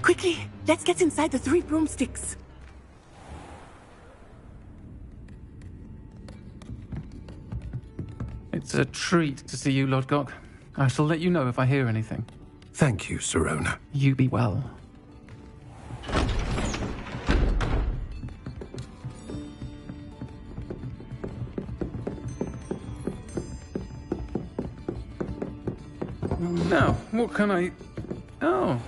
Quickly, let's get inside the 3 broomsticks. It's a treat to see you, Lodgok. I shall let you know if I hear anything. Thank you, Sirona. You be well. Now, what can I... Oh,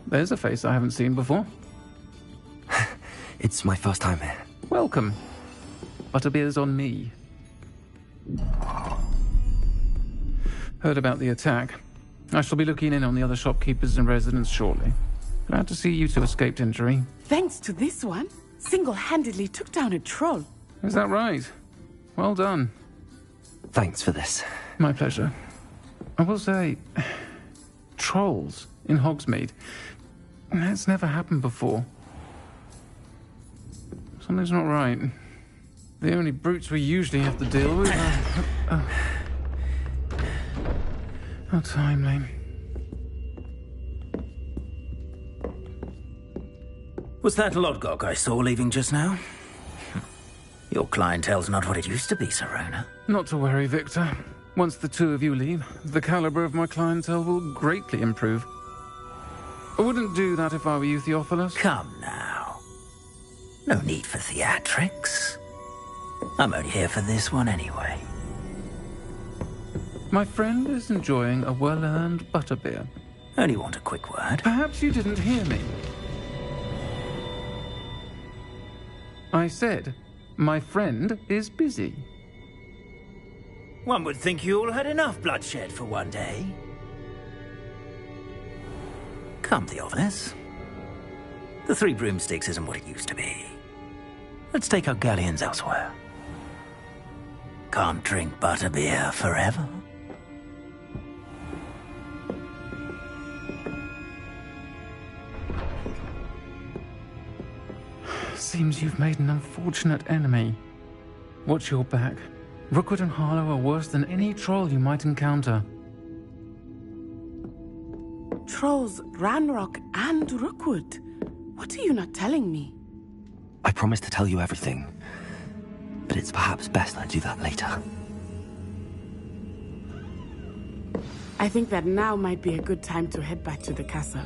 there's a face I haven't seen before. It's my first time here. Welcome. Butterbeer's on me. Heard about the attack. I shall be looking in on the other shopkeepers and residents shortly. Glad to see you two escaped injury. Thanks to this one, single-handedly took down a troll. Is that right? Well done. Thanks for this. My pleasure. I will say, trolls in Hogsmeade. That's never happened before. Something's not right. The only brutes we usually have to deal with are... How timely. Was that Lodgok I saw leaving just now? Your clientele's not what it used to be, Sirona. Not to worry, Victor. Once the two of you leave, the caliber of my clientele will greatly improve. I wouldn't do that if I were you, Theophilus. Come now. No need for theatrics. I'm only here for this one anyway. My friend is enjoying a well-earned butterbeer. Only want a quick word. Perhaps you didn't hear me. I said, my friend is busy. One would think you all had enough bloodshed for one day. Come, Theophilus. The 3 broomsticks isn't what it used to be. Let's take our galleons elsewhere. Can't drink butterbeer forever. Seems you've made an unfortunate enemy. Watch your back. Rookwood and Harlow are worse than any troll you might encounter. Trolls, Ranrock, and Rookwood. What are you not telling me? I promised to tell you everything, but it's perhaps best I do that later. I think that now might be a good time to head back to the castle.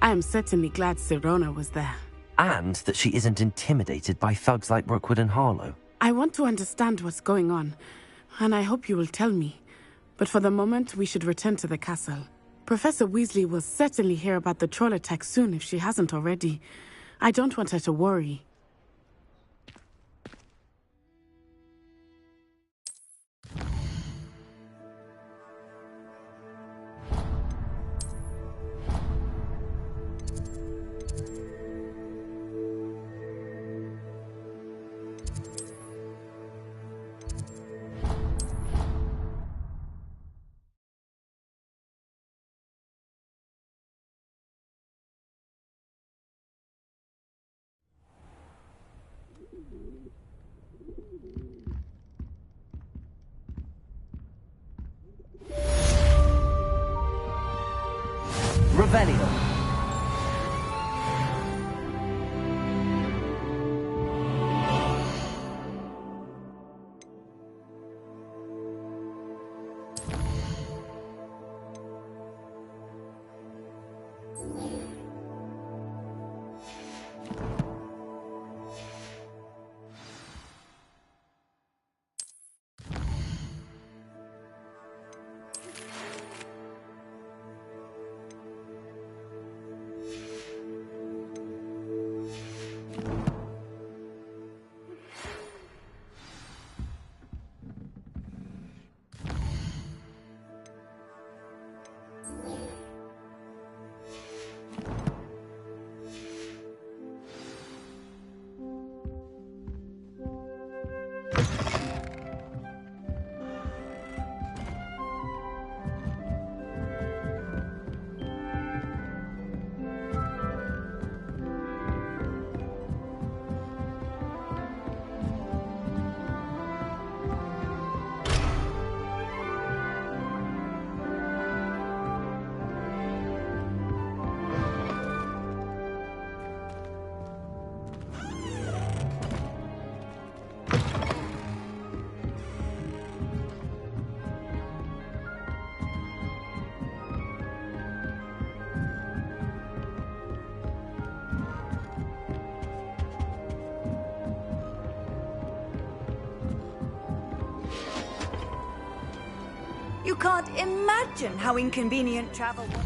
I am certainly glad Sirona was there. And that she isn't intimidated by thugs like Rookwood and Harlow. I want to understand what's going on, and I hope you will tell me. But for the moment, we should return to the castle. Professor Weasley will certainly hear about the troll attack soon if she hasn't already. I don't want her to worry. Revelio. You can't imagine how inconvenient travel was.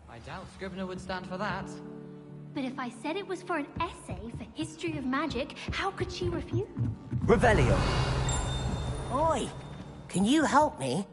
I doubt Scrivener would stand for that. But if I said it was for an essay for history of magic, how could she refuse? Revelio. Oi, can you help me?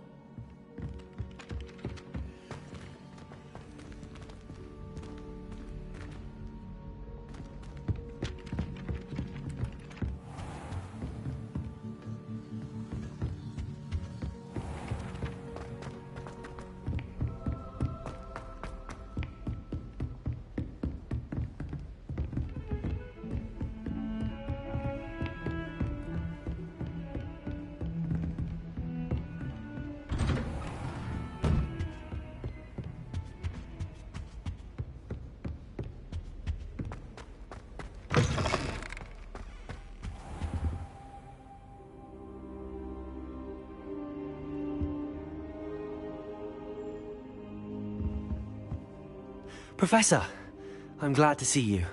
Professor, I'm glad to see you.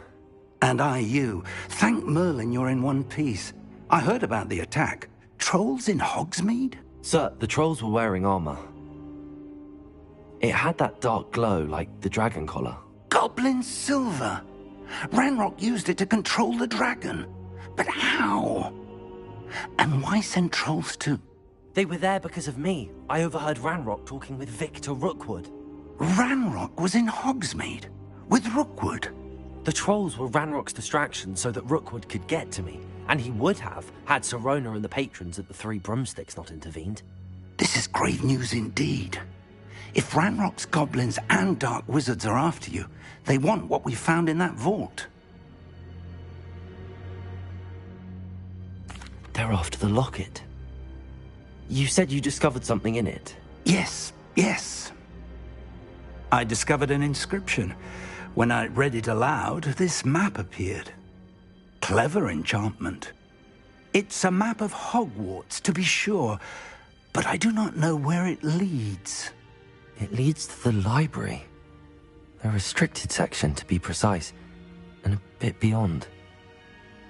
And I you. Thank Merlin you're in one piece. I heard about the attack. Trolls in Hogsmeade? Sir, the trolls were wearing armor. It had that dark glow like the dragon collar. Goblin silver! Ranrock used it to control the dragon. But how? And why send trolls to... They were there because of me. I overheard Ranrock talking with Victor Rookwood. Ranrock was in Hogsmeade? With Rookwood? The trolls were Ranrock's distraction so that Rookwood could get to me. And he would have, had Sirona and the patrons at the Three Broomsticks not intervened. This is grave news indeed. If Ranrock's goblins and dark wizards are after you, they want what we found in that vault. They're after the locket. You said you discovered something in it. Yes. I discovered an inscription. When I read it aloud, this map appeared. Clever enchantment. It's a map of Hogwarts, to be sure, but I do not know where it leads. It leads to the library. A restricted section, to be precise, and a bit beyond.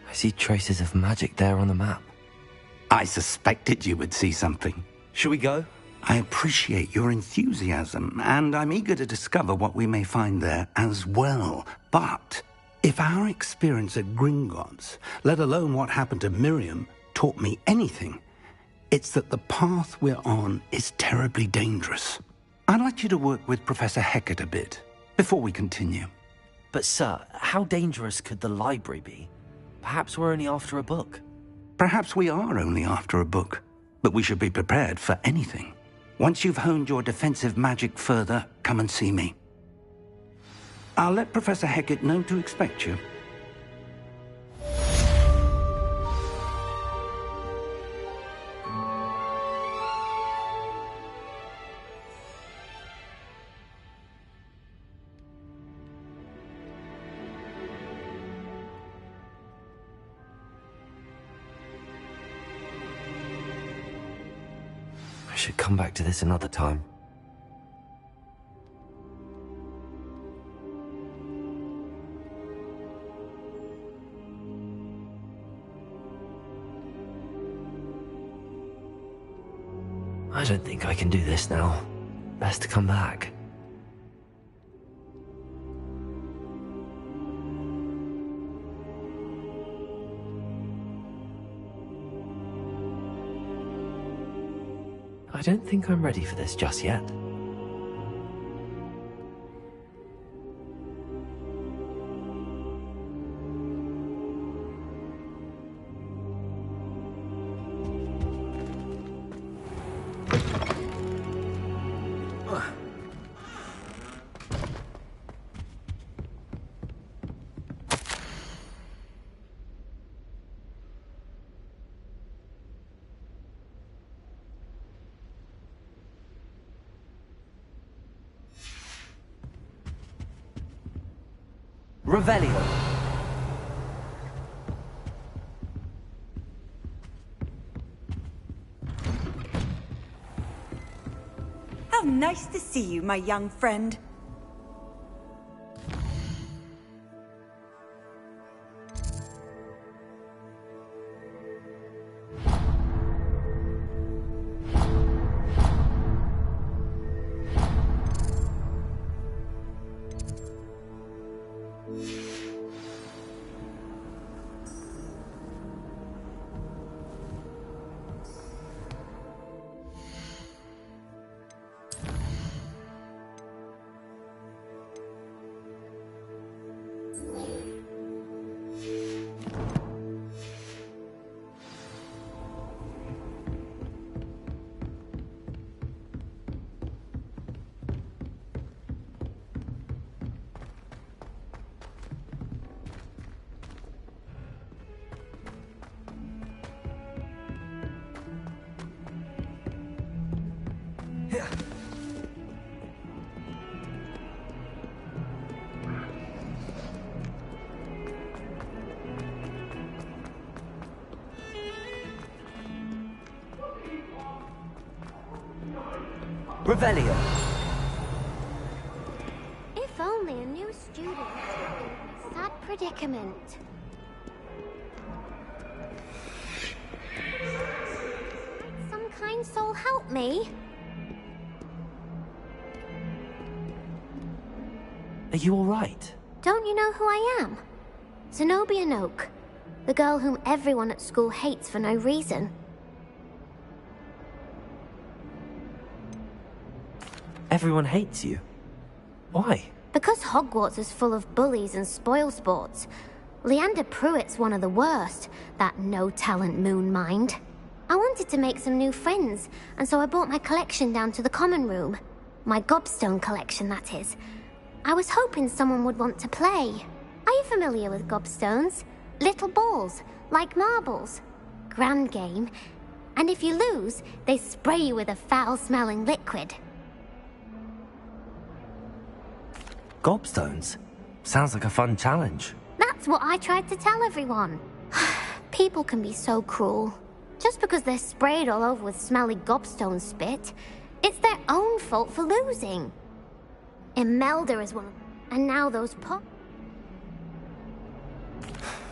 I see traces of magic there on the map. I suspected you would see something. Shall we go? I appreciate your enthusiasm, and I'm eager to discover what we may find there as well. But if our experience at Gringotts, let alone what happened to Miriam, taught me anything, it's that the path we're on is terribly dangerous. I'd like you to work with Professor Hecat a bit, before we continue. But sir, how dangerous could the library be? Perhaps we're only after a book. Perhaps we are only after a book, but we should be prepared for anything. Once you've honed your defensive magic further, come and see me. I'll let Professor Hecat know to expect you. I should come back to this another time. I don't think I can do this now. Best to come back. I don't think I'm ready for this just yet. Revelio. Nice to see you, my young friend. Revelio. If only a new student in a sad predicament. Some kind soul help me. Are you alright? Don't you know who I am? Zenobia Noak, the girl whom everyone at school hates for no reason. Everyone hates you. Why? Because Hogwarts is full of bullies and spoilsports. Leander Pruitt's one of the worst, that no-talent moon mind. I wanted to make some new friends, and so I brought my collection down to the common room. My gobstone collection, that is. I was hoping someone would want to play. Are you familiar with gobstones? Little balls, like marbles. Grand game. And if you lose, they spray you with a foul-smelling liquid. Gobstones? Sounds like a fun challenge. That's what I tried to tell everyone. People can be so cruel. Just because they're sprayed all over with smelly gobstone spit, it's their own fault for losing. Imelda is one of them, and now those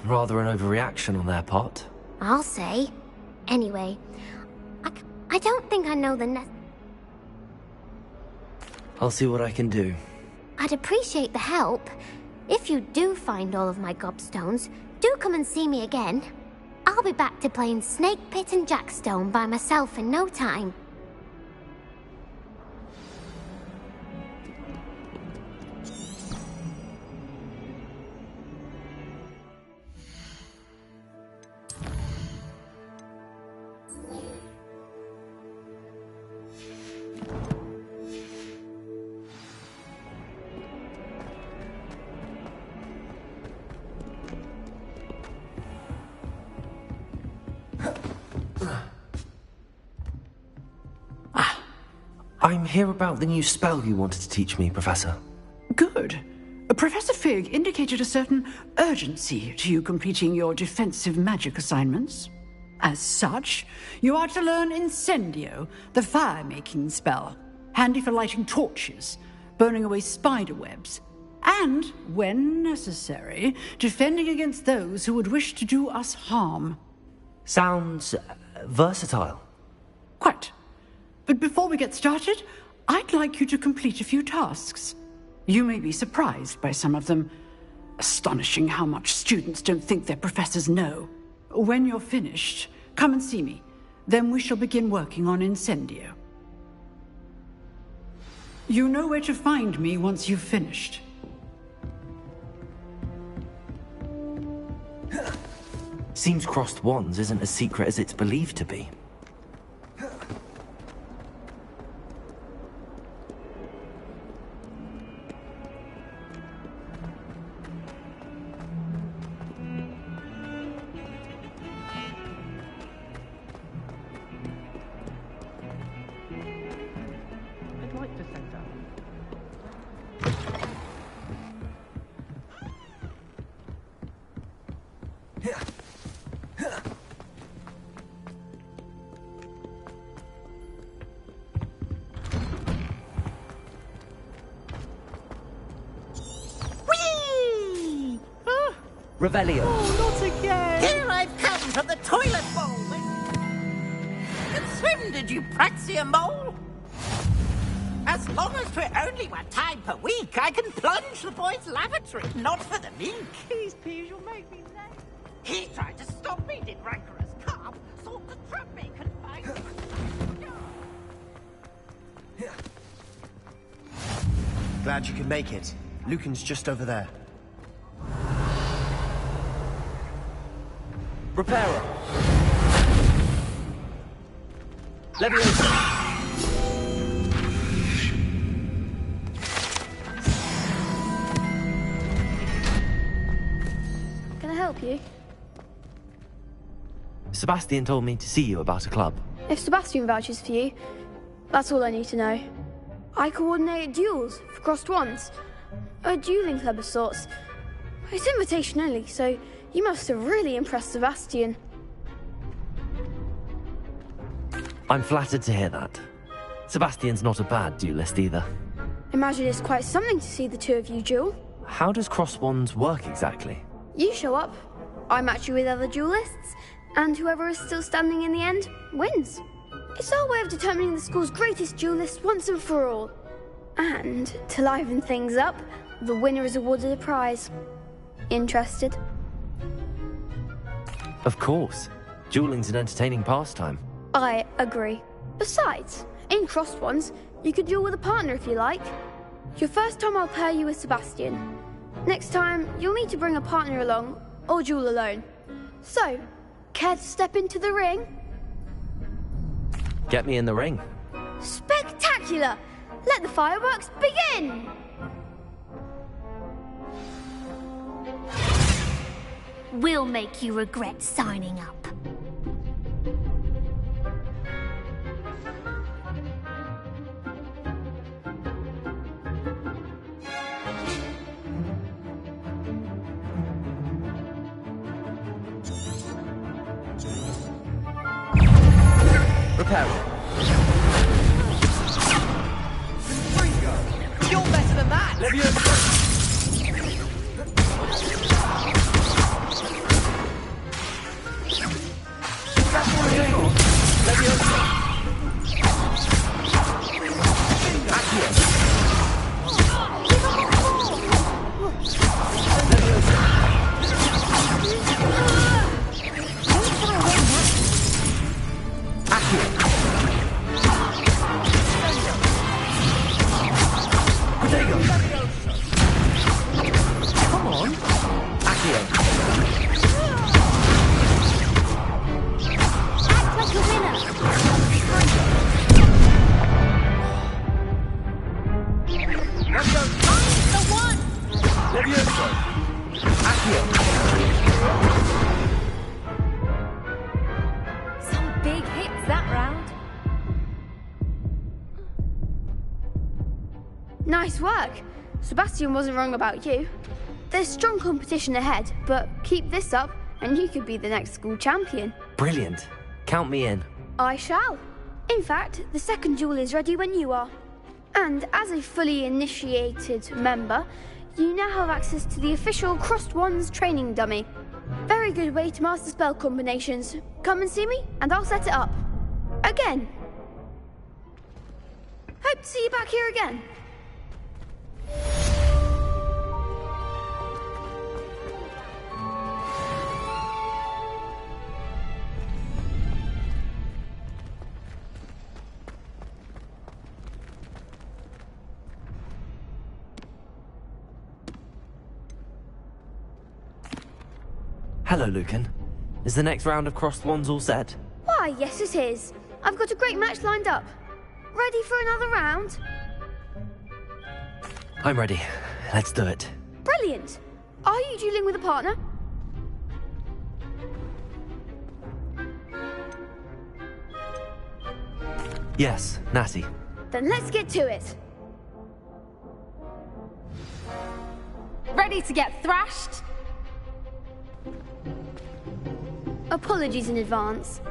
Rather an overreaction on their part. I'll say. Anyway, I don't think I know the I'll see what I can do. I'd appreciate the help. If you do find all of my gobstones, do come and see me again. I'll be back to playing Snake Pit and Jackstone by myself in no time. I'm here about the new spell you wanted to teach me, Professor. Good. Professor Fig indicated a certain urgency to you completing your defensive magic assignments. As such, you are to learn Incendio, the fire-making spell, handy for lighting torches, burning away spider webs, and, when necessary, defending against those who would wish to do us harm. Sounds versatile. Quite. But before we get started, I'd like you to complete a few tasks. You may be surprised by some of them. Astonishing how much students don't think their professors know. When you're finished, come and see me. Then we shall begin working on Incendio. You know where to find me once you've finished. Seems crossed wands isn't as secret as it's believed to be. Revelio. Oh, not again! Here I've come from the toilet bowl. Consumed you praxia mole? As long as 'twere only 1 time per week, I can plunge the boy's lavatory, not for the meek. Please, please, you'll make me late. He tried to stop me, did rancorous carp, sought to trap me, confined Glad you could make it. Lucan's just over there. Reparo. Leviosa. Can I help you? Sebastian told me to see you about a club. If Sebastian vouches for you, that's all I need to know. I coordinate duels for crossed wands. A dueling club of sorts. It's invitation only, so you must have really impressed Sebastian. I'm flattered to hear that. Sebastian's not a bad duelist either. Imagine it's quite something to see the two of you duel. How does cross wands work exactly? You show up, I match you with other duelists, and whoever is still standing in the end wins. It's our way of determining the school's greatest duelist once and for all. And to liven things up, the winner is awarded a prize. Interested? Of course. Dueling's an entertaining pastime. I agree. Besides, in crossed ones, you could duel with a partner if you like. Your first time I'll pair you with Sebastian. Next time, you'll need to bring a partner along, or duel alone. So, care to step into the ring? Get me in the ring. Spectacular! Let the fireworks begin! We'll make you regret signing up. Repair. You're better than that! Some big hits that round. Nice work. Sebastian wasn't wrong about you. There's strong competition ahead, but keep this up and you could be the next school champion. Brilliant. Count me in. I shall. In fact, the second duel is ready when you are. And as a fully initiated member, you now have access to the official Crossed Wands training dummy. Very good way to master spell combinations. Come and see me, and I'll set it up. Again. Hope to see you back here again. Hello, Lucan. Is the next round of crossed wands all set? Why, yes it is. I've got a great match lined up. Ready for another round? I'm ready. Let's do it. Brilliant. Are you dueling with a partner? Yes, Natty. Then let's get to it. Ready to get thrashed? Apologies in advance.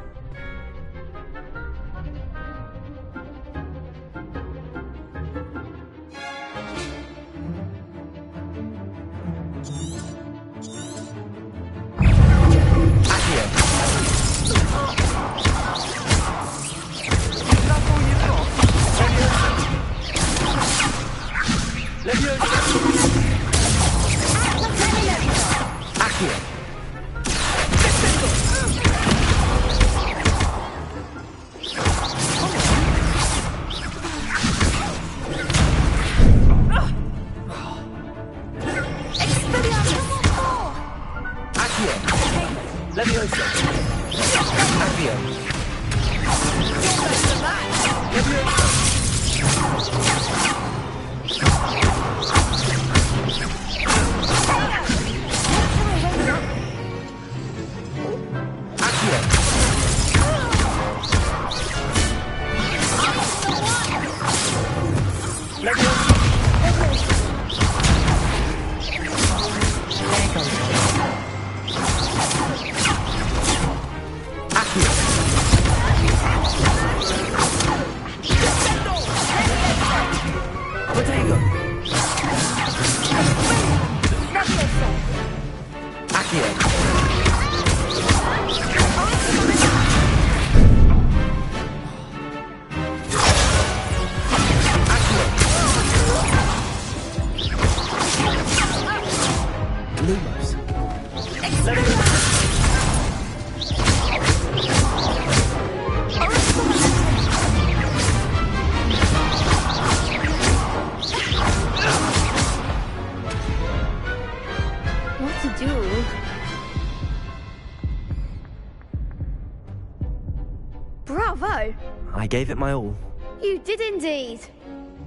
Bravo! I gave it my all. You did indeed.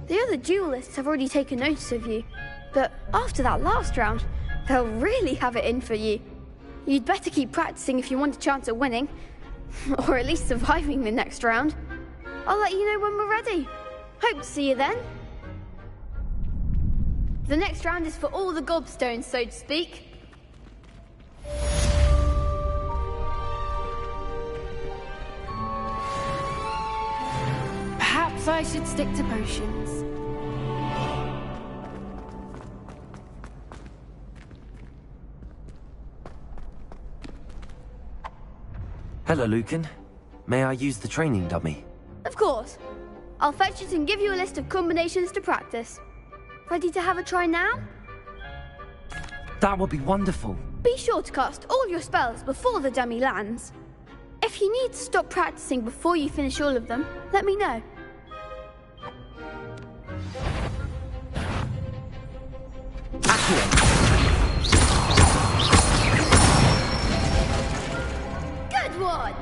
The other duelists have already taken notice of you, but after that last round, they'll really have it in for you. You'd better keep practicing if you want a chance at winning, or at least surviving the next round. I'll let you know when we're ready. Hope to see you then. The next round is for all the gobstones, so to speak. Perhaps I should stick to potions. Hello, Lucan. May I use the training dummy? Of course. I'll fetch it and give you a list of combinations to practice. Ready to have a try now? That would be wonderful. Be sure to cast all your spells before the dummy lands. If you need to stop practicing before you finish all of them, let me know. Good one!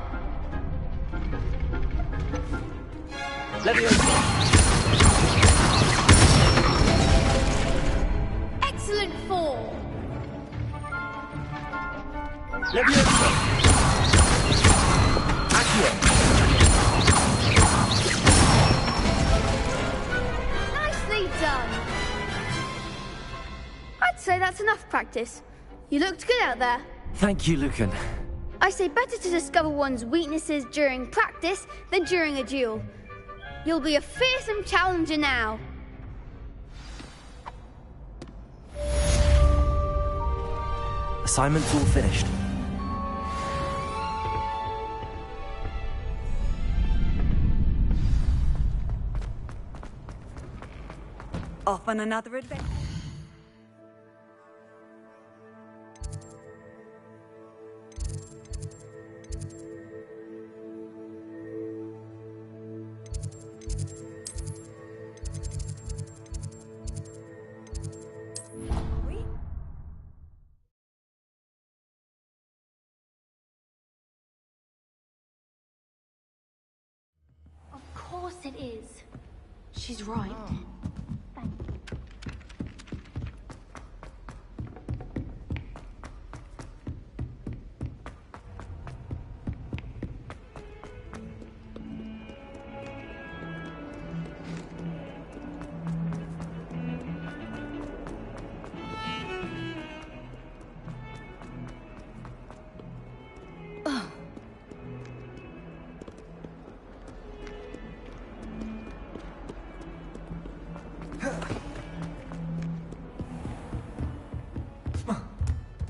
Excellent fall! Nicely done! I'd say that's enough practice. You looked good out there. Thank you, Lucan. I say better to discover one's weaknesses during practice than during a duel. You'll be a fearsome challenger now. Assignment's all finished. Off on another adventure. Of course it is. She's right.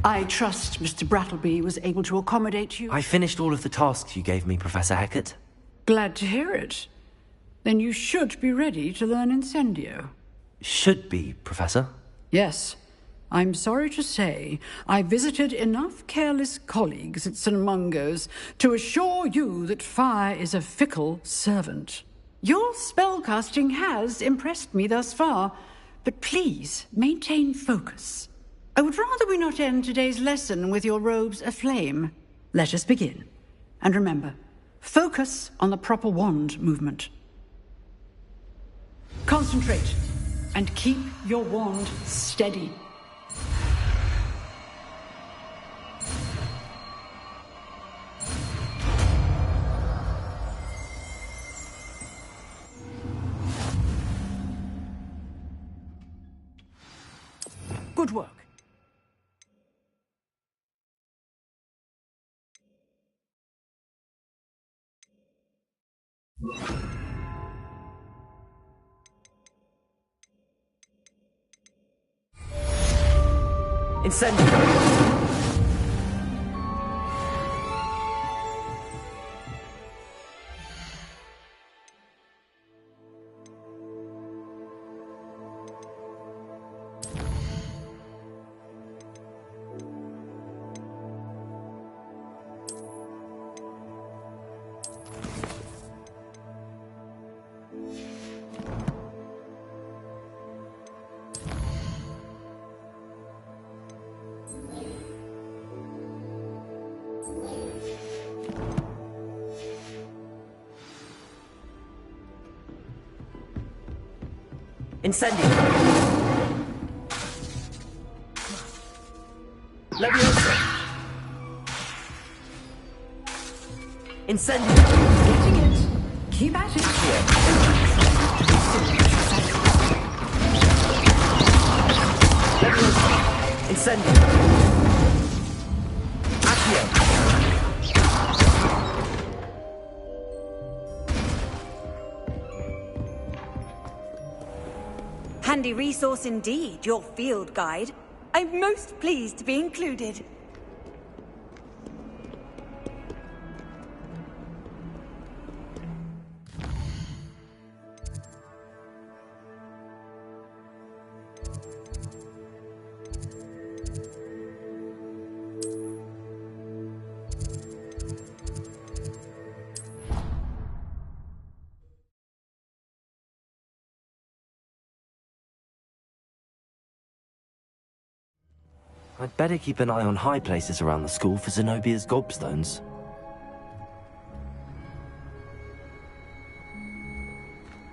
I trust Mr. Brattleby was able to accommodate you. I finished all of the tasks you gave me, Professor Hecat. Glad to hear it. Then you should be ready to learn Incendio. should be, Professor. Yes. I'm sorry to say, I visited enough careless colleagues at St. Mungo's to assure you that fire is a fickle servant. Your spellcasting has impressed me thus far, but please maintain focus. I would rather we not end today's lesson with your robes aflame. Let us begin. And remember, focus on the proper wand movement. Concentrate, and keep your wand steady. Good work. Incendio! Incendio! Leviosa! Incendio! Getting it. Keep at it. Leviosa! Incendio! Accio! Handy resource indeed, your field guide. I'm most pleased to be included. I'd better keep an eye on high places around the school for Zenobia's gobstones.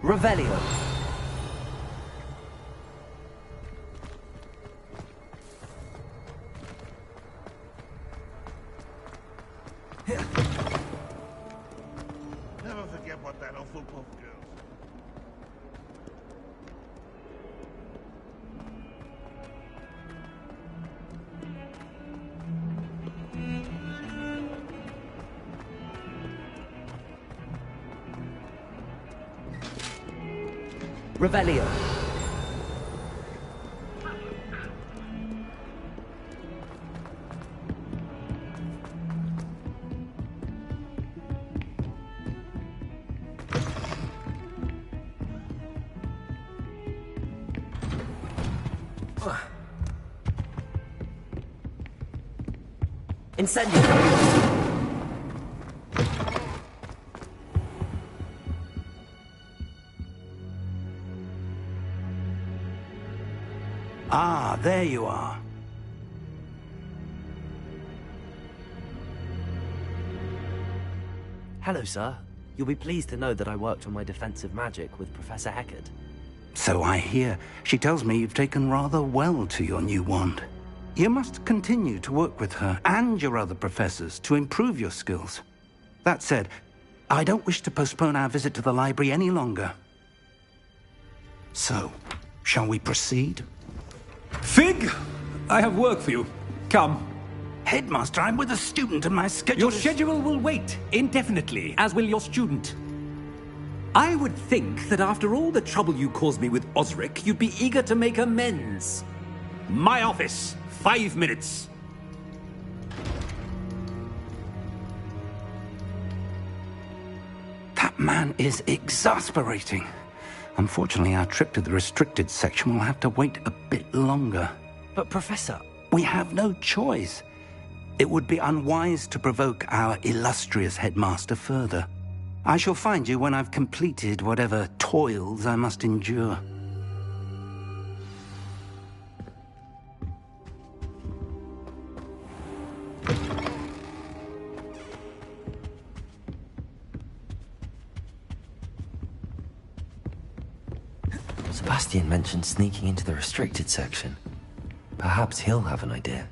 Revelio! Never forget what that awful girl. Revelio! Incendio! Ah, there you are. Hello, sir. You'll be pleased to know that I worked on my defensive magic with Professor Heckard. So I hear. She tells me you've taken rather well to your new wand. You must continue to work with her and your other professors to improve your skills. That said, I don't wish to postpone our visit to the library any longer. So, shall we proceed? Fig! I have work for you. Come. Headmaster, I'm with a student and my schedule Your schedule will wait indefinitely, as will your student. I would think that after all the trouble you caused me with Osric, you'd be eager to make amends. My office, 5 minutes. That man is exasperating. Unfortunately, our trip to the restricted section will have to wait a bit longer. But Professor... We have no choice. It would be unwise to provoke our illustrious headmaster further. I shall find you when I've completed whatever toils I must endure. Sebastian mentioned sneaking into the restricted section. Perhaps he'll have an idea.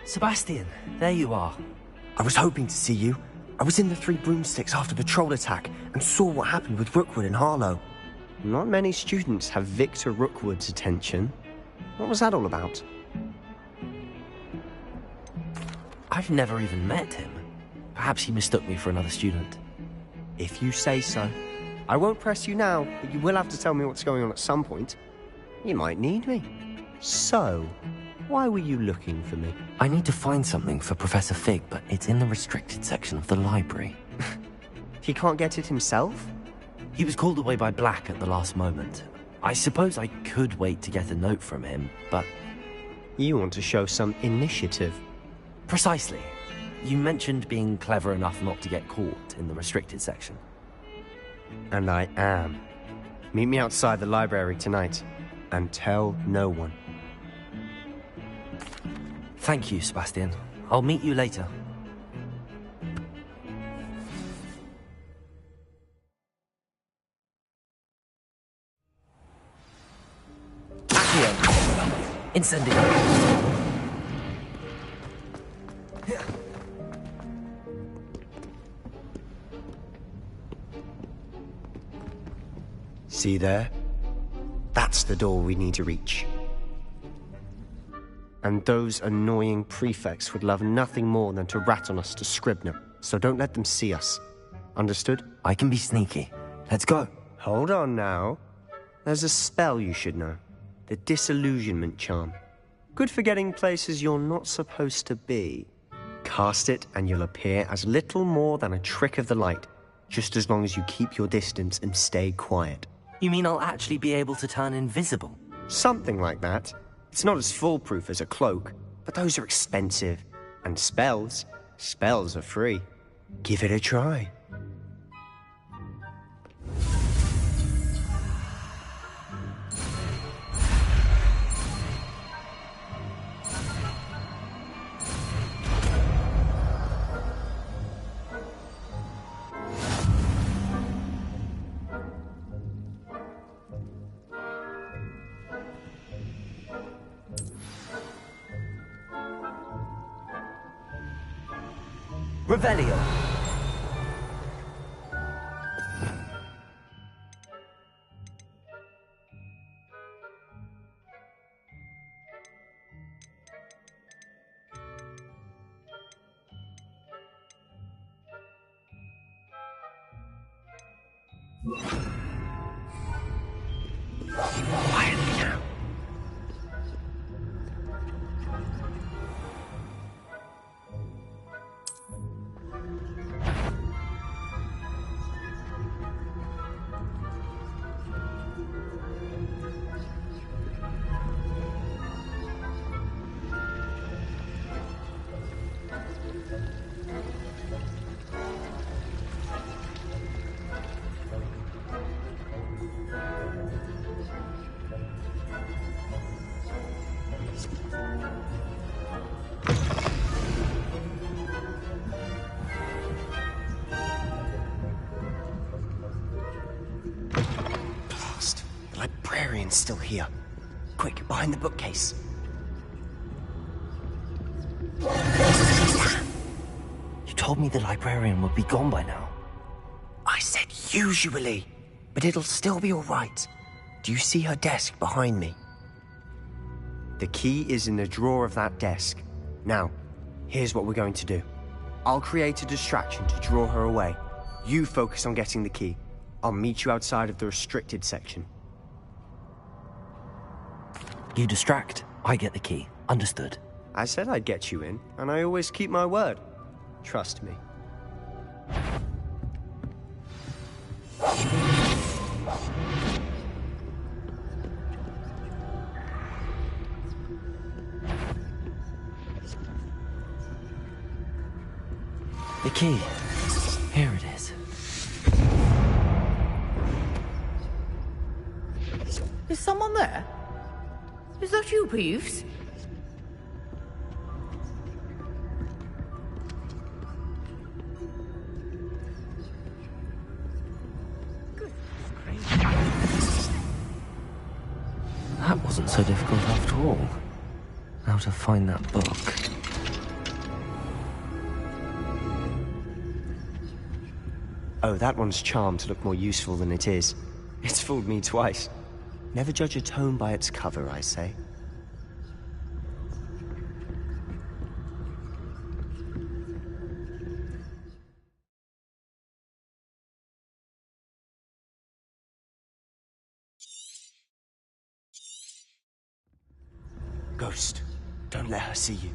Sebastian, there you are. I was hoping to see you. I was in the Three Broomsticks after the troll attack and saw what happened with Rookwood and Harlow. Not many students have Victor Rookwood's attention. What was that all about? I've never even met him. Perhaps he mistook me for another student. If you say so. I won't press you now, but you will have to tell me what's going on at some point. You might need me. So, why were you looking for me? I need to find something for Professor Fig, but it's in the restricted section of the library. He can't get it himself? He was called away by Black at the last moment. I suppose I could wait to get a note from him, but... You want to show some initiative. Precisely. You mentioned being clever enough not to get caught in the restricted section. And I am. Meet me outside the library tonight, and tell no one. Thank you, Sebastian. I'll meet you later. Accio. Incendio. See there? That's the door we need to reach. And those annoying prefects would love nothing more than to rat on us to Scribner, so don't let them see us. Understood? I can be sneaky. Let's go. Hold on now. There's a spell you should know. The Disillusionment Charm. Good for getting places you're not supposed to be. Cast it and you'll appear as little more than a trick of the light, just as long as you keep your distance and stay quiet. You mean I'll actually be able to turn invisible? Something like that. It's not as foolproof as a cloak, but those are expensive. And spells are free. Give it a try. Revelio. Quietly now. Librarian's still here. Quick, behind the bookcase. You told me the librarian would be gone by now. I said usually, but it'll still be all right. Do you see her desk behind me? The key is in the drawer of that desk. Now, here's what we're going to do. I'll create a distraction to draw her away. You focus on getting the key. I'll meet you outside of the restricted section. You distract, I get the key. Understood. I said I'd get you in, and I always keep my word. Trust me. The key. Here it is. Is someone there? Is that you, Peeves? That wasn't so difficult after all. How to find that book. Oh, that one's charmed to look more useful than it is. It's fooled me twice. Never judge a tome by its cover, I say. Ghost, don't let her see you.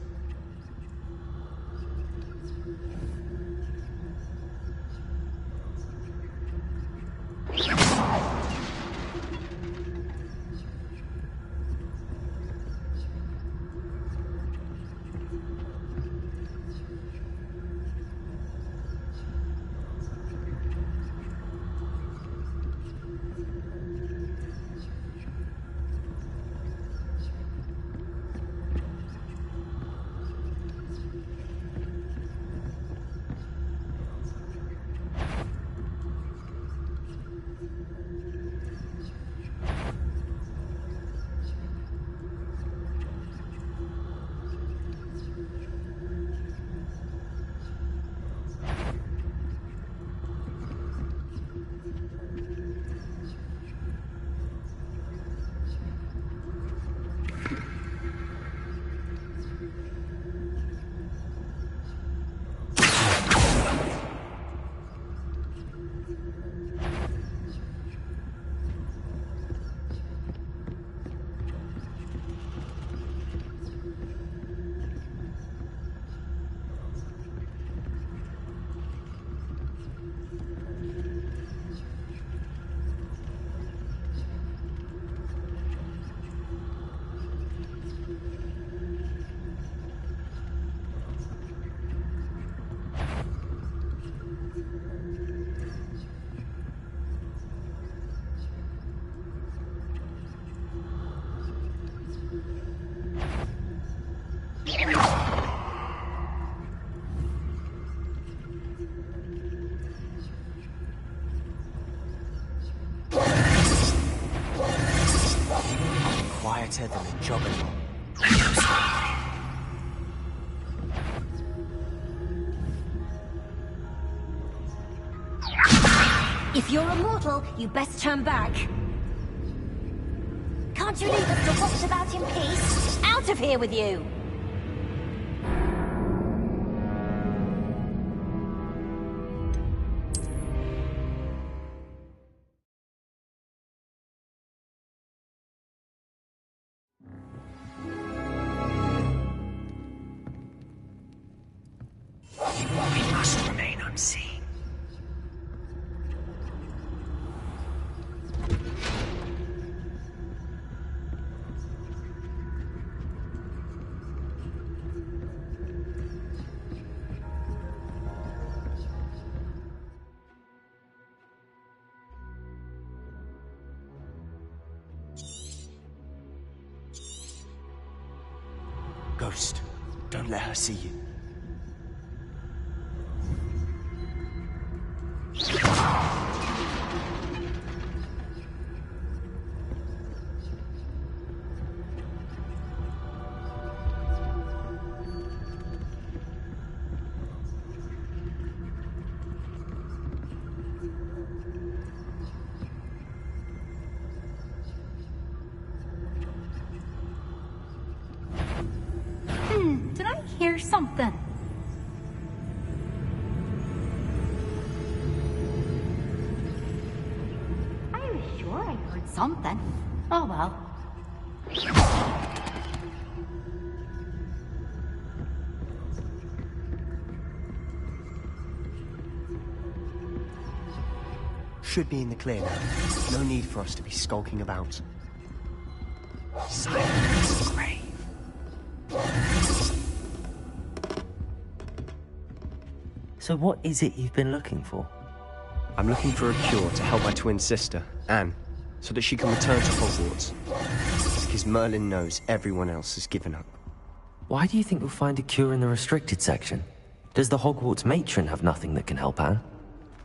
Quieter than a juggernaut. If you're immortal, you best turn back. Can't you leave us to walk about in peace? Out of here with you! We must remain unseen. Ghost, don't let her see you. Did I hear something? Something. Oh well. Should be in the clear now. No need for us to be skulking about. Silence, grave. So what is it you've been looking for? I'm looking for a cure to help my twin sister, Anne, so that she can return to Hogwarts. Because Merlin knows everyone else has given up. Why do you think you'll find a cure in the restricted section? Does the Hogwarts matron have nothing that can help Anne?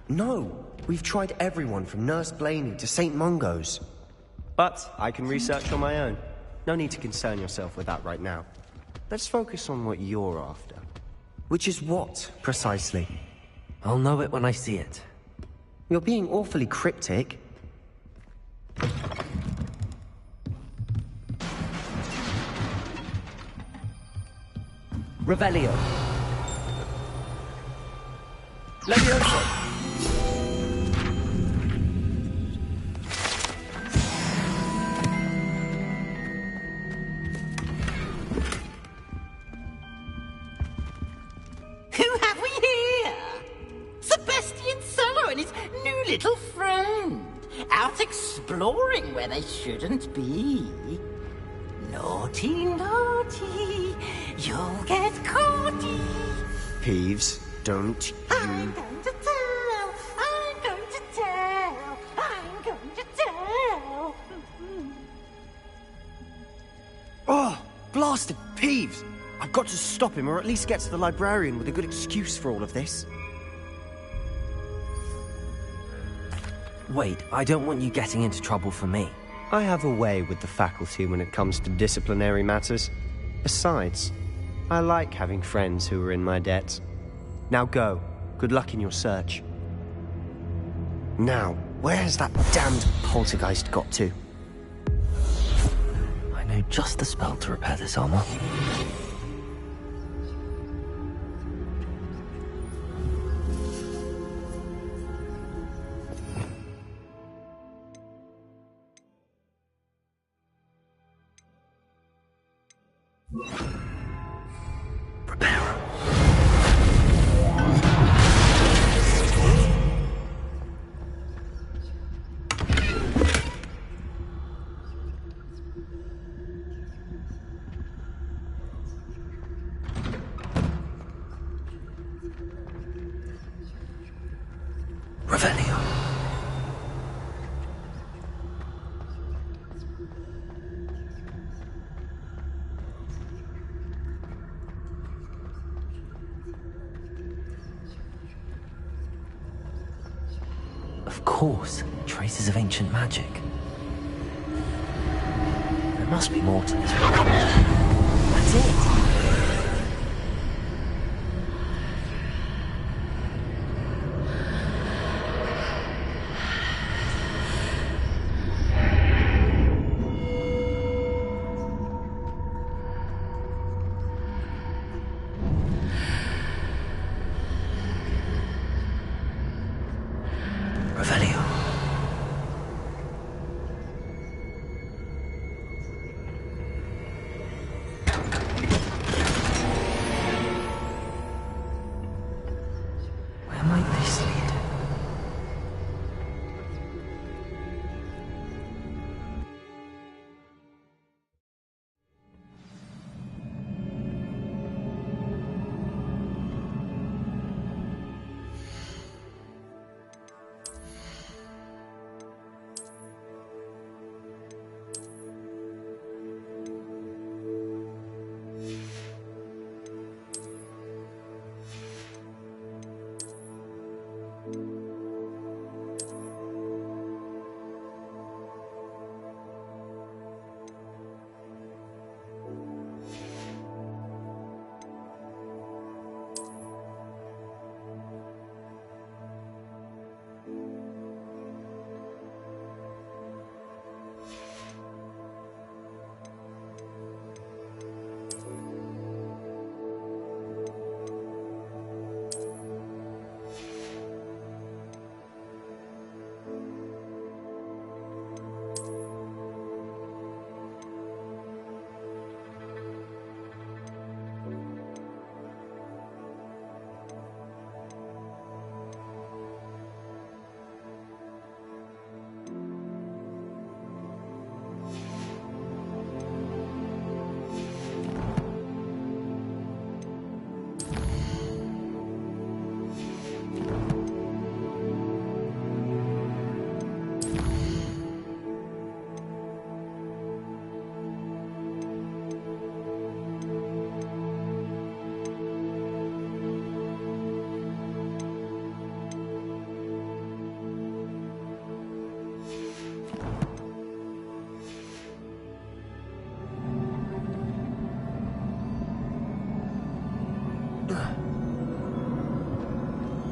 No! We've tried everyone from Nurse Blaney to St. Mungo's. But I can research on my own. No need to concern yourself with that right now. Let's focus on what you're after. Which is what, precisely? I'll know it when I see it. You're being awfully cryptic. Revelio. Levioso. Little friend, out exploring where they shouldn't be. Naughty, naughty, you'll get caughty. Peeves, don't you... I'm going to tell, I'm going to tell, I'm going to tell. Oh, blasted Peeves! I've got to stop him, or at least get to the librarian with a good excuse for all of this. Wait, I don't want you getting into trouble for me. I have a way with the faculty when it comes to disciplinary matters. Besides, I like having friends who are in my debt. Now go. Good luck in your search. Now, where has that damned poltergeist got to? I know just the spell to repair this armor. Of course, traces of ancient magic. There must be more to this. That's it!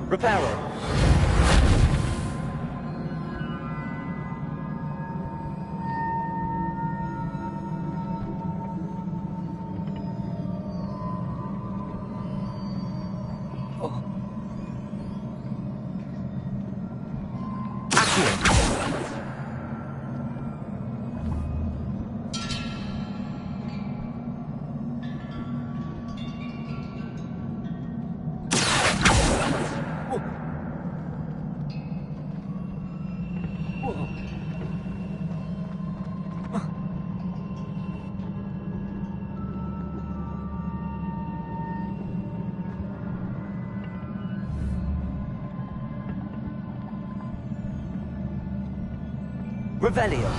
Reparo. Revelio.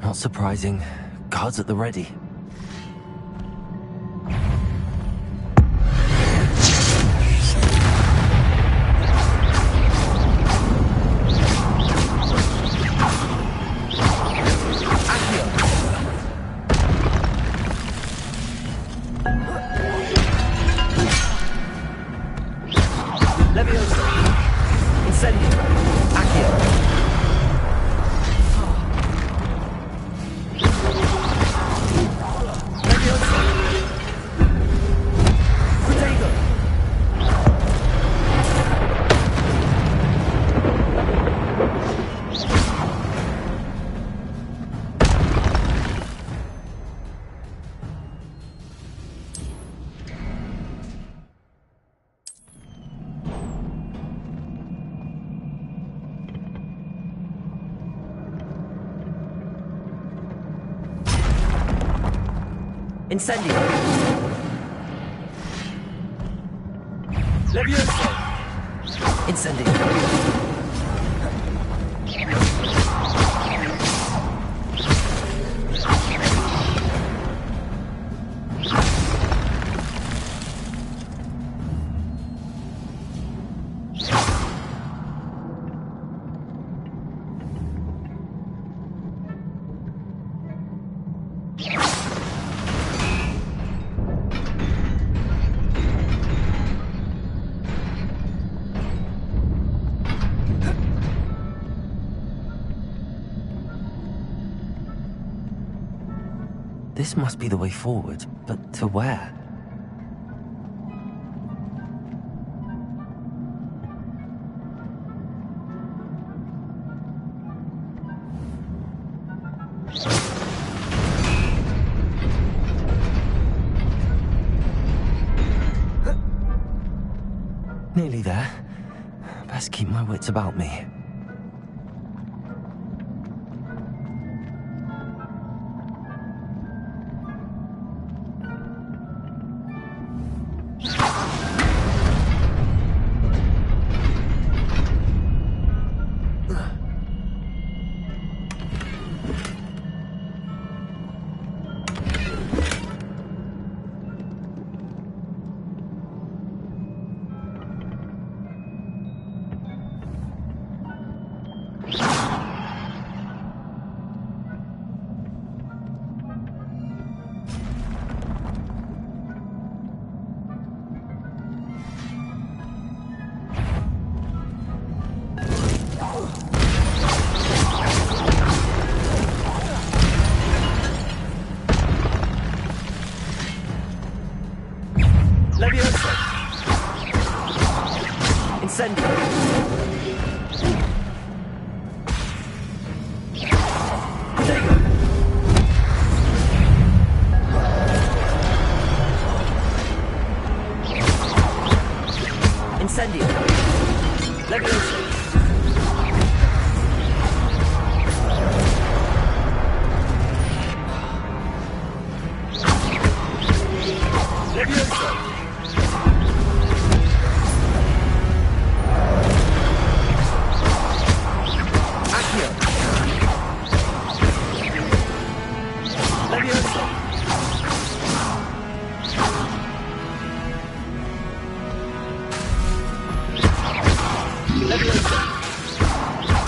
Not surprising. Guards at the ready. Incendio. Levioso. Incendio. This must be the way forward, but to where? Nearly there. Best keep my wits about me.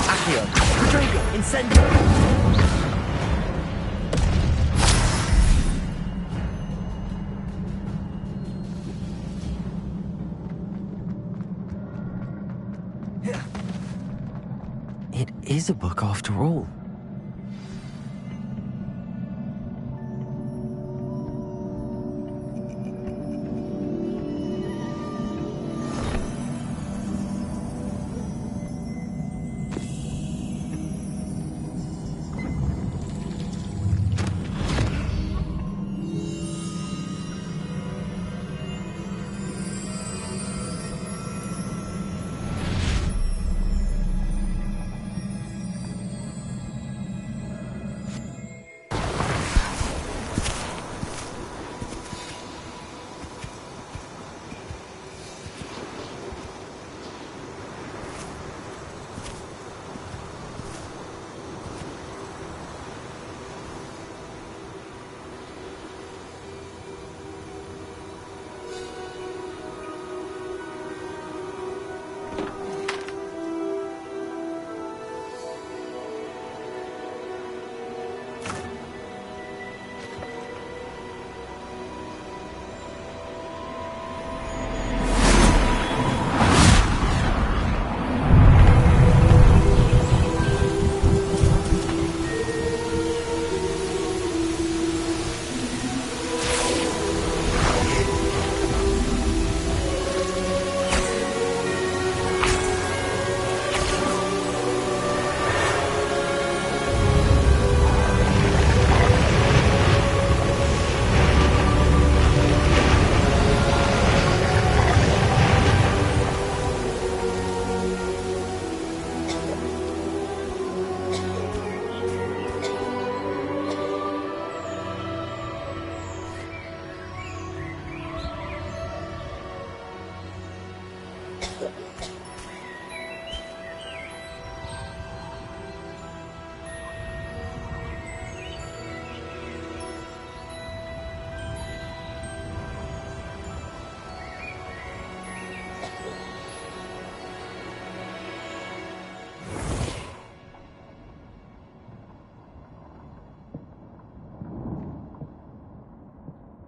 Accio, Rodrigo, Incendio! It is a book after all.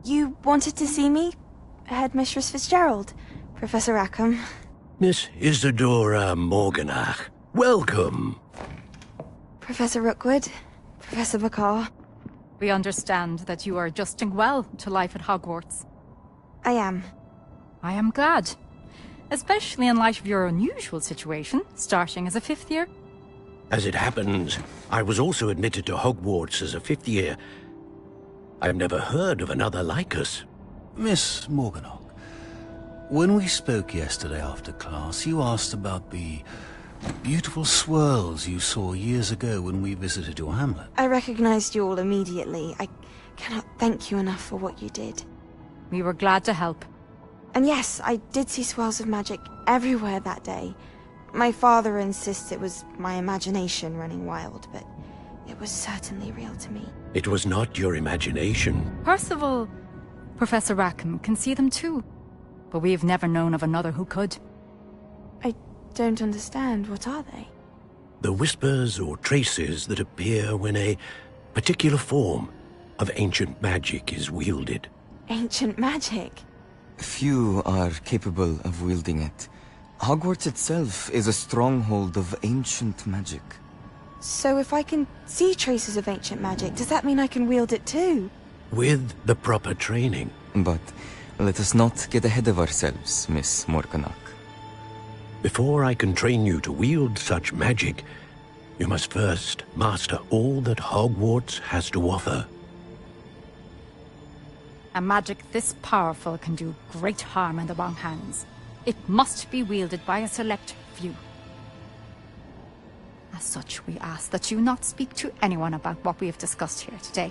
You wanted to see me? Headmistress Fitzgerald, Professor Rackham. Miss Isadora Morganach, welcome. Professor Rookwood, Professor Bakar. We understand that you are adjusting well to life at Hogwarts. I am. I am glad. Especially in light of your unusual situation, starting as a 5th year. As it happens, I was also admitted to Hogwarts as a 5th year. I've never heard of another like us. Miss Morganach, when we spoke yesterday after class, you asked about the beautiful swirls you saw years ago when we visited your hamlet. I recognized you all immediately. I cannot thank you enough for what you did. We were glad to help. And yes, I did see swirls of magic everywhere that day. My father insists it was my imagination running wild, but it was certainly real to me. It was not your imagination. Percival, Professor Rackham can see them too. But we have never known of another who could. I don't understand. What are they? The whispers or traces that appear when a particular form of ancient magic is wielded. Ancient magic? Few are capable of wielding it. Hogwarts itself is a stronghold of ancient magic. So if I can see traces of ancient magic, does that mean I can wield it too? With the proper training. But let us not get ahead of ourselves, Miss Morganach. Before I can train you to wield such magic, you must first master all that Hogwarts has to offer. A magic this powerful can do great harm in the wrong hands. It must be wielded by a select few. As such, we ask that you not speak to anyone about what we have discussed here today.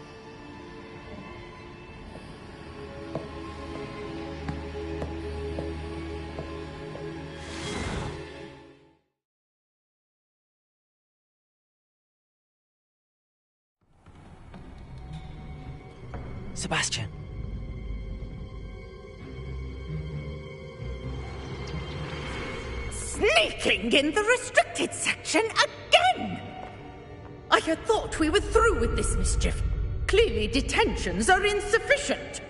Sebastian. Sneaking in the restricted section again! I had thought we were through with this mischief. Clearly detentions are insufficient.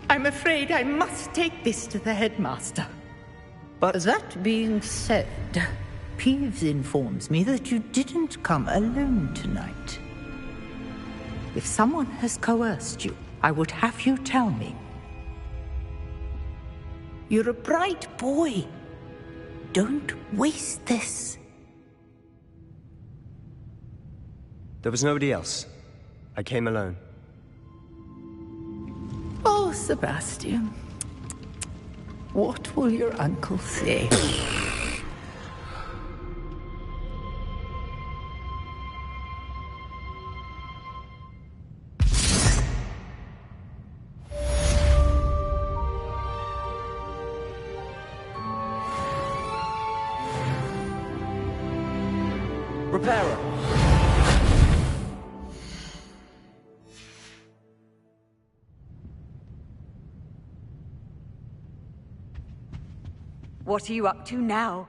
I'm afraid I must take this to the headmaster. But that being said, Peeves informs me that you didn't come alone tonight. If someone has coerced you, I would have you tell me. You're a bright boy. Don't waste this. there was nobody else. I came alone. Oh, Sebastian. What will your uncle say? Reparo. What are you up to now?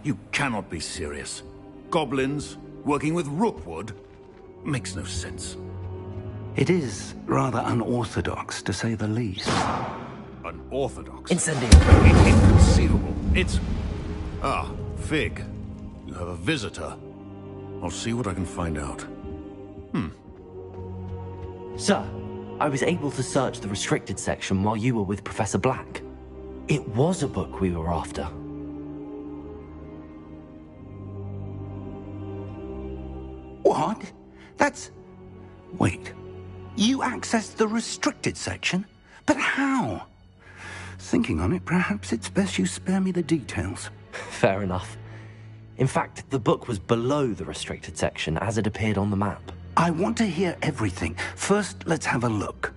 You cannot be serious. Goblins working with Rookwood? Makes no sense. It is rather unorthodox, to say the least. Unorthodox? Incendio. Inconceivable. It's... Ah, Fig. You have a visitor. I'll see what I can find out. Sir, I was able to search the restricted section while you were with Professor Black. It was a book we were after. What? That's... Wait. You accessed the restricted section? But how? Thinking on it, perhaps it's best you spare me the details. Fair enough. In fact, the book was below the restricted section as it appeared on the map. I want to hear everything. First, let's have a look.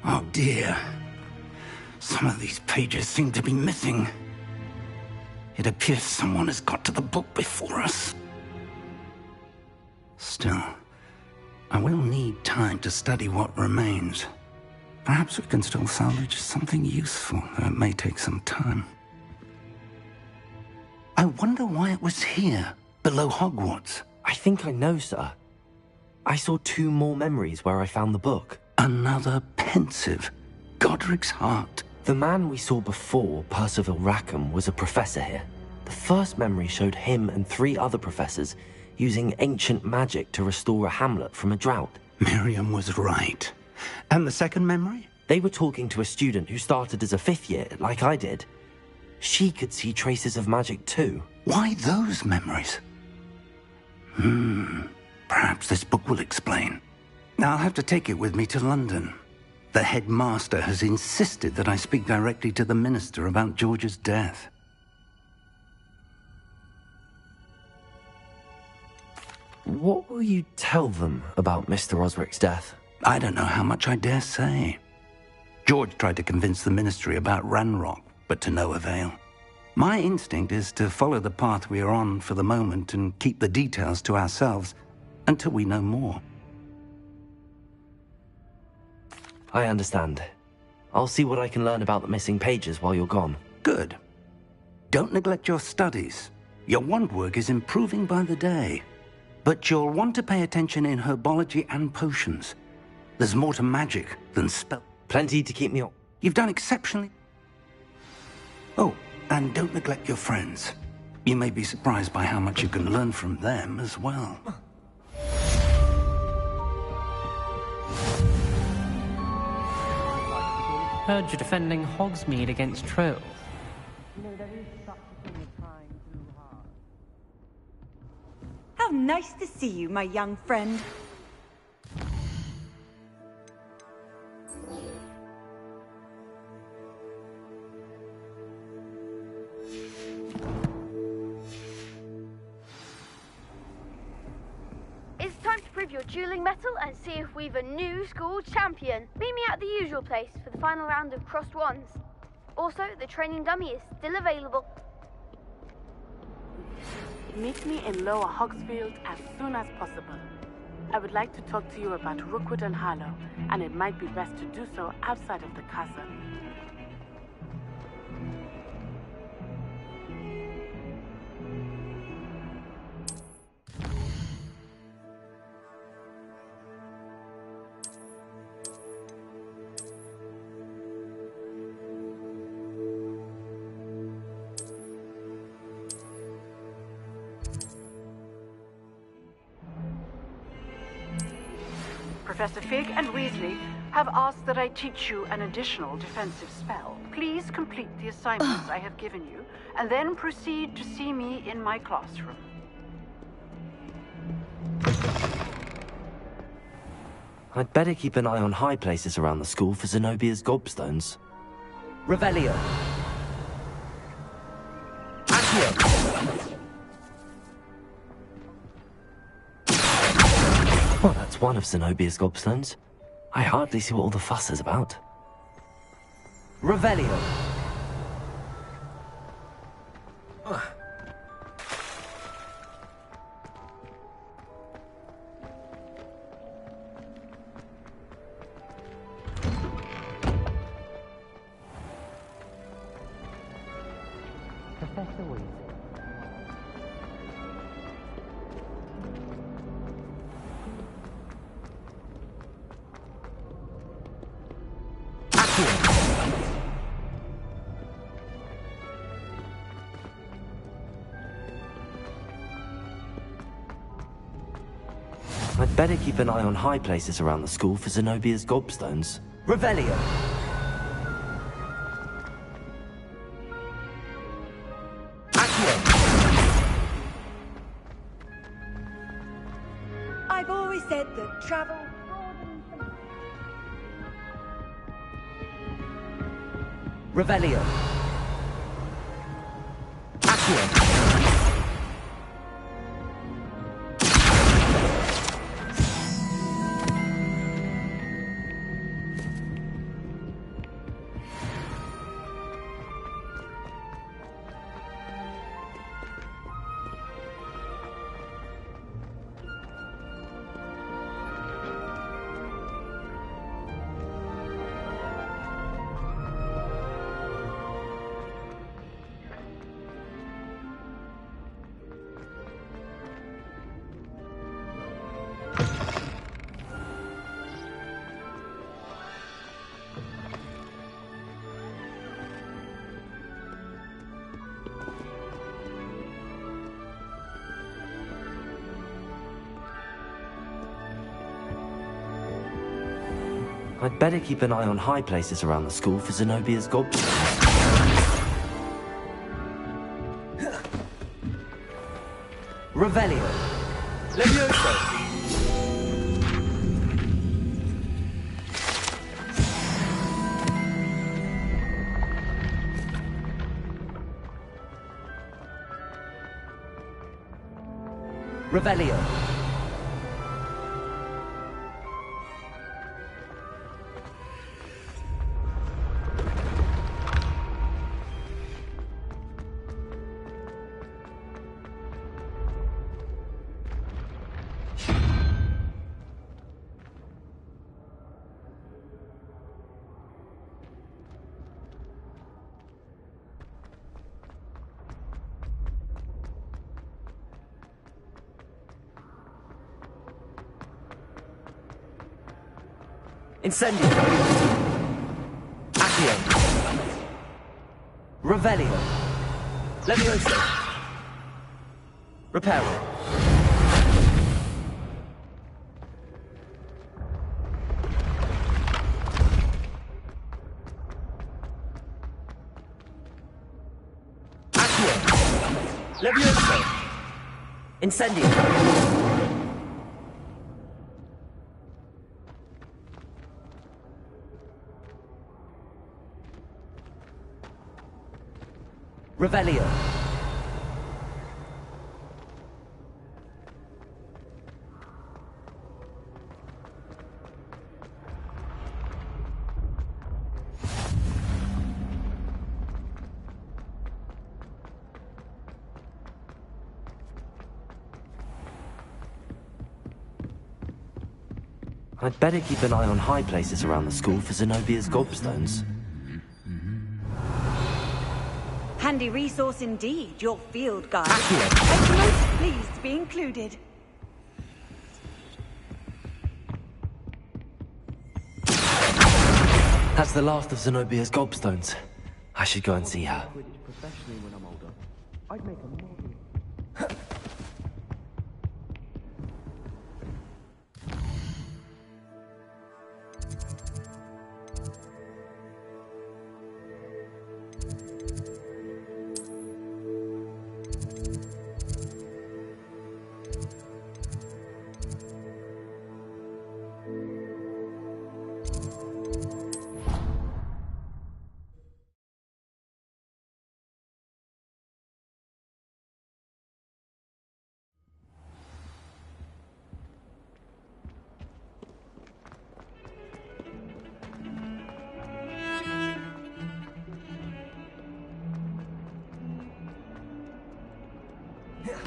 Oh dear. Some of these pages seem to be missing. It appears someone has got to the book before us. Still, I will need time to study what remains. Perhaps we can still salvage something useful, though it may take some time. I wonder why it was here, below Hogwarts. I think I know, sir. I saw 2 more memories where I found the book. Another pensive. Godric's heart. The man we saw before, Percival Rackham, was a professor here. The first memory showed him and 3 other professors using ancient magic to restore a hamlet from a drought. Miriam was right. And the second memory? They were talking to a student who started as a 5th year, like I did. She could see traces of magic too. Why those memories? Perhaps this book will explain. I'll have to take it with me to London. The headmaster has insisted that I speak directly to the minister about George's death. What will you tell them about Mr. Osric's death? I don't know how much I dare say. George tried to convince the ministry about Ranrock, but to no avail. My instinct is to follow the path we are on for the moment and keep the details to ourselves until we know more. I understand. I'll see what I can learn about the missing pages while you're gone. Good. Don't neglect your studies. Your wand work is improving by the day. But you'll want to pay attention in herbology and potions. There's more to magic than spell. Plenty to keep me on. You've done exceptionally. Oh, and don't neglect your friends. You may be surprised by how much you can learn from them as well. Heard you're defending Hogsmeade against trolls. How nice to see you, my young friend. It's time to prove your dueling mettle and see if we've a new school champion. Meet me at the usual place for the final round of crossed wands. Also, the training dummy is still available. Meet me in Lower Hogsfield as soon as possible. I would like to talk to you about Rookwood and Harlow, and it might be best to do so outside of the castle. Professor Fig and Weasley have asked that I teach you an additional defensive spell. Please complete the assignments I have given you, and then proceed to see me in my classroom. I'd better keep an eye on high places around the school for Zenobia's gobstones. Revelio! Accio! Well, that's one of Zenobia's gobstones. I hardly see what all the fuss is about. Revelio! Professor Weasley. I'd better keep an eye on high places around the school for Zenobia's gobstones. Revelio! I've always said that travel... Revelio! Accio! I'd better keep an eye on high places around the school for Zenobia's gobstones. Revelio! Levioso! Revelio! Incendio. Accio. Revelio. Levioso. Reparo. Accio. Levioso. Incendio. Revelio. I'd better keep an eye on high places around the school for Zenobia's gobstones. Handy resource indeed, your field guide. I'm most pleased to be included. That's the last of Zenobia's gobstones. I should go and see her. Professionally when I'm older, I'd make a model.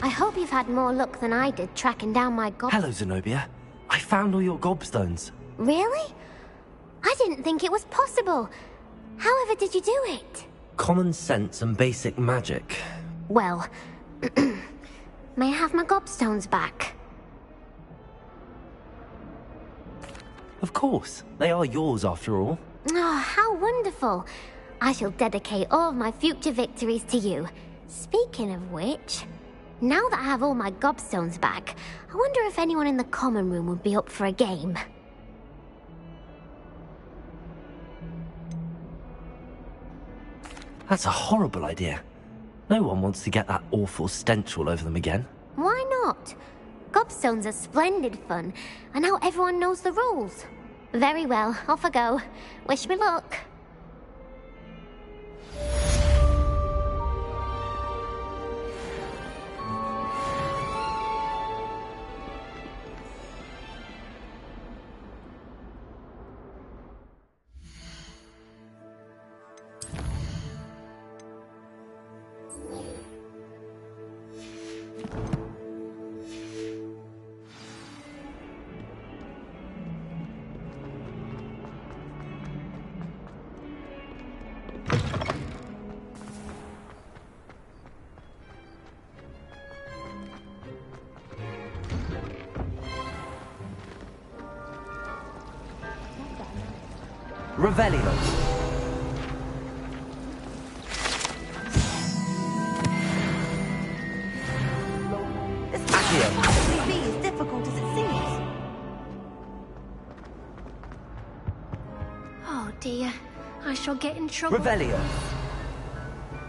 I hope you've had more luck than I did tracking down my Hello, Zenobia. I found all your gobstones. Really? I didn't think it was possible. However did you do it? Common sense and basic magic. Well, may I have my gobstones back? Of course. They are yours after all. Oh, how wonderful. I shall dedicate all of my future victories to you. Speaking of which, now that I have all my gobstones back, I wonder if anyone in the common room would be up for a game. That's a horrible idea. No one wants to get that awful stench all over them again. Why not? Gobstones are splendid fun, and now everyone knows the rules. Very well, off I go. Wish me luck. Revelio. This can't possibly be as difficult as it seems. Oh dear, I shall get in trouble. Revelio.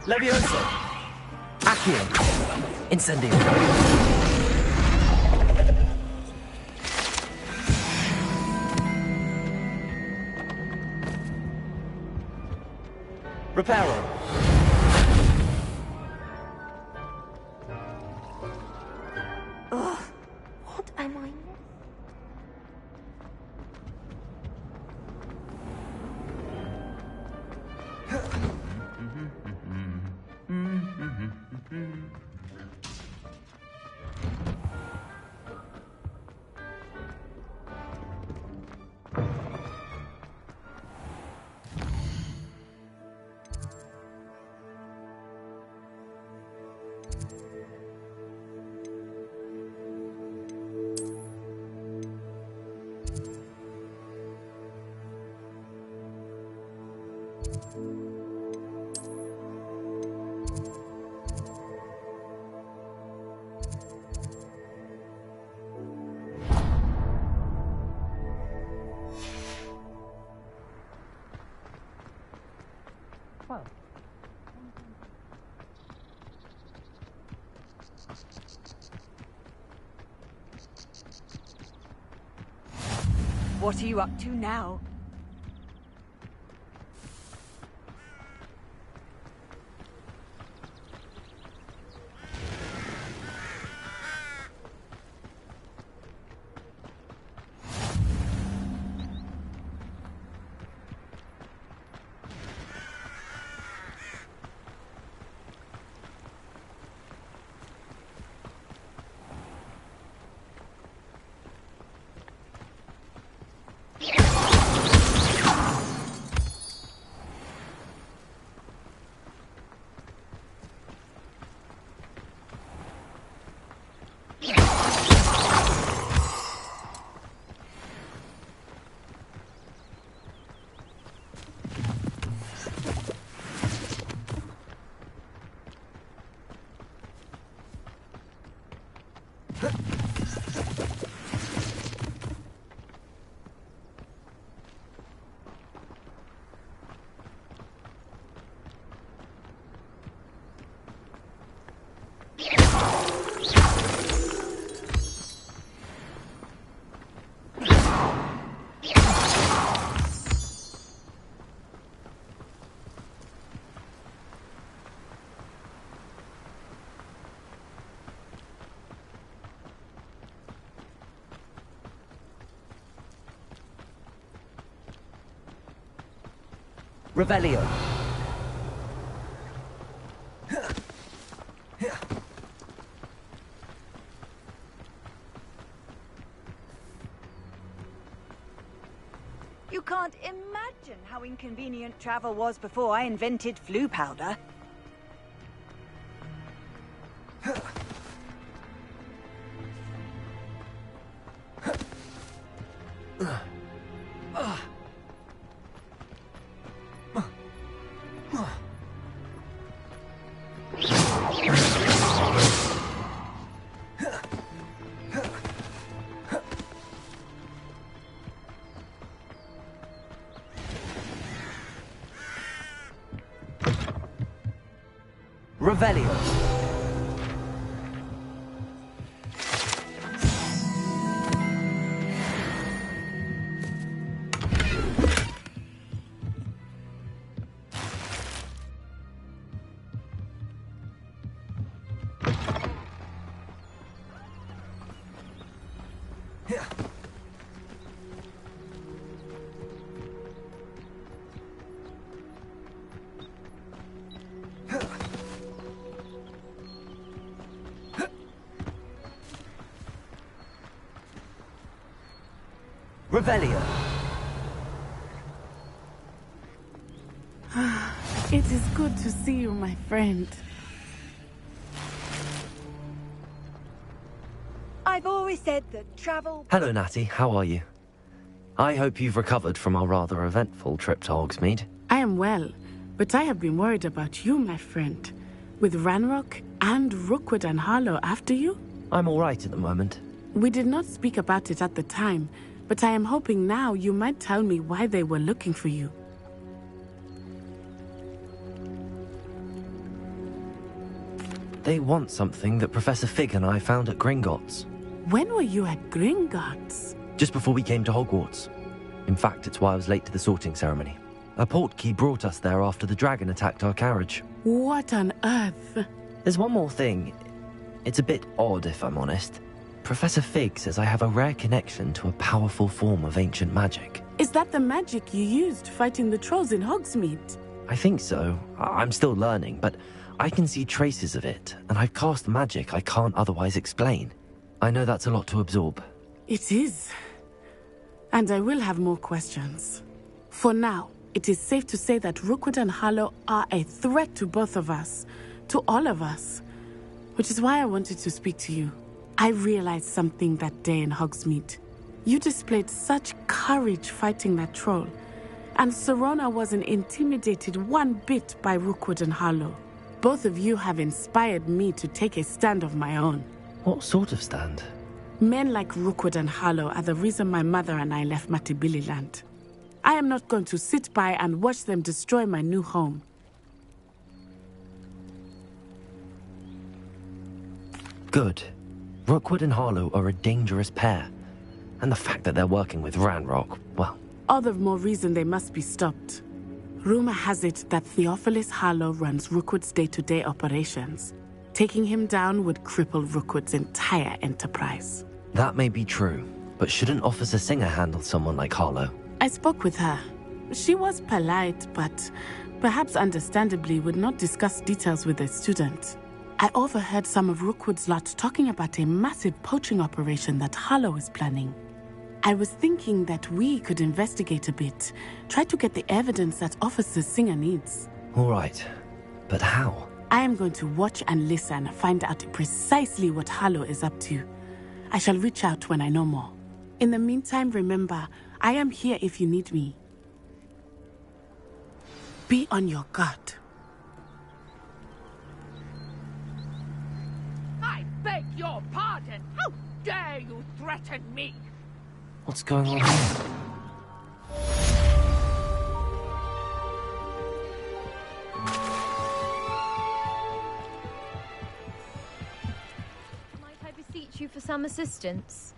Levioso. Accio. Incendio. Reparo. Ugh, what am I? What are you up to now? Revelio. You can't imagine how inconvenient travel was before I invented flu powder. Revelio. Revelio. It is good to see you, my friend. I've always said that travel... Hello, Natty. How are you? I hope you've recovered from our rather eventful trip to Hogsmeade. I am well, but I have been worried about you, my friend. With Ranrock and Rookwood and Harlow after you? I'm all right at the moment. We did not speak about it at the time, but I am hoping now you might tell me why they were looking for you. They want something that Professor Fig and I found at Gringotts. When were you at Gringotts? Just before we came to Hogwarts. In fact, it's why I was late to the sorting ceremony. A portkey brought us there after the dragon attacked our carriage. What on earth? There's one more thing. It's a bit odd, if I'm honest. Professor Fig says I have a rare connection to a powerful form of ancient magic. Is that the magic you used fighting the trolls in Hogsmeade? I think so. I'm still learning, but I can see traces of it, and I've cast magic I can't otherwise explain. I know that's a lot to absorb. It is. And I will have more questions. For now, it is safe to say that Rookwood and Harlow are a threat to both of us, to all of us, which is why I wanted to speak to you. I realized something that day in Hogsmeade. You displayed such courage fighting that troll, and Serona wasn't intimidated one bit by Rookwood and Harlow. Both of you have inspired me to take a stand of my own. What sort of stand? Men like Rookwood and Harlow are the reason my mother and I left Matabeleland. I am not going to sit by and watch them destroy my new home. Good. Rookwood and Harlow are a dangerous pair. And the fact that they're working with Ranrock, well... All the more reason they must be stopped. Rumor has it that Theophilus Harlow runs Rookwood's day-to-day operations. Taking him down would cripple Rookwood's entire enterprise. That may be true, but shouldn't Officer Singer handle someone like Harlow? I spoke with her. She was polite, but perhaps understandably would not discuss details with a student. I overheard some of Rookwood's lot talking about a massive poaching operation that Harlow is planning. I was thinking that we could investigate a bit, try to get the evidence that Officer Singer needs. All right, but how? I am going to watch and listen, find out precisely what Harlow is up to. I shall reach out when I know more. In the meantime, remember, I am here if you need me. Be on your guard. I beg your pardon! How dare you threaten me? What's going on here? Might I beseech you for some assistance?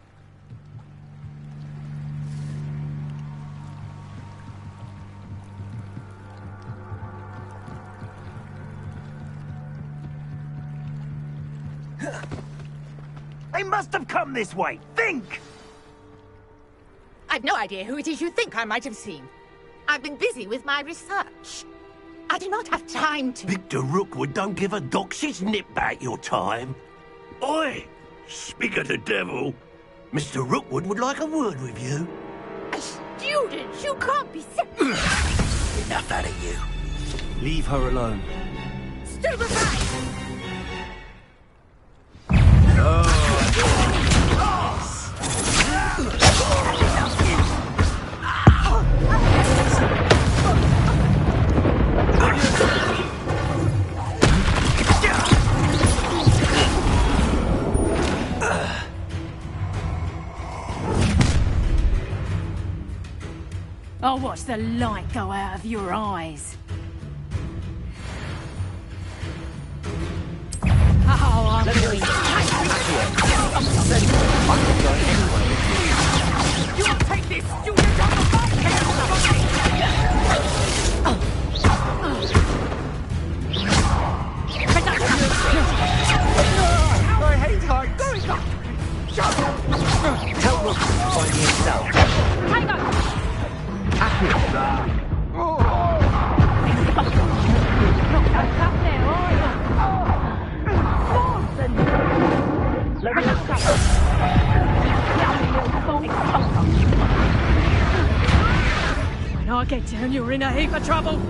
They must have come this way. Think! I've no idea who it is you think I might have seen. I've been busy with my research. I do not have time to... Victor Rookwood don't give a doxy's nip back your time. Oi! Speak of the devil. Mr. Rookwood would like a word with you. Students, you can't be... Enough out of you. Leave her alone. Stupefy! I'll watch the light go out of your eyes. Oh, I'm going You will take this student out of my I hate heights. Going up. Tell Rook to find himself. Hang on! When I get down, you're in a heap of trouble.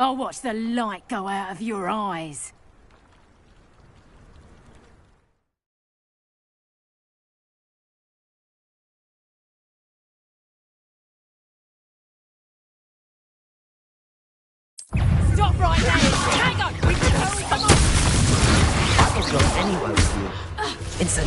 I'll watch the light go out of your eyes. Stop right there! Hang on! We can hurry them up! I can go anywhere with you. Inside.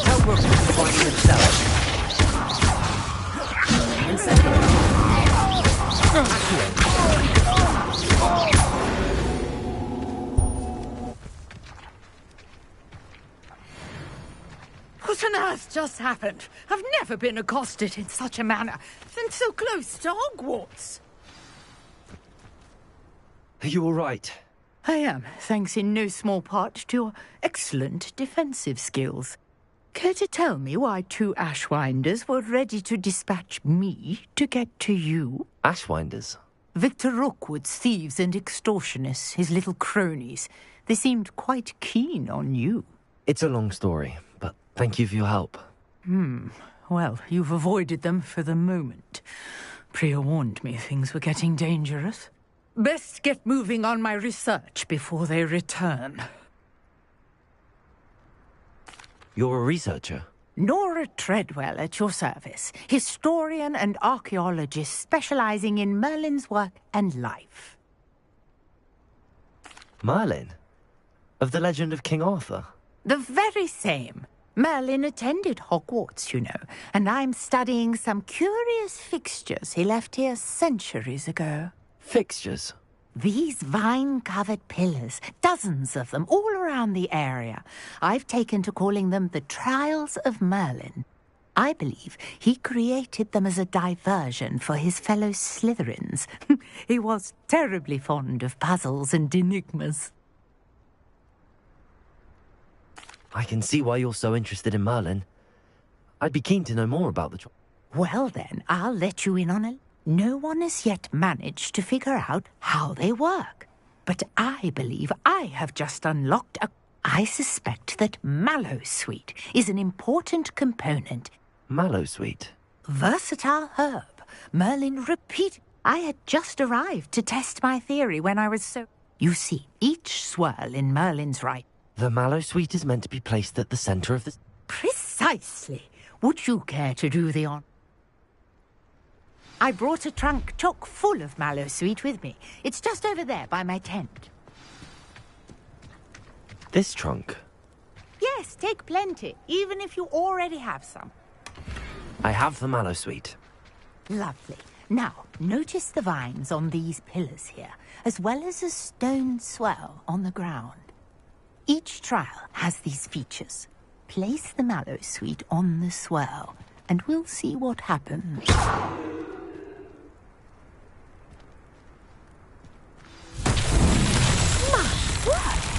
Tell Rook to find himself. What on earth just happened? I've never been accosted in such a manner, and so close to Hogwarts. Are you all right? I am, thanks in no small part to your excellent defensive skills. Care to tell me why two Ashwinders were ready to dispatch me to get to you? Ashwinders? Victor Rookwood's thieves and extortionists, his little cronies. They seemed quite keen on you. It's a long story, but thank you for your help. Well, you've avoided them for the moment. Priya warned me things were getting dangerous. Best get moving on my research before they return. You're a researcher? Nora Treadwell at your service, historian and archaeologist specializing in Merlin's work and life. Merlin? Of the legend of King Arthur? The very same. Merlin attended Hogwarts, you know, and I'm studying some curious fixtures he left here centuries ago. Fixtures? These vine-covered pillars, dozens of them, all around the area. I've taken to calling them the Trials of Merlin. I believe he created them as a diversion for his fellow Slytherins. He was terribly fond of puzzles and enigmas. I can see why you're so interested in Merlin. I'd be keen to know more about the trial. Well then, I'll let you in on it. No one has yet managed to figure out how they work. But I believe I have just unlocked a... I suspect that mallowsweet is an important component. Mallowsweet? Versatile herb. Merlin repeat. I had just arrived to test my theory when I was so... You see, each swirl in Merlin's right... The mallowsweet is meant to be placed at the centre of the... Precisely. Would you care to do the honour? I brought a trunk chock full of mallowsweet with me. It's just over there by my tent. This trunk? Yes, take plenty, even if you already have some. I have the mallowsweet. Lovely. Now, notice the vines on these pillars here, as well as a stone swell on the ground. Each trial has these features. Place the mallowsweet on the swell, and we'll see what happens.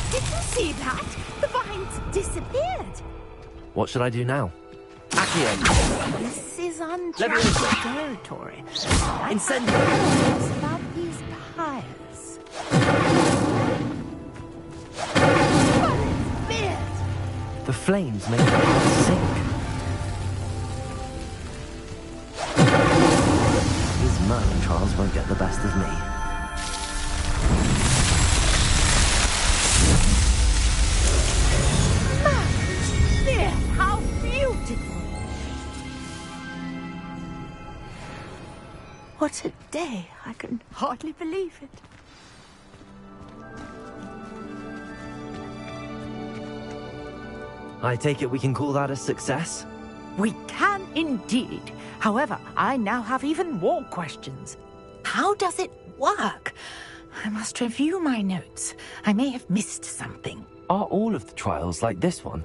Did you see that? The vines disappeared. What should I do now? Accio! This is uncharted territory. Incendio! What's about these pyres? Merlin's beard! The flames make the heart sink. These Merlin trials won't get the best of me. How beautiful! What a day! I can hardly believe it. I take it we can call that a success? We can indeed. However, I now have even more questions. How does it work? I must review my notes. I may have missed something. Are all of the trials like this one?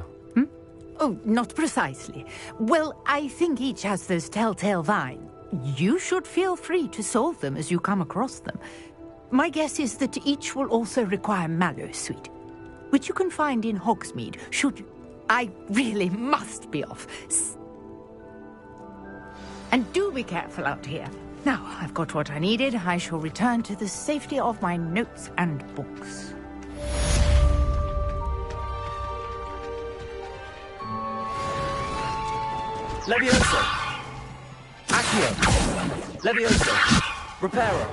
Oh, not precisely. Well, I think each has those telltale vines. You should feel free to solve them as you come across them. My guess is that each will also require mallowsweet, which you can find in Hogsmeade, should you... I really must be off. And do be careful out here. Now, I've got what I needed. I shall return to the safety of my notes and books. Levioso! Accio! Levioso! Reparo!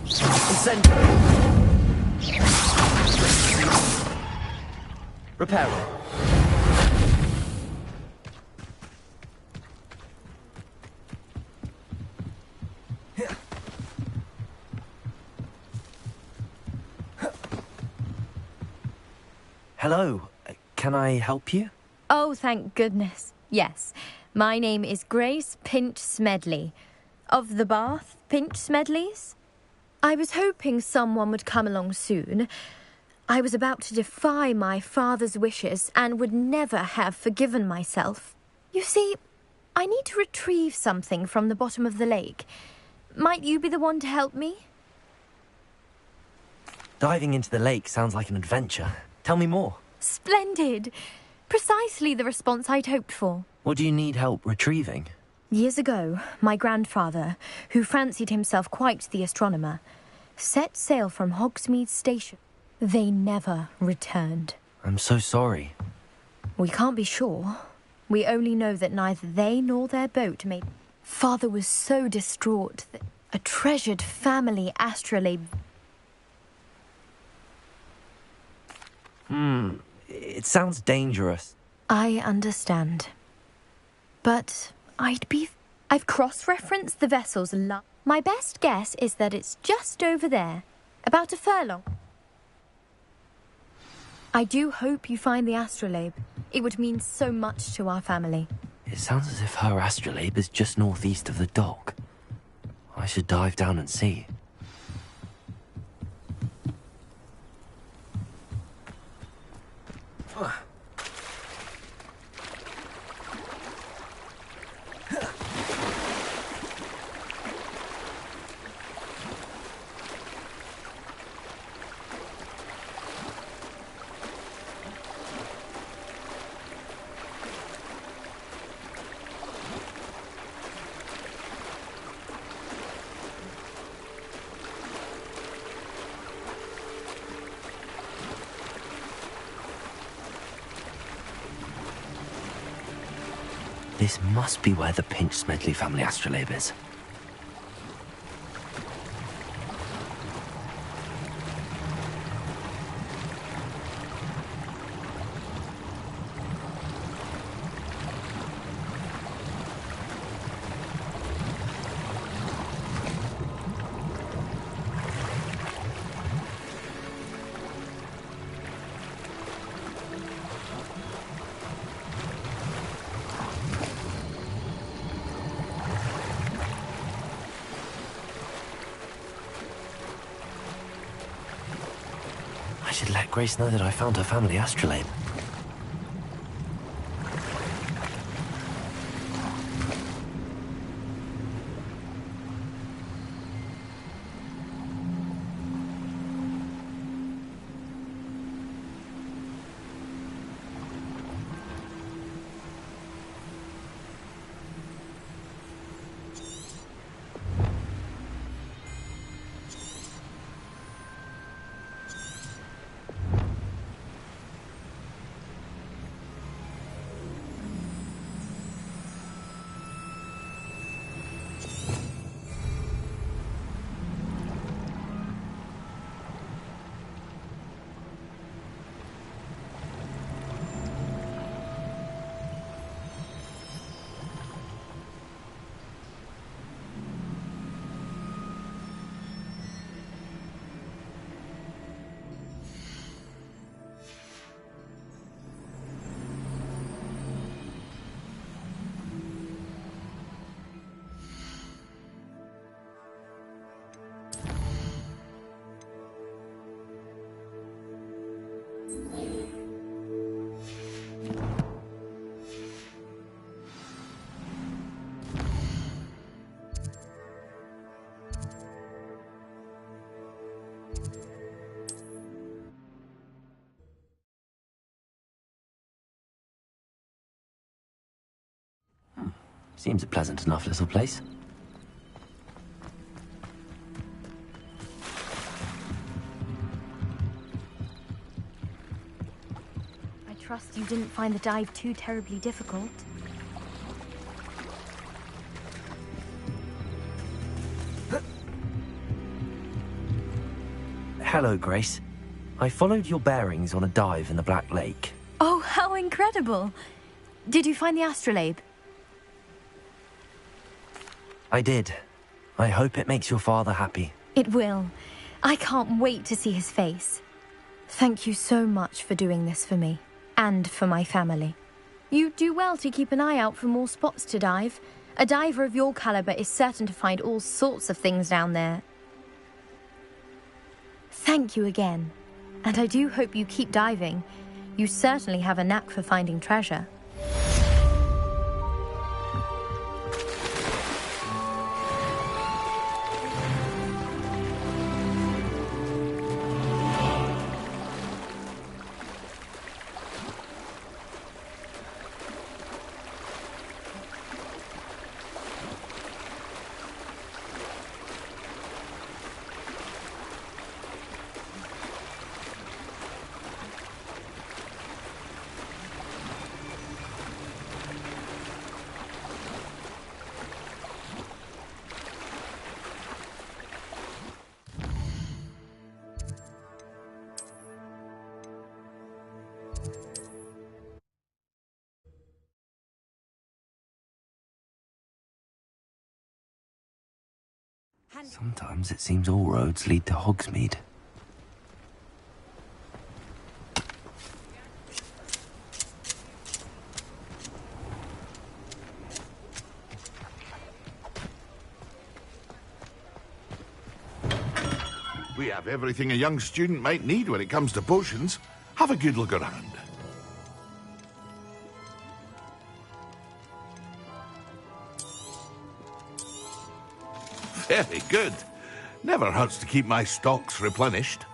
Incendio! Reparo! Hello. Can I help you? Oh, thank goodness. Yes. My name is Grace Pinch Smedley. Of the Bath Pinch Smedleys. I was hoping someone would come along soon. I was about to defy my father's wishes and would never have forgiven myself. You see, I need to retrieve something from the bottom of the lake. Might you be the one to help me? Diving into the lake sounds like an adventure. Tell me more. Splendid. Precisely the response I'd hoped for. What do you need help retrieving? Years ago, my grandfather, who fancied himself quite the astronomer, set sail from Hogsmeade Station. They never returned. I'm so sorry. We can't be sure. We only know that neither they nor their boat made... Father was so distraught that a treasured family astrolabe... It sounds dangerous. I understand. But I've cross-referenced the vessel's My best guess is that it's just over there, about a furlong. I do hope you find the astrolabe. It would mean so much to our family. It sounds as if her astrolabe is just northeast of the dock. I should dive down and see. This must be where the Pinch Smedley family astrolabe is. I should let Grace know that I found her family astrolabe. Seems a pleasant enough little place. I trust you didn't find the dive too terribly difficult. Hello, Grace. I followed your bearings on a dive in the Black Lake. Oh, how incredible! Did you find the astrolabe? I did. I hope it makes your father happy. It will. I can't wait to see his face. Thank you so much for doing this for me, and for my family. You do well to keep an eye out for more spots to dive. A diver of your caliber is certain to find all sorts of things down there. Thank you again, and I do hope you keep diving. You certainly have a knack for finding treasure. Sometimes it seems all roads lead to Hogsmeade. We have everything a young student might need when it comes to potions. Have a good look around. Very good. Never hurts to keep my stocks replenished.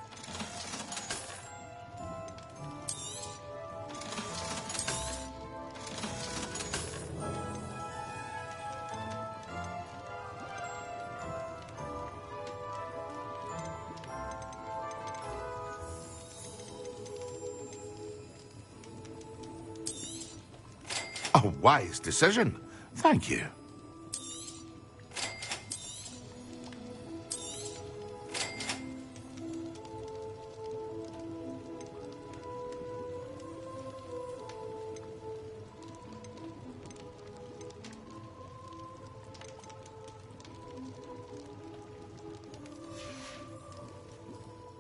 A wise decision. Thank you.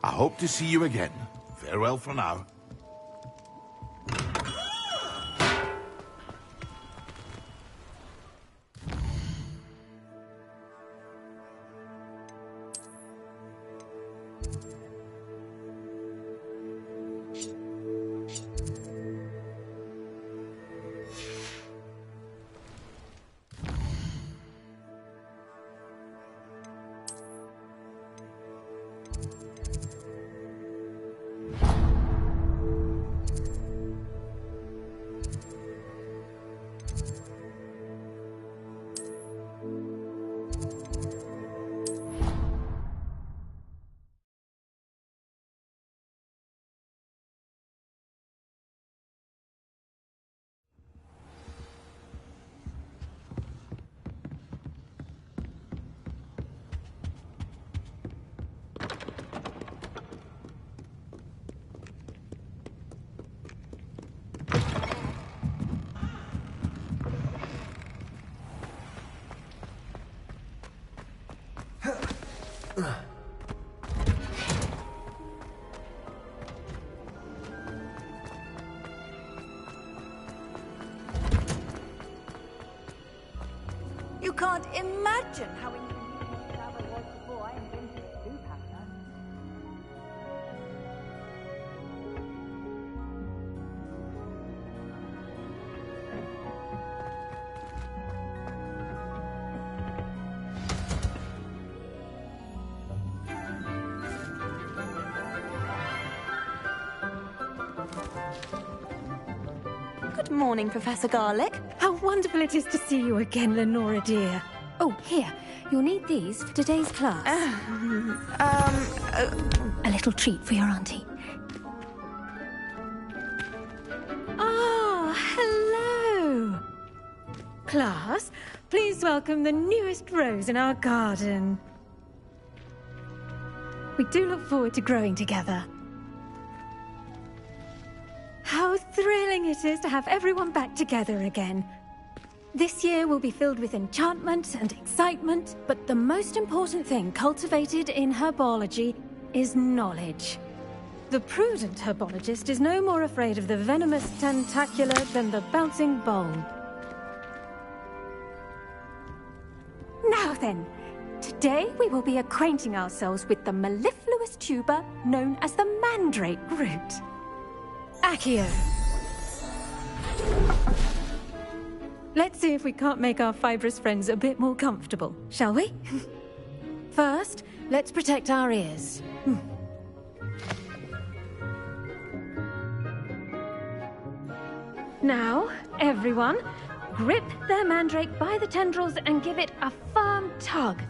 I hope to see you again. Farewell for now. You can't imagine how inconvenient travel was before I invented blue powder. Good morning, Professor Garlick. How wonderful it is to see you again, Lenora dear. Oh, here. You'll need these for today's class. A little treat for your auntie. Ah, hello. Class, please welcome the newest rose in our garden. We do look forward to growing together. How thrilling it is to have everyone back together again. This year will be filled with enchantment and excitement, but the most important thing cultivated in herbology is knowledge. The prudent herbologist is no more afraid of the venomous tentacula than the bouncing bowl. Now then, today we will be acquainting ourselves with the mellifluous tuber known as the mandrake root. Accio. Let's see if we can't make our fibrous friends a bit more comfortable, shall we? First, let's protect our ears. Now, everyone, grip their mandrake by the tendrils and give it a firm tug.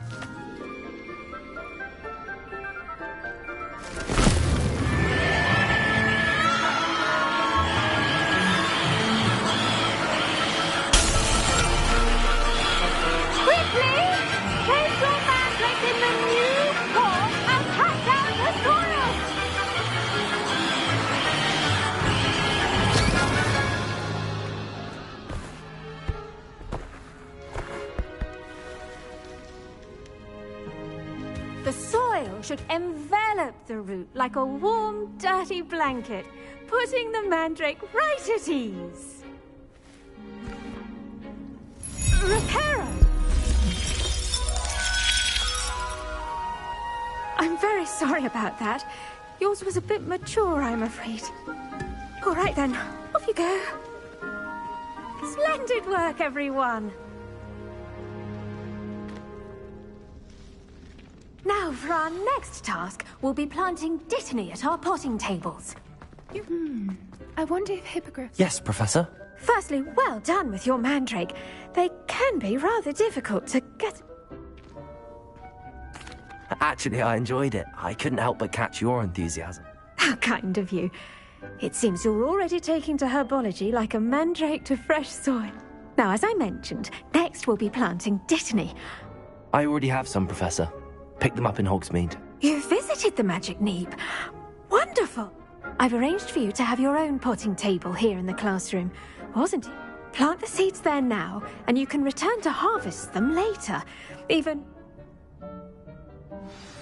stone should envelop the root like a warm, dirty blanket, putting the mandrake right at ease. Reparo! I'm very sorry about that. Yours was a bit mature, I'm afraid. All right then, off you go. Splendid work, everyone. Now, for our next task, we'll be planting Dittany at our potting tables. I wonder if Hippogriff... Yes, Professor? Firstly, well done with your mandrake. They can be rather difficult to get... Actually, I enjoyed it. I couldn't help but catch your enthusiasm. How kind of you. It seems you're already taking to herbology like a mandrake to fresh soil. Now, as I mentioned, next we'll be planting Dittany. I already have some, Professor. Picked them up in Hogsmeade. You visited the Magic Neep. Wonderful. I've arranged for you to have your own potting table here in the classroom, wasn't it? Plant the seeds there now, and you can return to harvest them later. Even...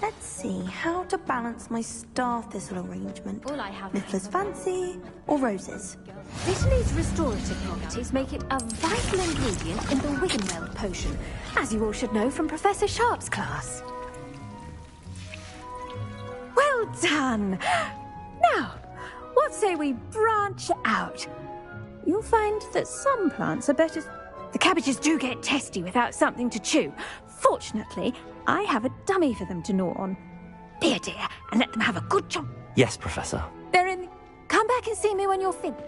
Let's see, how to balance my star thistle arrangement. All I have... Niffler's Fancy or roses? Dittany's restorative properties make it a vital ingredient in the Wiggenweld potion, as you all should know from Professor Sharp's class. Well done! Now, what say we branch out? You'll find that some plants are better... The cabbages do get testy without something to chew. Fortunately, I have a dummy for them to gnaw on. Be a dear, and let them have a good chomp. Yes, Professor. They're in... Come back and see me when you're finished.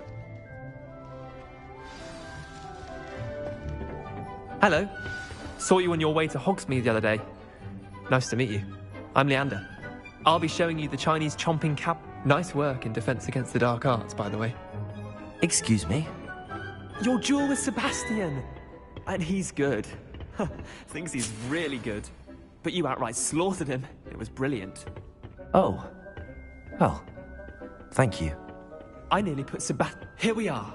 Hello. Saw you on your way to Hogsmeade the other day. Nice to meet you. I'm Leander. I'll be showing you the Chinese chomping cab. Nice work in Defense Against the Dark Arts, by the way. Excuse me? Your duel with Sebastian! And he's good. Thinks he's really good. But you outright slaughtered him. It was brilliant. Oh. Well, thank you. I nearly put Sebastian... Here we are.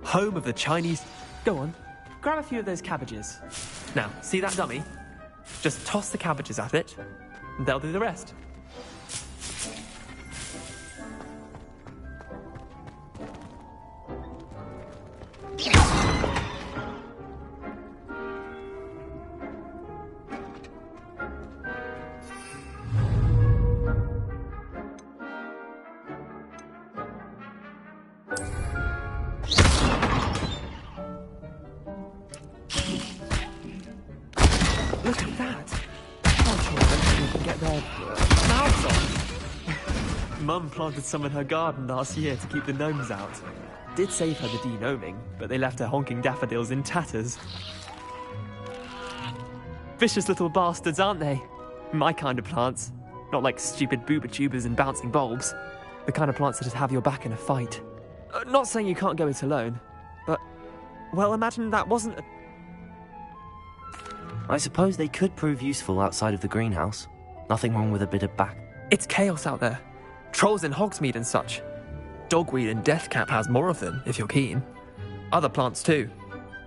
Home of the Chinese... Go on. Grab a few of those cabbages. Now, see that dummy? Just toss the cabbages at it, and they'll do the rest. Look at that! I'm sure eventually we can get their mouths on. Mum planted some in her garden last year to keep the gnomes out. Did save her the de-gnoming, but they left her honking daffodils in tatters. Vicious little bastards, aren't they? My kind of plants. Not like stupid booba tubers and bouncing bulbs. The kind of plants that'd have your back in a fight. Not saying you can't go it alone, but... Well, imagine that wasn't a... I suppose they could prove useful outside of the greenhouse. Nothing wrong with a bit of back. It's chaos out there. Trolls in Hogsmeade and such. Dogweed and Deathcap has more of them, if you're keen. Other plants too.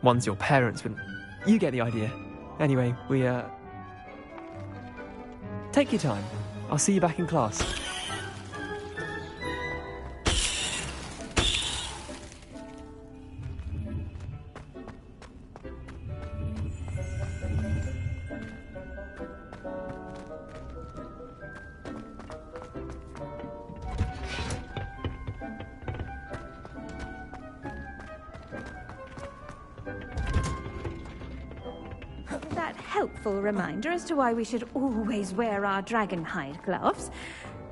Ones your parents wouldn't... You get the idea. Anyway, we, Take your time. I'll see you back in class. Helpful reminder as to why we should always wear our dragon hide gloves.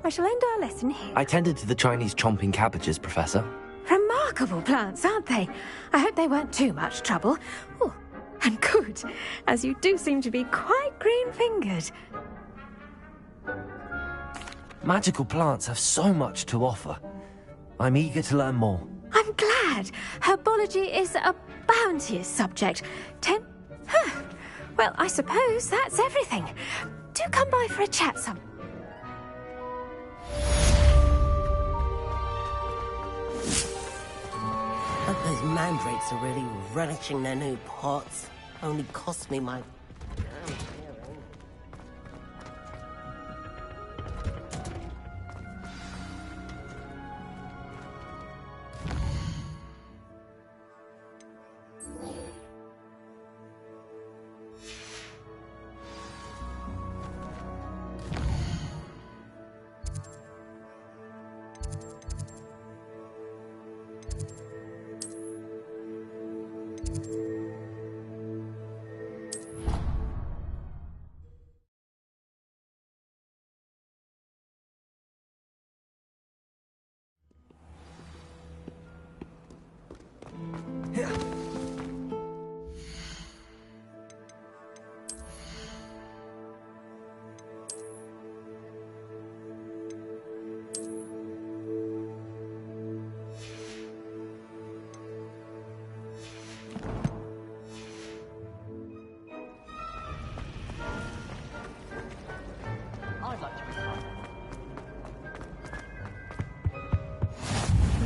I shall end our lesson here. I tended to the Chinese chomping cabbages, Professor. Remarkable plants, aren't they? I hope they weren't too much trouble. Oh, and good, as you do seem to be quite green-fingered. Magical plants have so much to offer. I'm eager to learn more. I'm glad. Herbology is a bounteous subject. Well, I suppose that's everything. Do come by for a chat some. Hope those mandrakes are really relishing their new pots. Only cost me my...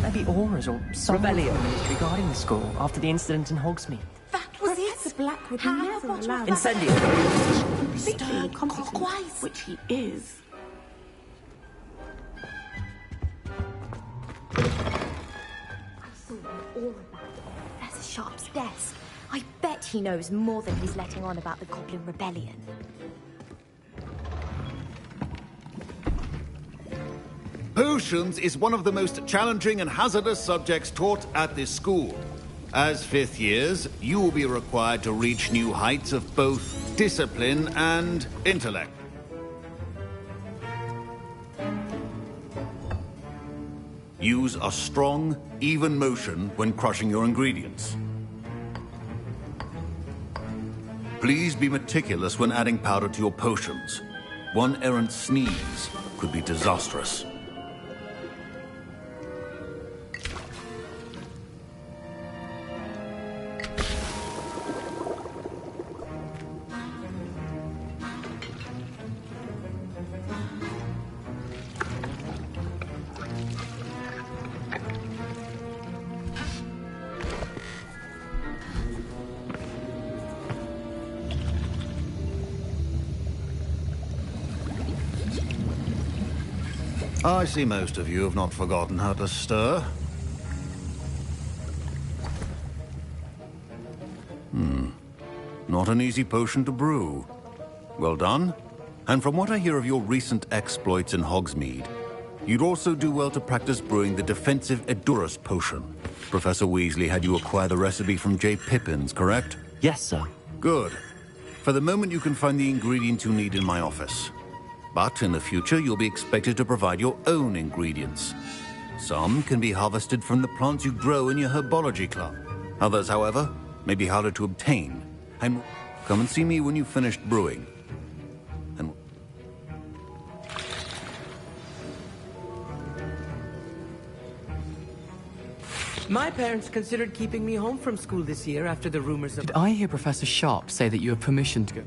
Maybe auras or some ministry guarding the school after the incident in Hogsmeade. That was it. Black would never allow Incendio. Stern clockwise, which he is. I saw all about Professor Sharp's desk. I bet he knows more than he's letting on about the Goblin Rebellion. Potions is one of the most challenging and hazardous subjects taught at this school. As fifth years, you will be required to reach new heights of both discipline and intellect. Use a strong, even motion when crushing your ingredients. Please be meticulous when adding powder to your potions. One errant sneeze could be disastrous. I see most of you have not forgotten how to stir. Not an easy potion to brew. Well done. And from what I hear of your recent exploits in Hogsmeade, you'd also do well to practice brewing the defensive Edurus potion. Professor Weasley had you acquire the recipe from J. Pippin's, correct? Yes, sir. Good. For the moment, you can find the ingredients you need in my office. But in the future, you'll be expected to provide your own ingredients. Some can be harvested from the plants you grow in your herbology club. Others, however, may be harder to obtain. And come and see me when you've finished brewing. And My parents considered keeping me home from school this year after the rumors of... Did I hear Professor Sharp say that you have permission to go?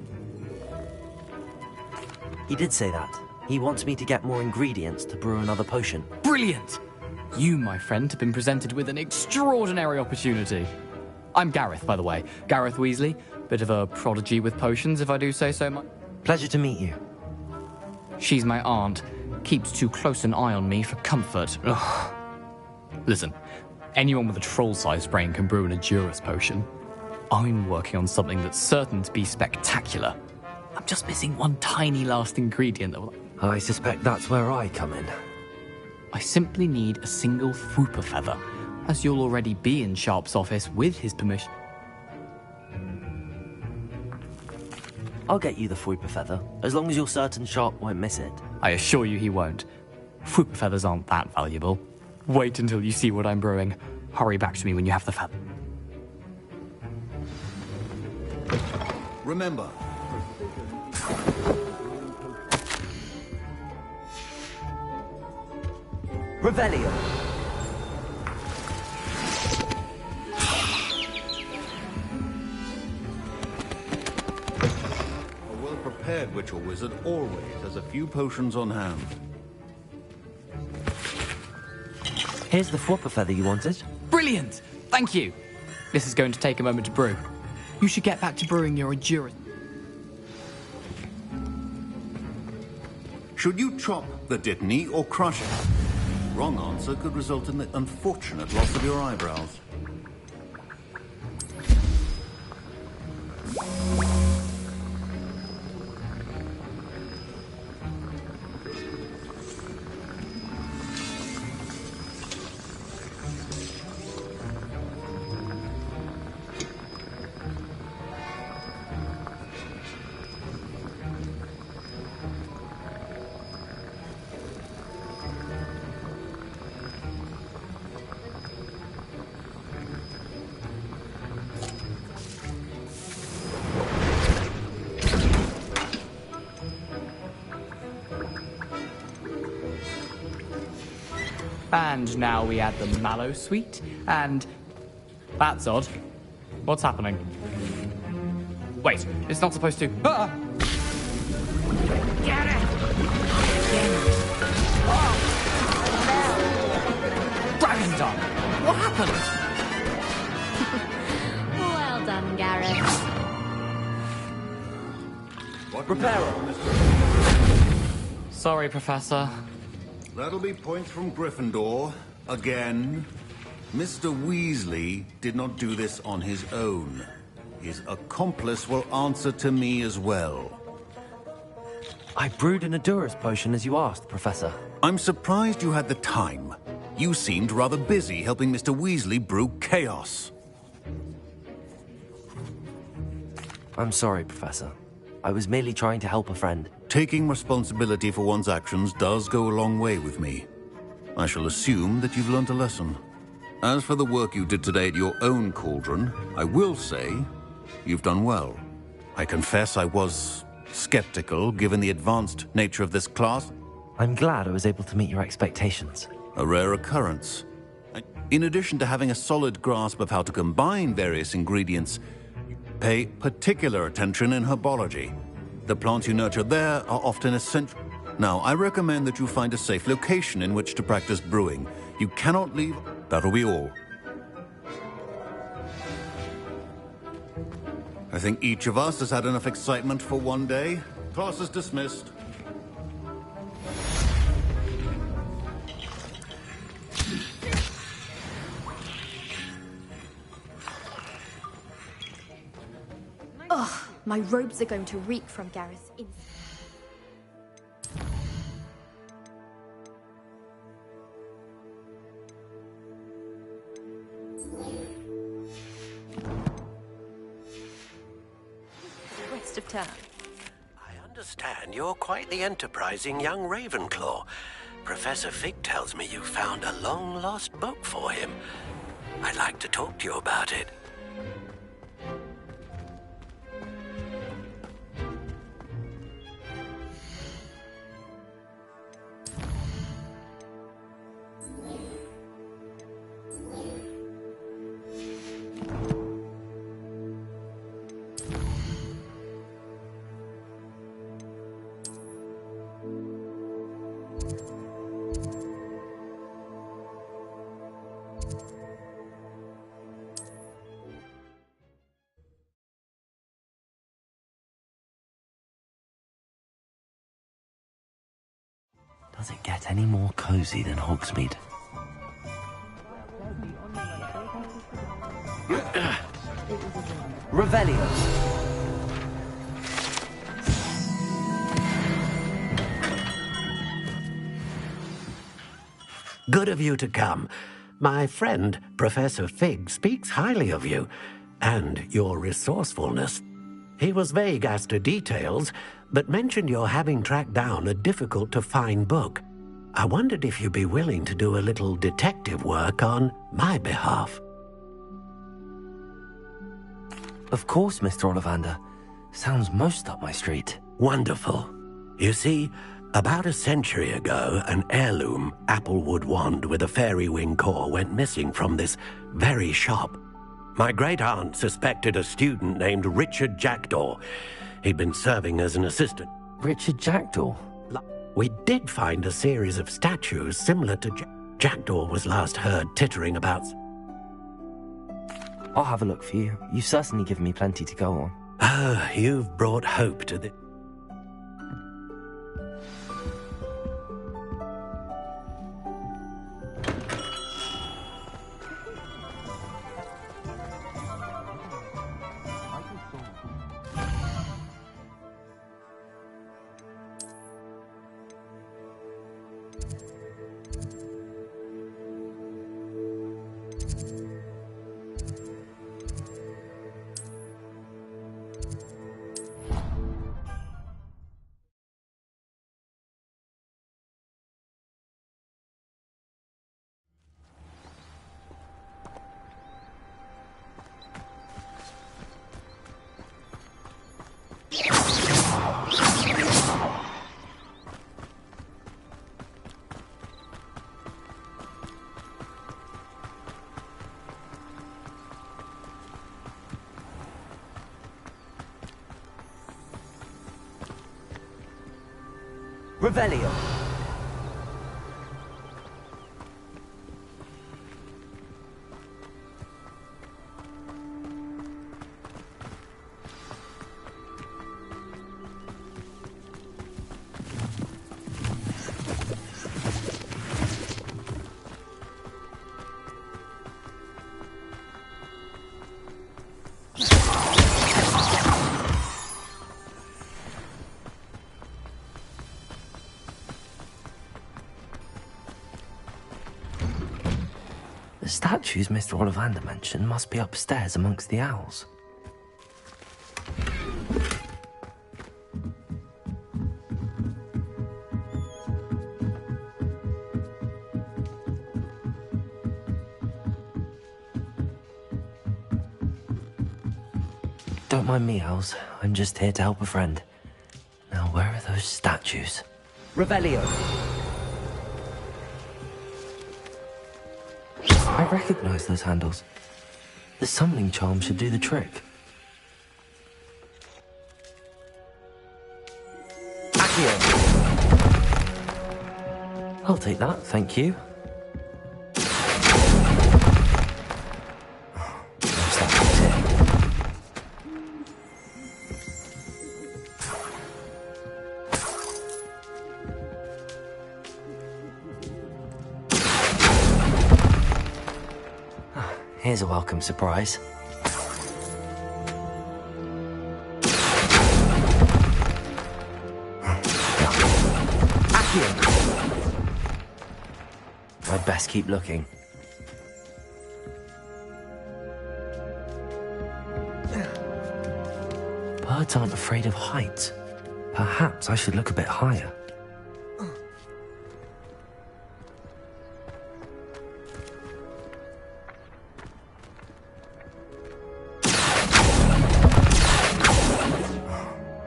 He did say that. He wants me to get more ingredients to brew another potion. Brilliant! You, my friend, have been presented with an extraordinary opportunity. I'm Gareth, by the way. Gareth Weasley. Bit of a prodigy with potions, if I do say so much. Pleasure to meet you. She's my aunt. Keeps too close an eye on me for comfort. Ugh. Listen, anyone with a troll-sized brain can brew an Edurus potion. I'm working on something that's certain to be spectacular. I'm just missing one tiny last ingredient that will... I suspect that's where I come in. I simply need a single Fwooper feather, as you'll already be in Sharp's office with his permission. I'll get you the Fwooper feather, as long as you're certain Sharp won't miss it. I assure you he won't. Fwooper feathers aren't that valuable. Wait until you see what I'm brewing. Hurry back to me when you have the feather. remember, Revelio. a well-prepared witch or wizard always has a few potions on hand. Here's the Fwooper feather you wanted. Brilliant! Thank you. This is going to take a moment to brew. You should get back to brewing your endurance. Should you chop the Dittany or crush it? Wrong answer could result in the unfortunate loss of your eyebrows. And now we add the mallow sweet, and... That's odd. What's happening? Wait, it's not supposed to... Ah! Get it! Dragon's Tongue! What happened? Well done, Gareth. Reparo. Sorry, Professor. That'll be points from Gryffindor. Again. Mr. Weasley did not do this on his own. His accomplice will answer to me as well. I brewed an Adurus potion as you asked, Professor. I'm surprised you had the time. You seemed rather busy helping Mr. Weasley brew chaos. I'm sorry, Professor. I was merely trying to help a friend. Taking responsibility for one's actions does go a long way with me. I shall assume that you've learnt a lesson. As for the work you did today at your own cauldron, I will say you've done well. I confess I was skeptical given the advanced nature of this class. I'm glad I was able to meet your expectations. A rare occurrence. In addition to having a solid grasp of how to combine various ingredients, pay particular attention in herbology. The plants you nurture there are often essential. Now, I recommend that you find a safe location in which to practice brewing. You cannot leave... That'll be all. I think each of us has had enough excitement for one day. Class is dismissed. Ugh, my robes are going to reek from Gareth's incense. Rest of term. I understand you're quite the enterprising young Ravenclaw. Professor Fig tells me you found a long-lost book for him. I'd like to talk to you about it. Does it get any more cozy than Hogsmeade? Revelio. Good of you to come. My friend, Professor Fig, speaks highly of you and your resourcefulness. He was vague as to details, but mentioned your having tracked down a difficult-to-find book. I wondered if you'd be willing to do a little detective work on my behalf. Of course, Mr. Ollivander. Sounds most up my street. Wonderful. You see, about a century ago, an heirloom applewood wand with a fairy wing core went missing from this very shop. My great-aunt suspected a student named Richard Jackdaw. He'd been serving as an assistant. Richard Jackdaw? We did find a series of statues similar to Jackdaw was last heard tittering about. I'll have a look for you. You've certainly given me plenty to go on. Ah, you've brought hope to the... Revelio. The statues Mr. Ollivander mentioned must be upstairs amongst the owls. Don't mind me, owls. I'm just here to help a friend. Now, where are those statues? Revelio. I recognize those handles. The summoning charm should do the trick. Accio. I'll take that, thank you. Here's a welcome surprise. I'd best keep looking. Birds aren't afraid of heights. Perhaps I should look a bit higher.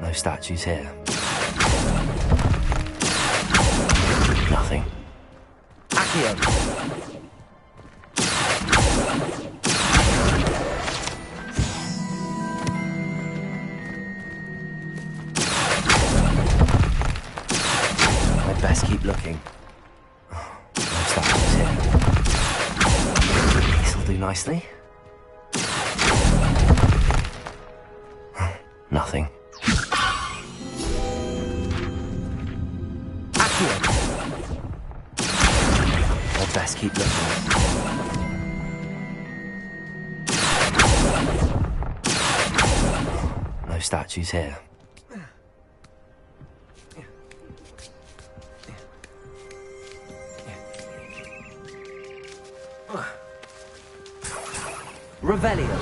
No statues here. Nothing. Accio. I'd best keep looking. No statues here. This'll do nicely. Nothing. I'd best keep looking. No statues here. Revelio.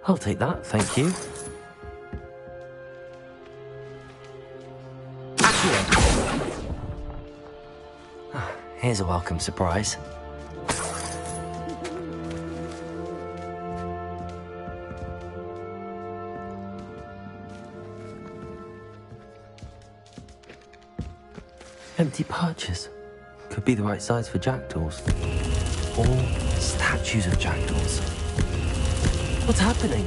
I'll take that, thank you. Here's a welcome surprise. Empty perches. Could be the right size for jackdaws. Or statues of jackdaws. What's happening?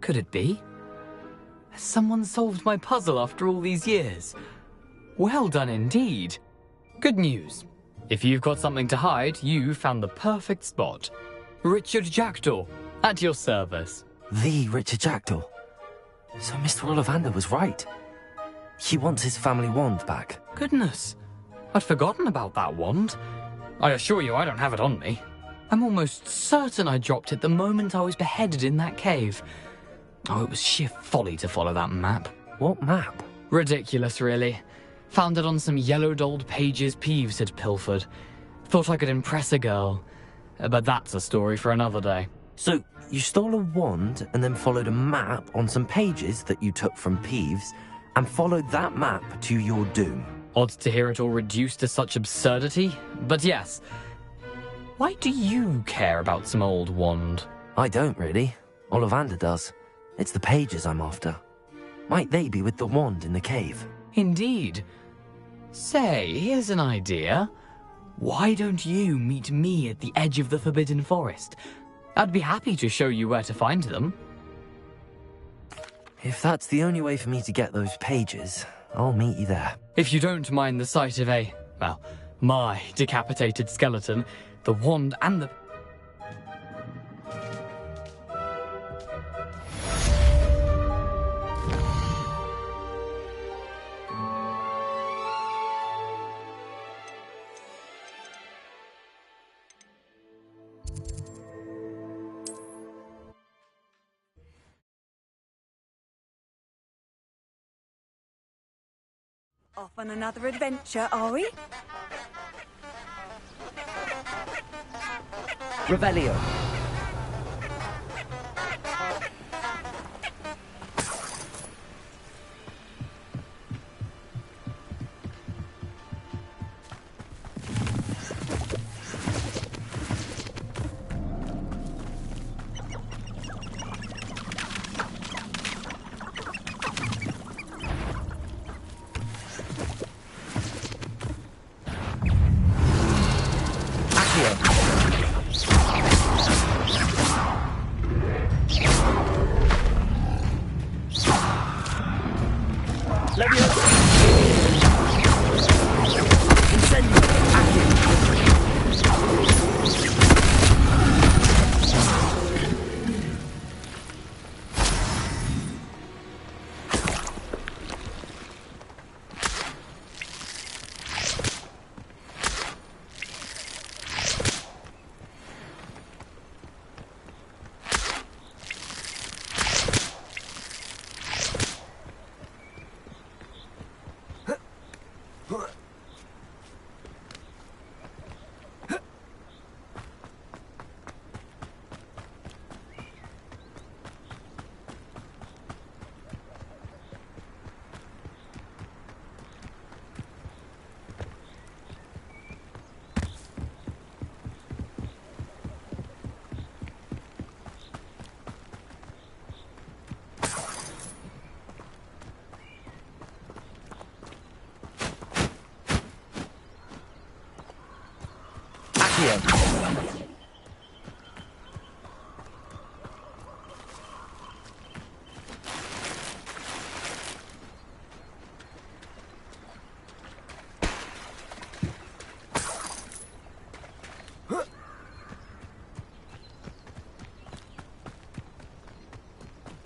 Could it be? Has someone solved my puzzle after all these years? Well done indeed. Good news. If you've got something to hide, you found the perfect spot. Richard Jackdaw, at your service. The Richard Jackdaw. So Mr. Ollivander was right. He wants his family wand back. Goodness, I'd forgotten about that wand. I assure you I don't have it on me. I'm almost certain I dropped it the moment I was beheaded in that cave. Oh, it was sheer folly to follow that map. What map? Ridiculous, really. Found it on some yellowed old pages Peeves had pilfered. Thought I could impress a girl. But that's a story for another day. So, you stole a wand and then followed a map on some pages that you took from Peeves and followed that map to your doom. Odd to hear it all reduced to such absurdity, but yes. Why do you care about some old wand? I don't, really. Ollivander does. It's the pages I'm after. Might they be with the wand in the cave? Indeed. Say, here's an idea. Why don't you meet me at the edge of the Forbidden Forest? I'd be happy to show you where to find them. If that's the only way for me to get those pages, I'll meet you there. If you don't mind the sight of my decapitated skeleton, the wand and the... Off on another adventure, are we? Revelio.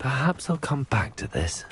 Perhaps I'll come back to this.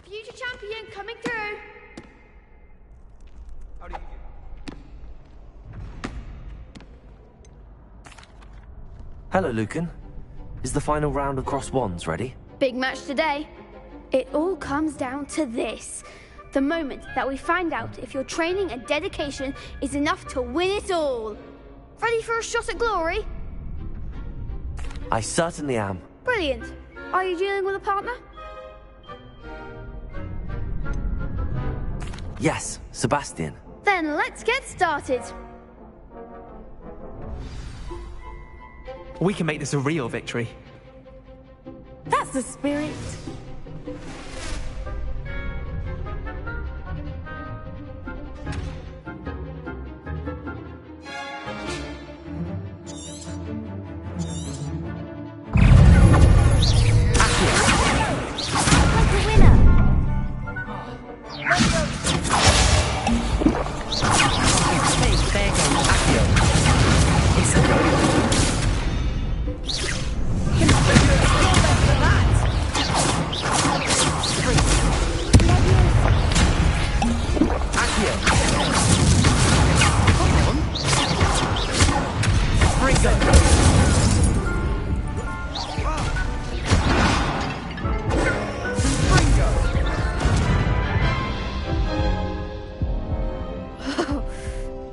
Future champion coming through. Hello, Lucan. Is the final round of Cross Wands ready? Big match today. It all comes down to this. The moment that we find out if your training and dedication is enough to win it all. Ready for a shot at glory? I certainly am. Brilliant. Are you dealing with a partner? Yes, Sebastian. Then let's get started. We can make this a real victory. That's the spirit.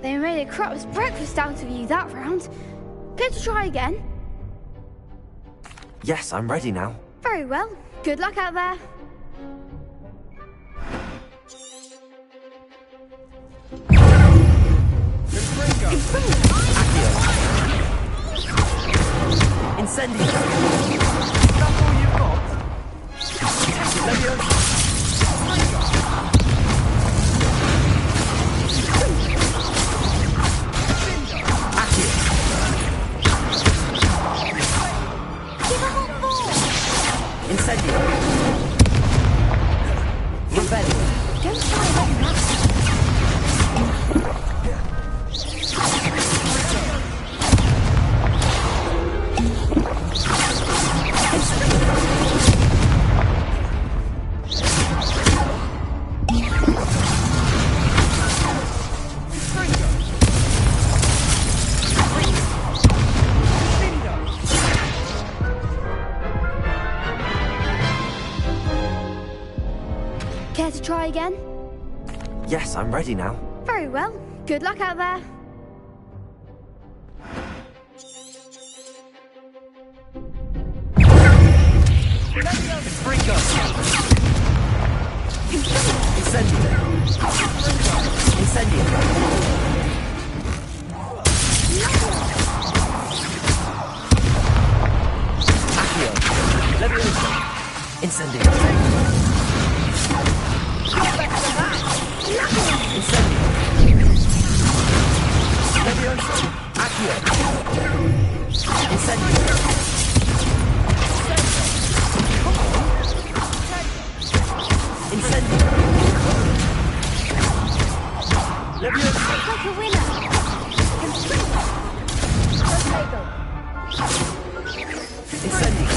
They made a crap's breakfast out of you that round. Care to try again? Yes, I'm ready now. Very well. Good luck out there. Incendio! That's all you've got? Leviosa! Accio! Give a hot ball! Incendio! Rebellion! Don't try like that. Care to try again? Yes, I'm ready now. Very well. Good luck out there. Incendio! Incendio! Accio! Leviosa! Incendio! Incendio! Leviosa! Accio! Incendio! Incendio! Leviosa! Like a winner. Incendio!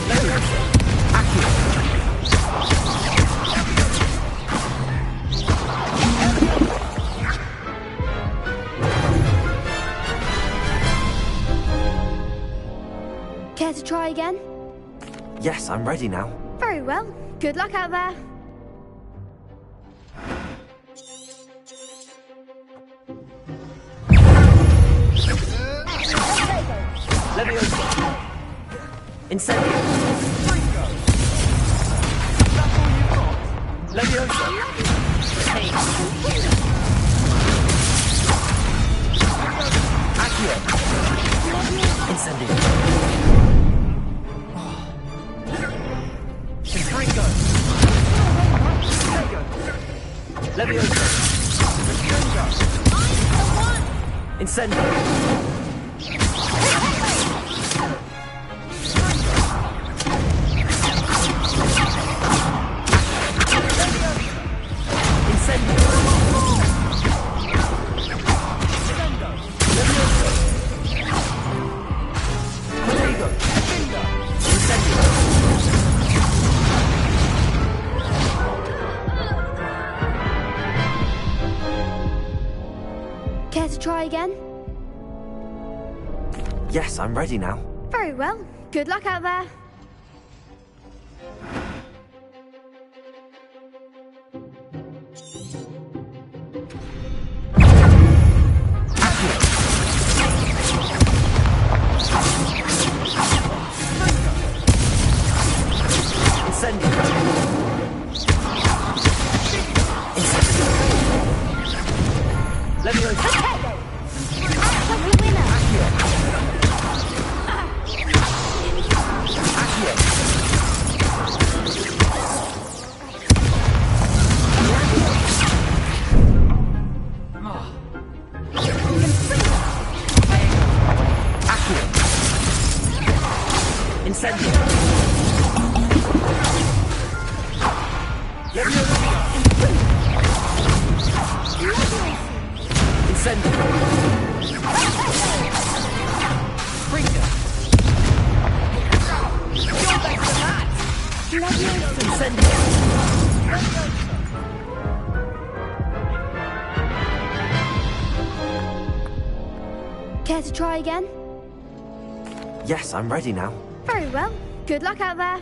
Leviosa! Accio! Care to try again? Yes, I'm ready now. Very well. Good luck out there. Leviosa! Incendio! Leviosa! Accio! Incendio! Ringo! Leviosa! Incendio! Care to try again? Yes, I'm ready now. Very well. Good luck out there. Care to try again? Yes, I'm ready now. Very well. Good luck out there.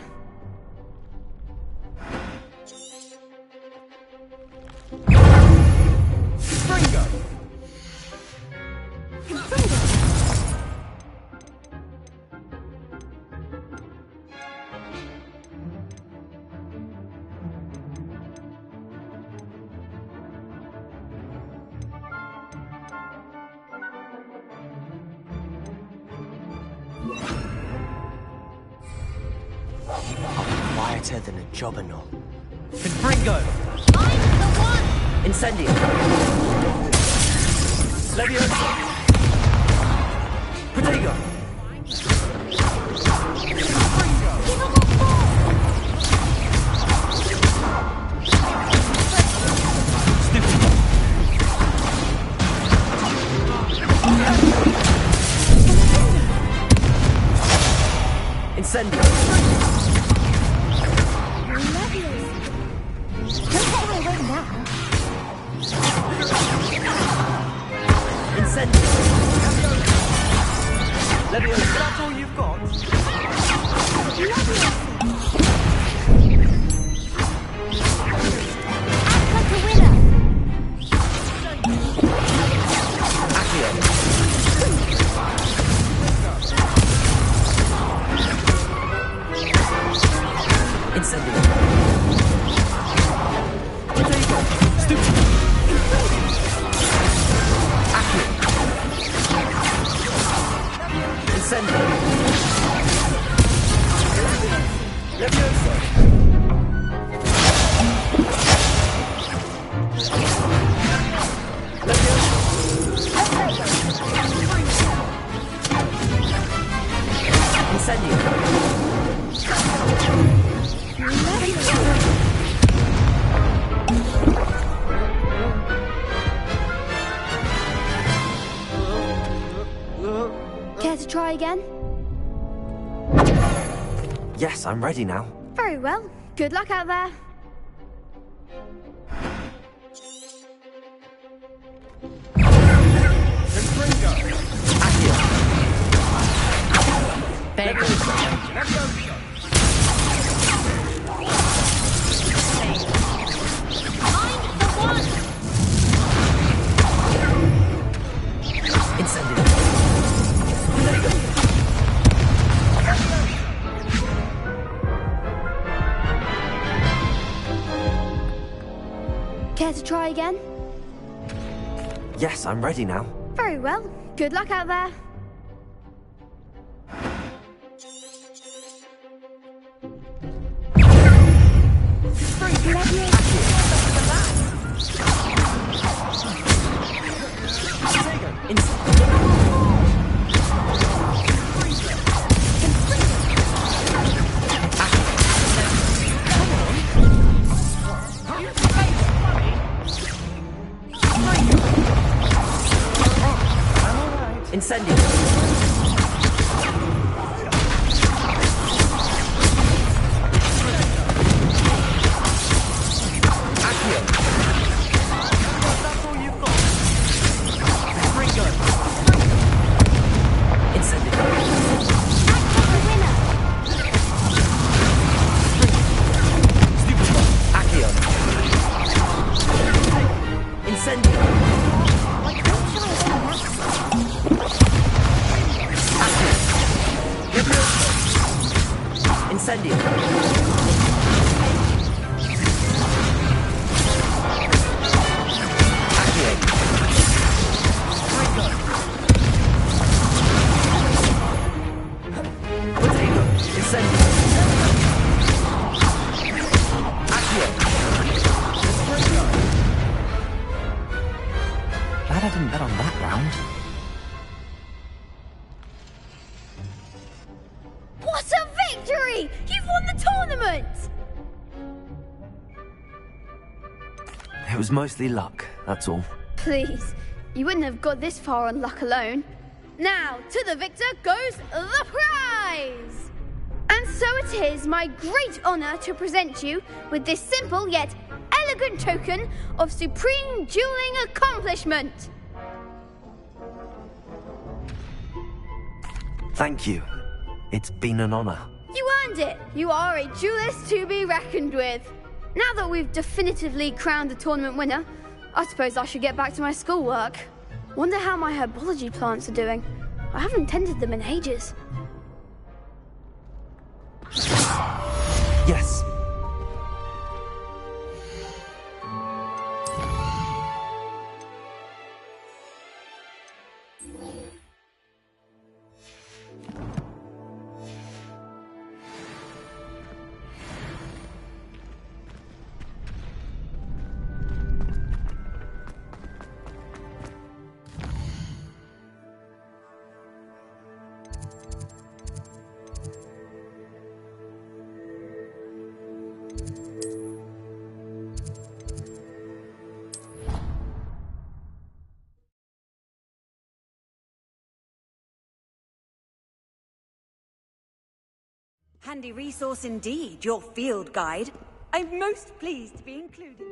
Quieter than a jobberknoll. Confringo! I'm the one! Incendio! Leviosa! Protego! Incendio! Incendio! Leviosa! That's all you've got? Act like a winner! Accio! Incendio! Protego! Stupid! Accio! Incendio! Leviosa! Incendio! Care to try again? Yes, I'm ready now. Very well. Good luck out there. There Care to try again? Yes, I'm ready now. Very well. Good luck out there. Incendio! Glad I didn't bet on that round. What a victory! You've won the tournament! It was mostly luck, that's all. Please, you wouldn't have got this far on luck alone. Now, to the victor goes the prize! And so it is my great honor to present you with this simple yet elegant token of supreme dueling accomplishment. Thank you. It's been an honor. You earned it. You are a duelist to be reckoned with. Now that we've definitively crowned the tournament winner, I suppose I should get back to my schoolwork. Wonder how my herbology plants are doing. I haven't tended them in ages. Yes. Handy resource indeed, your field guide. I'm most pleased to be included.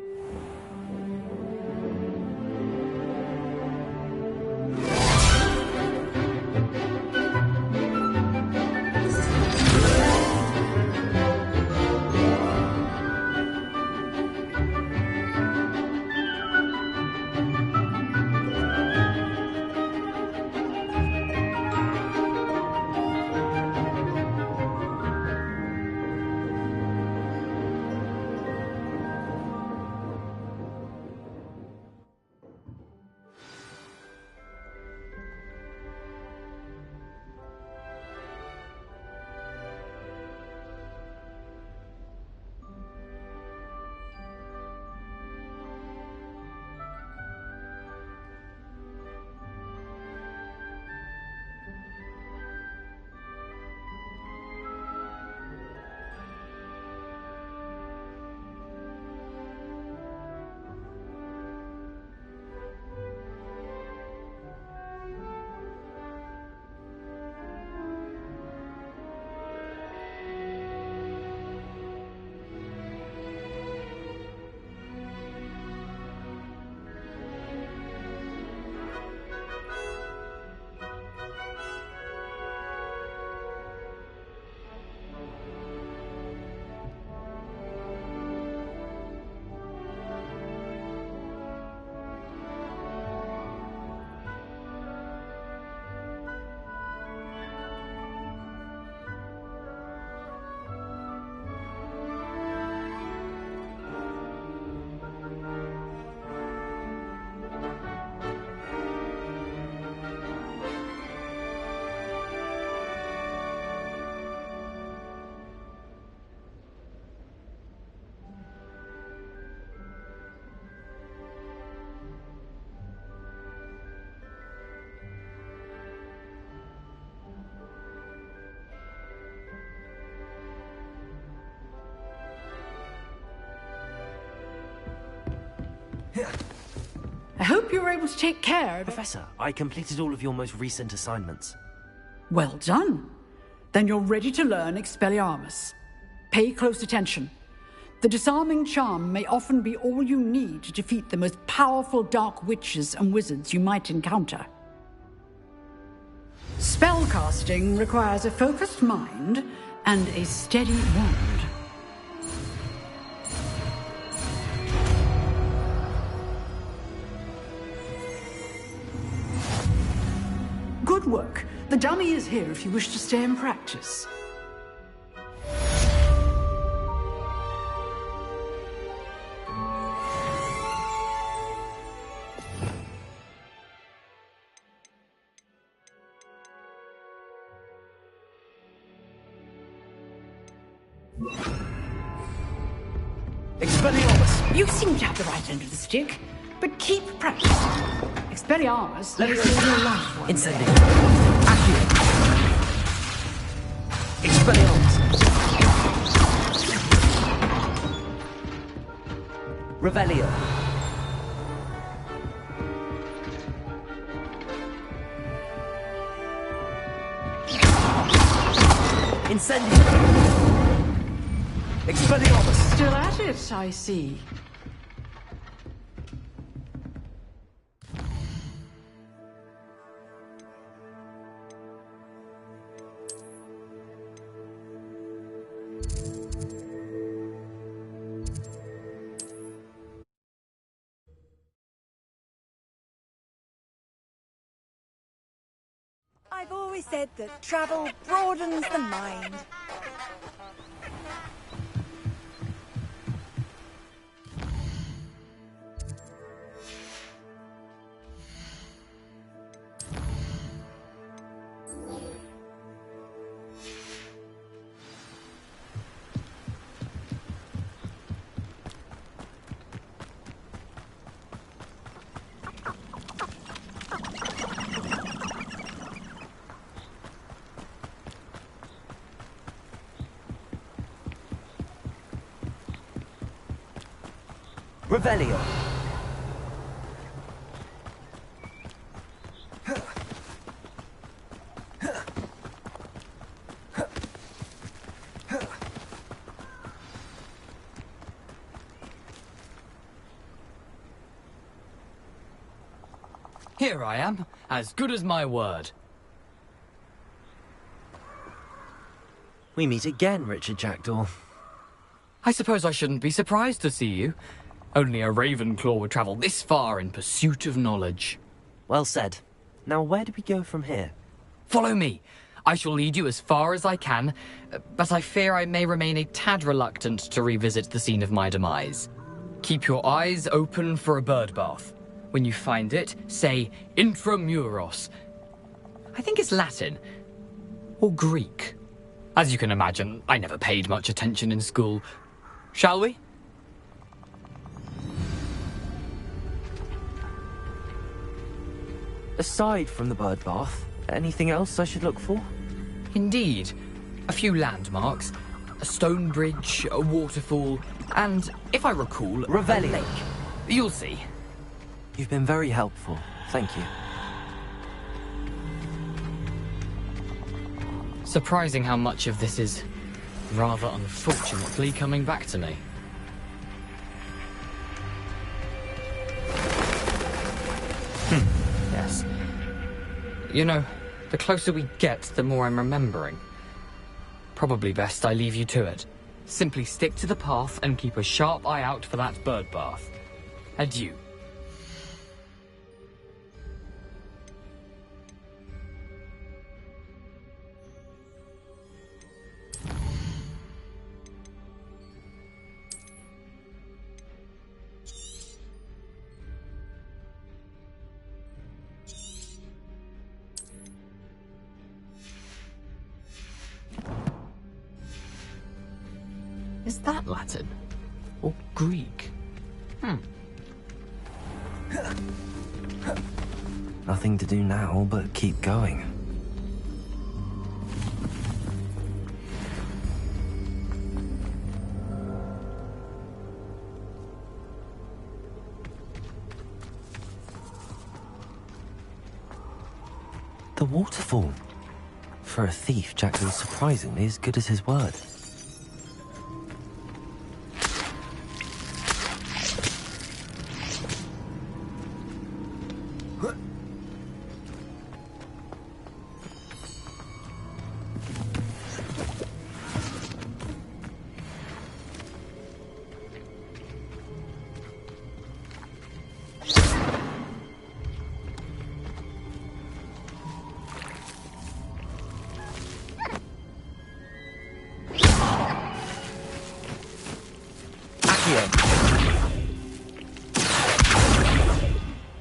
I hope you were able to take care of... Professor, I completed all of your most recent assignments. Well done. Then you're ready to learn Expelliarmus. Pay close attention. The disarming charm may often be all you need to defeat the most powerful dark witches and wizards you might encounter. Spellcasting requires a focused mind and a steady wand. Good work. The dummy is here if you wish to stay and practice. Expelliarmus! You seem to have the right end of the stick, but keep practicing. Expelliarmus may save your life one Incendio. day. Accio. Expelliarmus. Revelio. Incendio. Expelliarmus. Still at it, I see. I've always said that travel broadens the mind. Revelio. Here I am, as good as my word. We meet again, Richard Jackdaw. I suppose I shouldn't be surprised to see you. Only a Ravenclaw would travel this far in pursuit of knowledge. Well said. Now where do we go from here? Follow me. I shall lead you as far as I can, but I fear I may remain a tad reluctant to revisit the scene of my demise. Keep your eyes open for a bird bath. When you find it, say Intramuros. I think it's Latin. Or Greek. As you can imagine, I never paid much attention in school. Shall we? Aside from the bird bath, anything else I should look for? Indeed. A few landmarks, a stone bridge, a waterfall, and, if I recall, Revelio. a lake. You'll see. You've been very helpful. Thank you. Surprising how much of this is, rather unfortunately, coming back to me. Yes. You know, the closer we get, the more I'm remembering. Probably best I leave you to it. Simply stick to the path and keep a sharp eye out for that bird bath. Adieu. Is that Latin? Or Greek? Nothing to do now but keep going. The waterfall. For a thief, Jack was surprisingly as good as his word.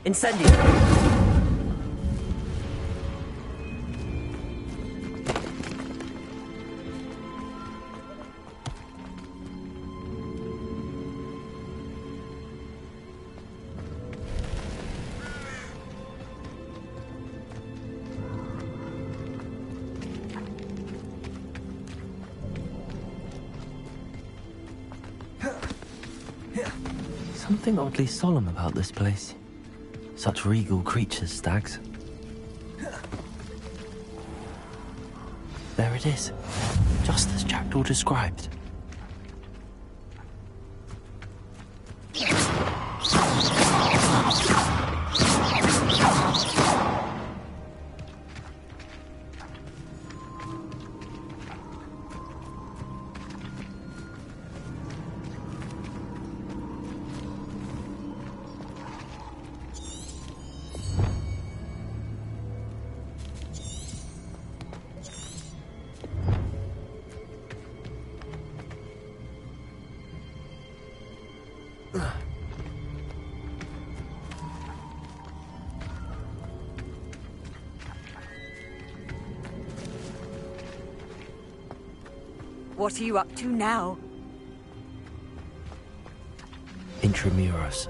Incendio. something oddly solemn about this place. Such regal creatures, stags. There it is, just as Jackdaw described. What are you up to now? Intramuros.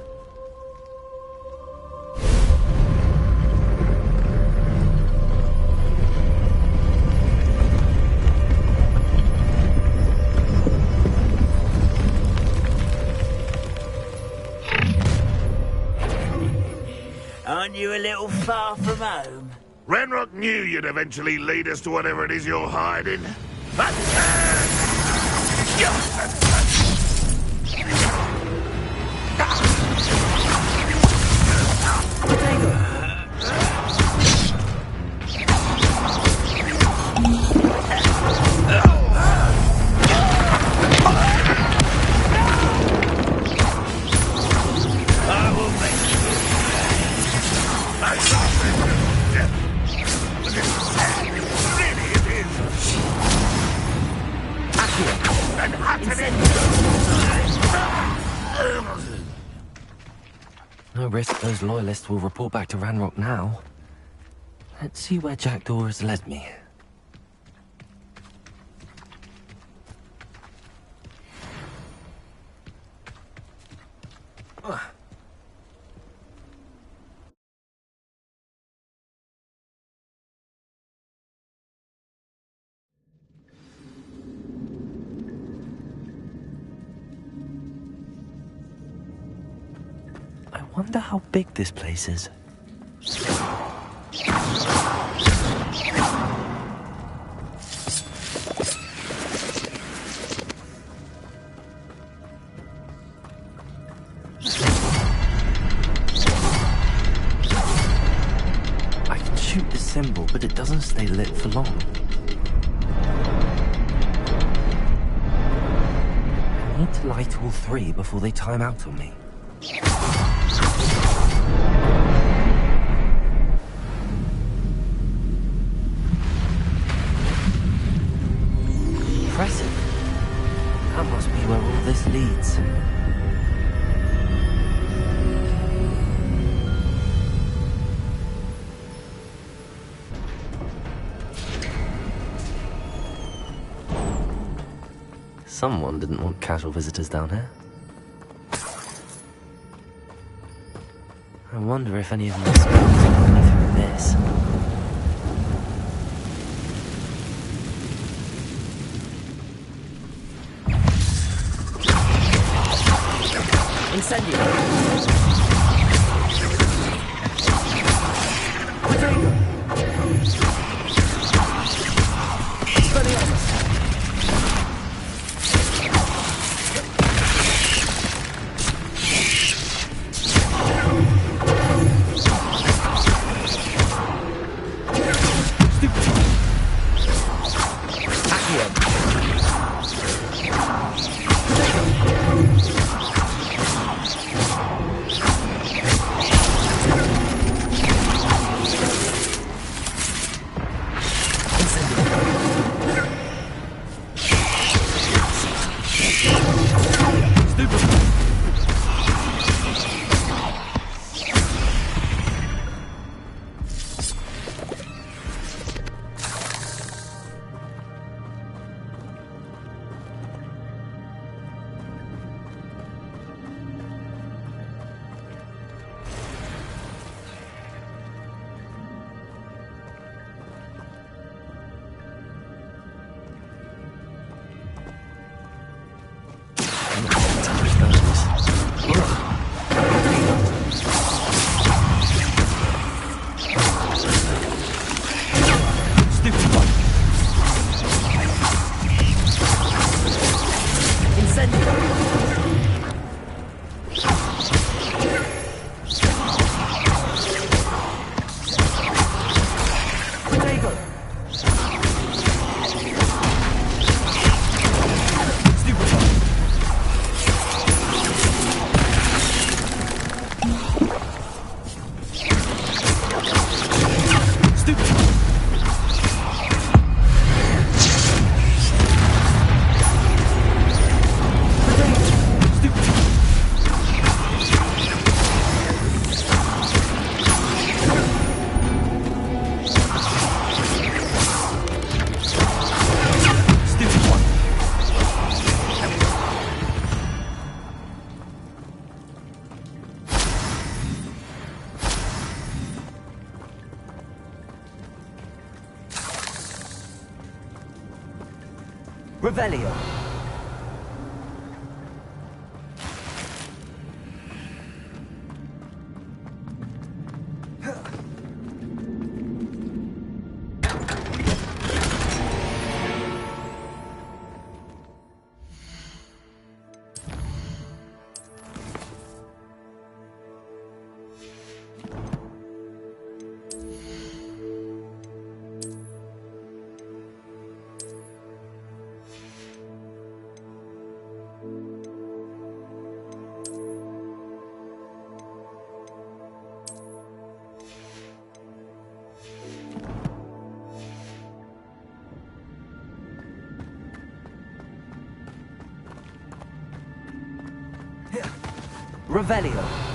Aren't you a little far from home? Ranrock knew you'd eventually lead us to whatever it is you're hiding. No risk those loyalists will report back to Ranrock now. Let's see where Jackdaw has led me. I wonder how big this place is. I can shoot the symbol, but it doesn't stay lit for long. I need to light all three before they time out on me. Impressive. That must be where all this leads. Someone didn't want casual visitors down here. I wonder if any of my spells are coming through this. Incendio! Revelio. Revelio.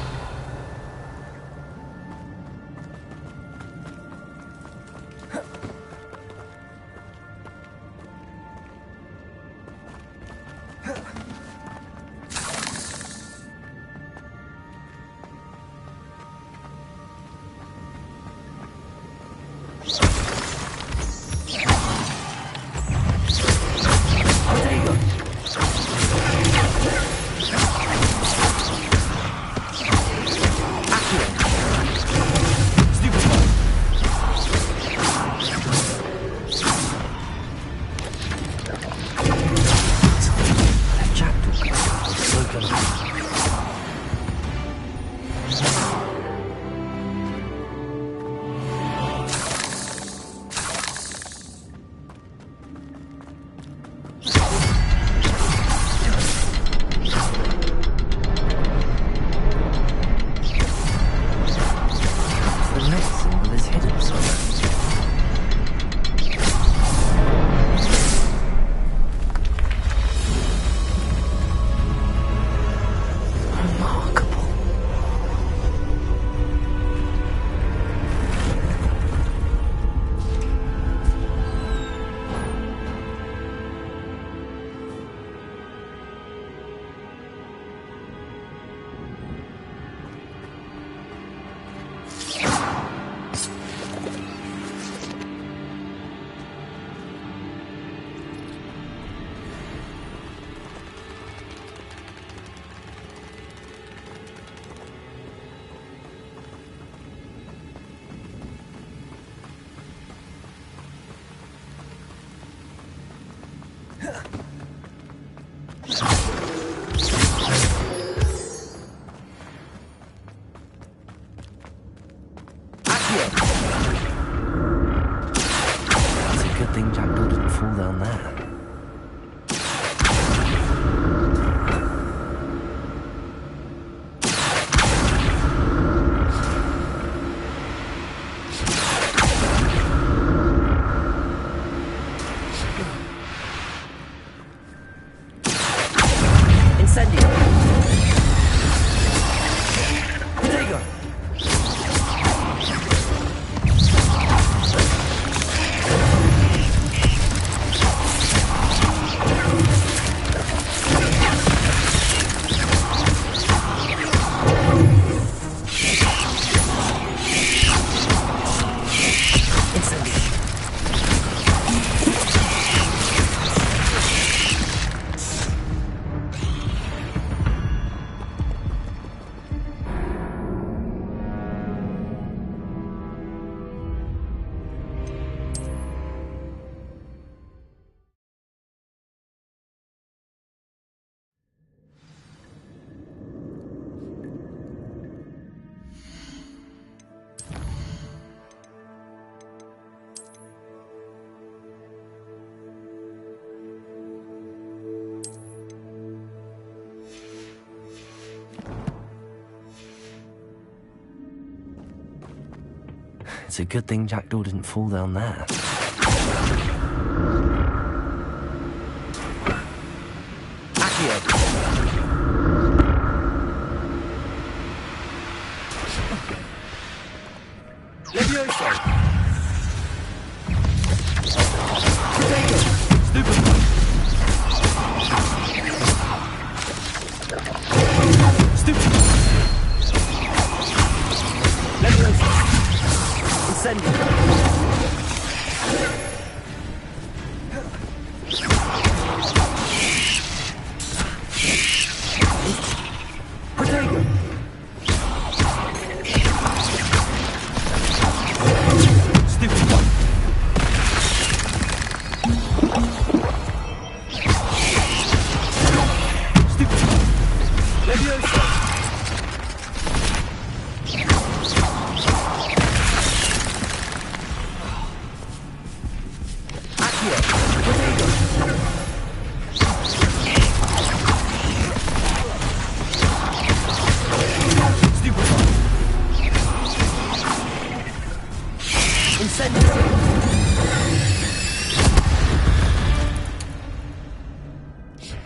It's a good thing Jackdaw didn't fall down there.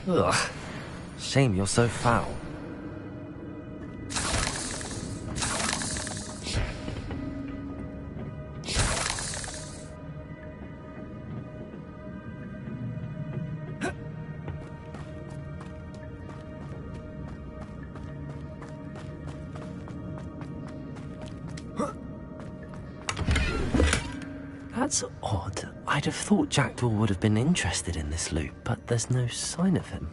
Ugh. Shame you're so foul. That's odd. I'd have thought Jackdaw would have been interested in this loot, but there's no sign of him.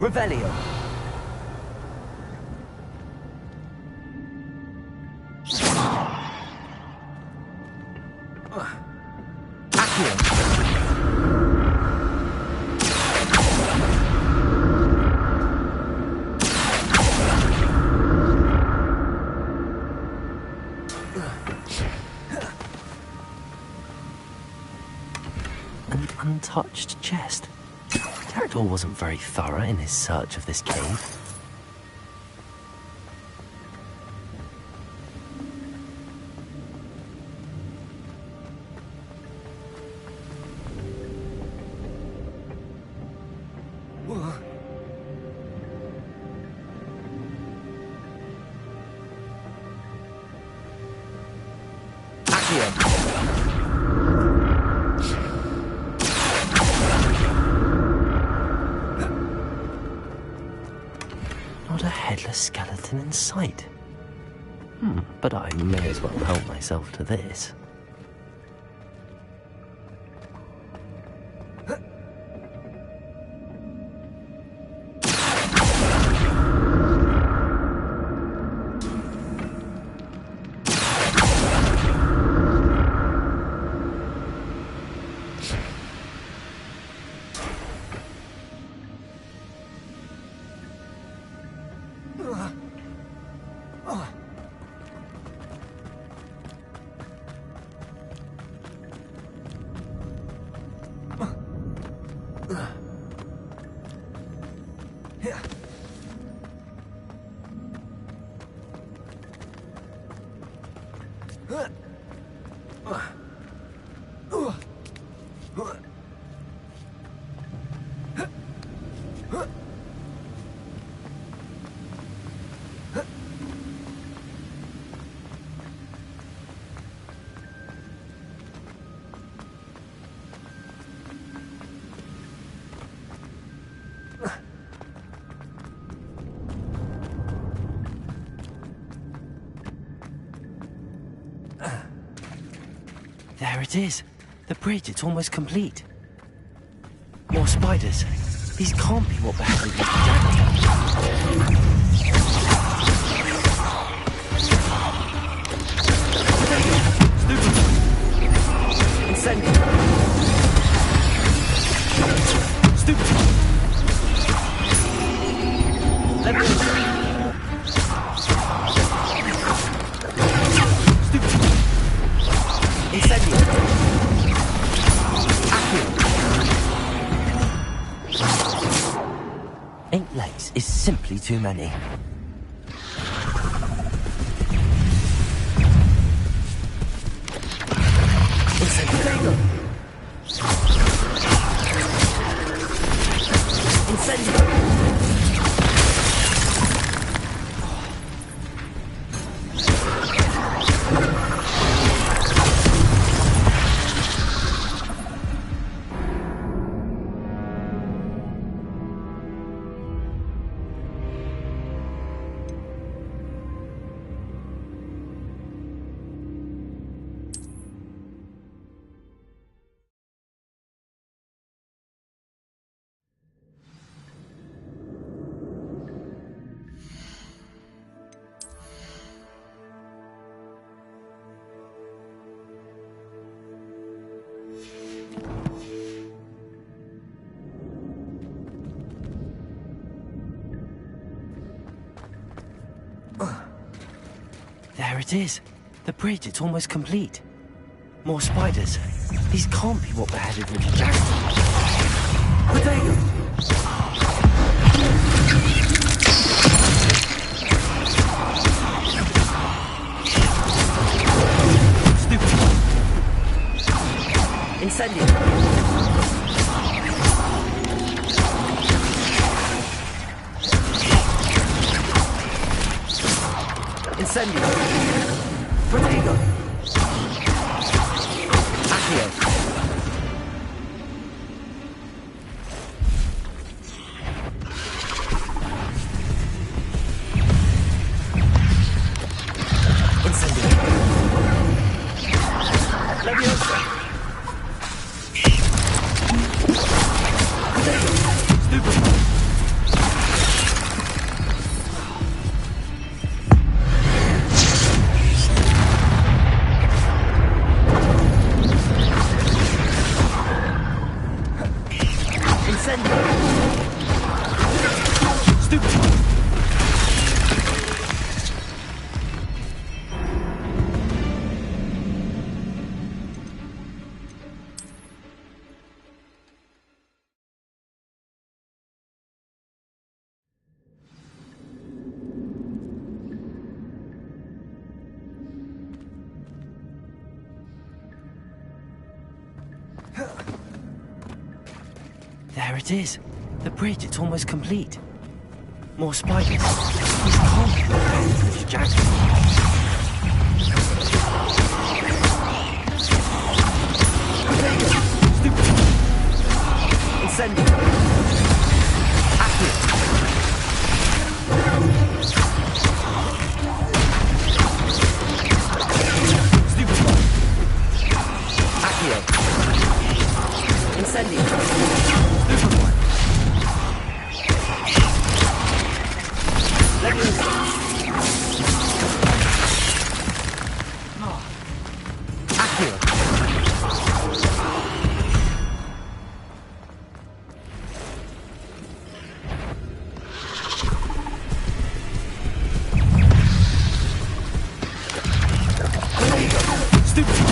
Revelio. An untouched chest. Jackdaw wasn't very thorough in his search of this cave. Not a headless skeleton in sight. But I may as well help myself to this. There it is. The bridge, it's almost complete. More spiders. These can't be what beheaded Mr. Jackdaw. Incendio. Stupid. Let me Incendio. Accio. 8 legs is simply too many. Incendio. There it is. The bridge, it's almost complete. More spiders. These can't be what beheaded Richard Jackson. Potato! Stupid. Incendio. Incendio. Protego. Accio. Incendio. Leviosa. Protego. Stupefy. There it is. The bridge, it's almost complete. More spiders. These can't be what beheaded Richard Jackson. Stupid. Incendio. Accio. Stupid. Accio. Incendio. Stupefy. Leviosa. Accio. Stupefy.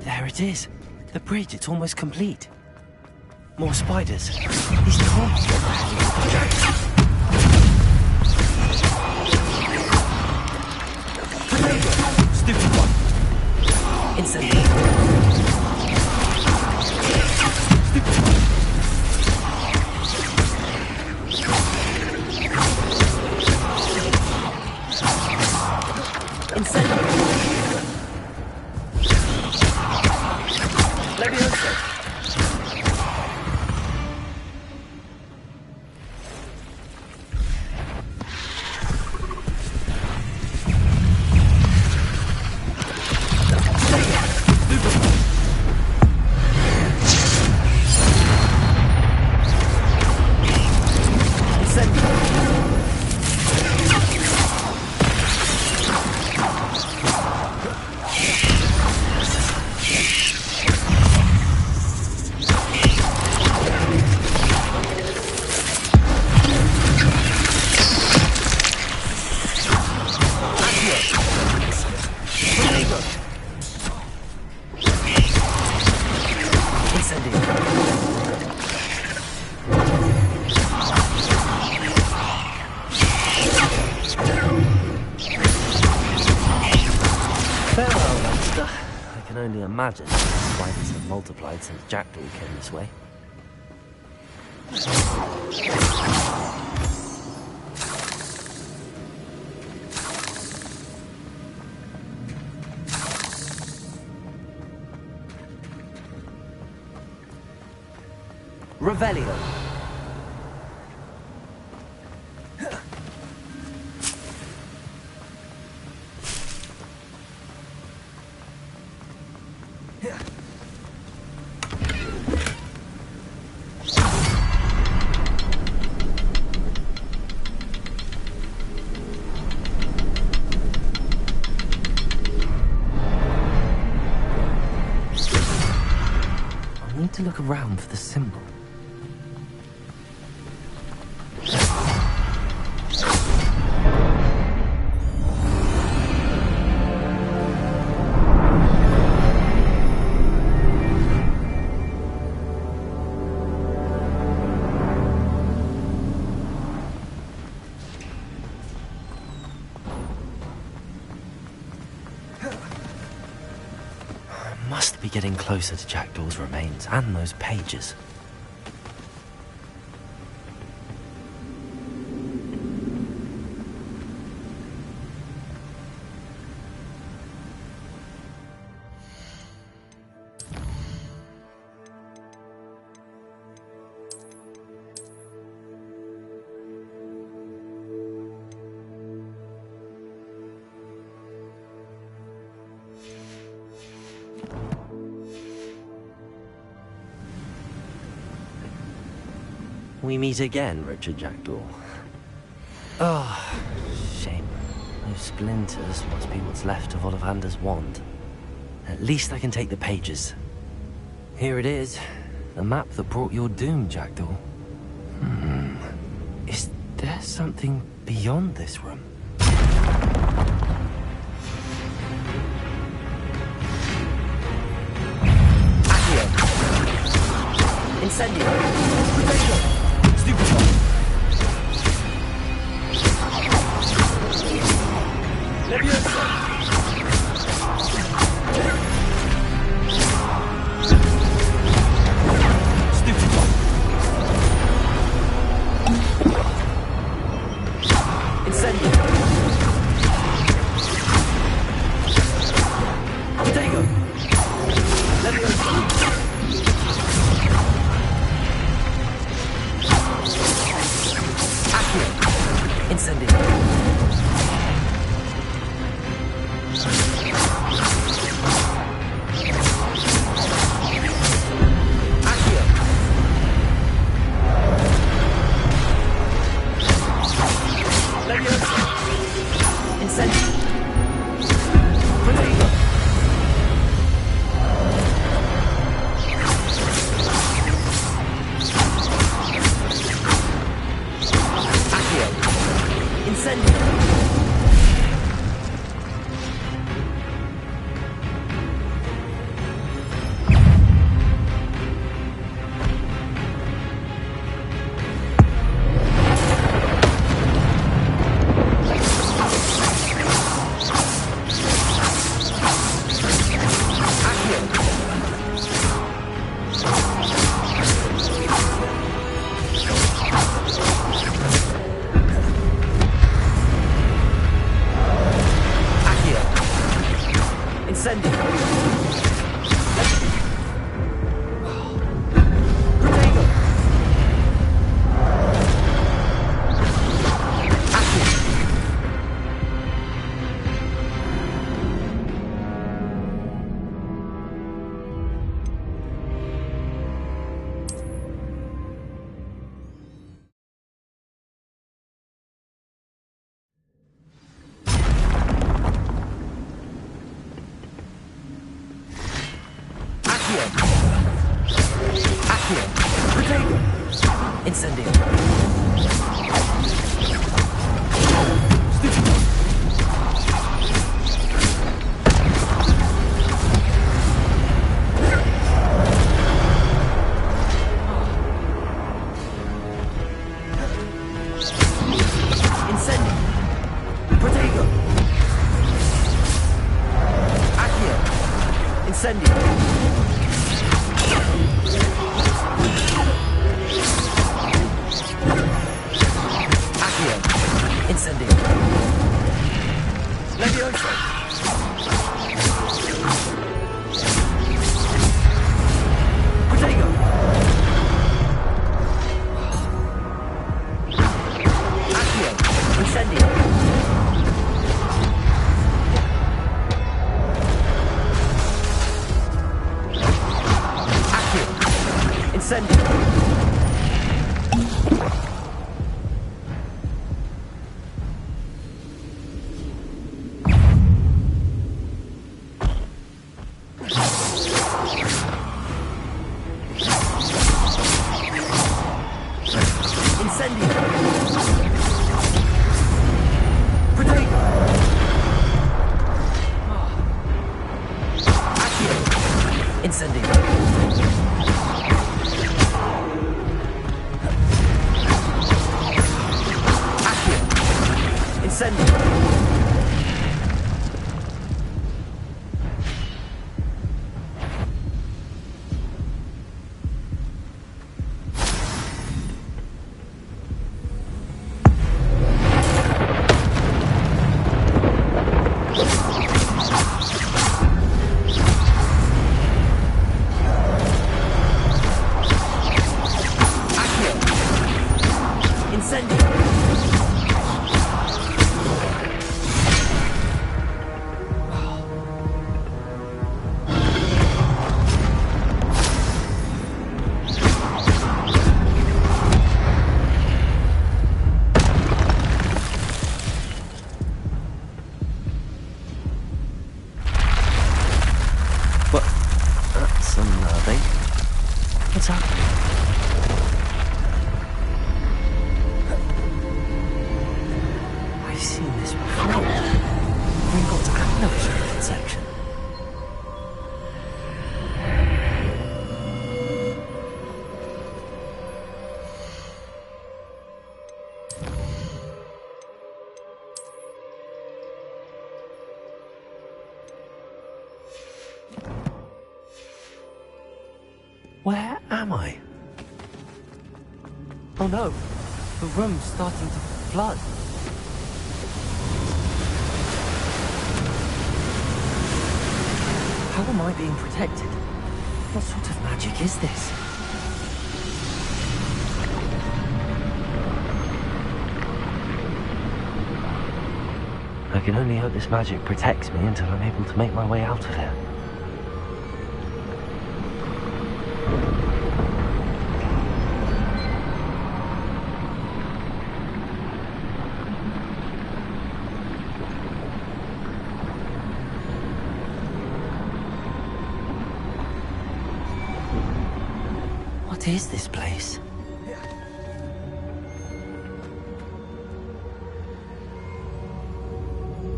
There it is. The bridge, it's almost complete. More spiders. These can't be what beheaded Richard Jackson. Stupid one. Incendio. Stupid one. Incendio. Leviosa. Farewell, Master. I can only imagine spiders have multiplied since Jackdaw came this way. Revelio. I need to look around for the symbol. Must be getting closer to Jackdaw's remains and those pages. We meet again, Richard Jackdaw. Oh, shame. Those splinters must be what's left of Ollivander's wand. At least I can take the pages. Here it is. The map that brought your doom, Jackdaw. Is there something beyond this room? Accio! Incendio! Incendio! What's happening? I've seen this before. Gringotts and the restricted section. Where am I? Oh no, the room's starting to flood. How am I being protected? What sort of magic is this? I can only hope this magic protects me until I'm able to make my way out of here. What is this place?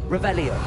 Revelio.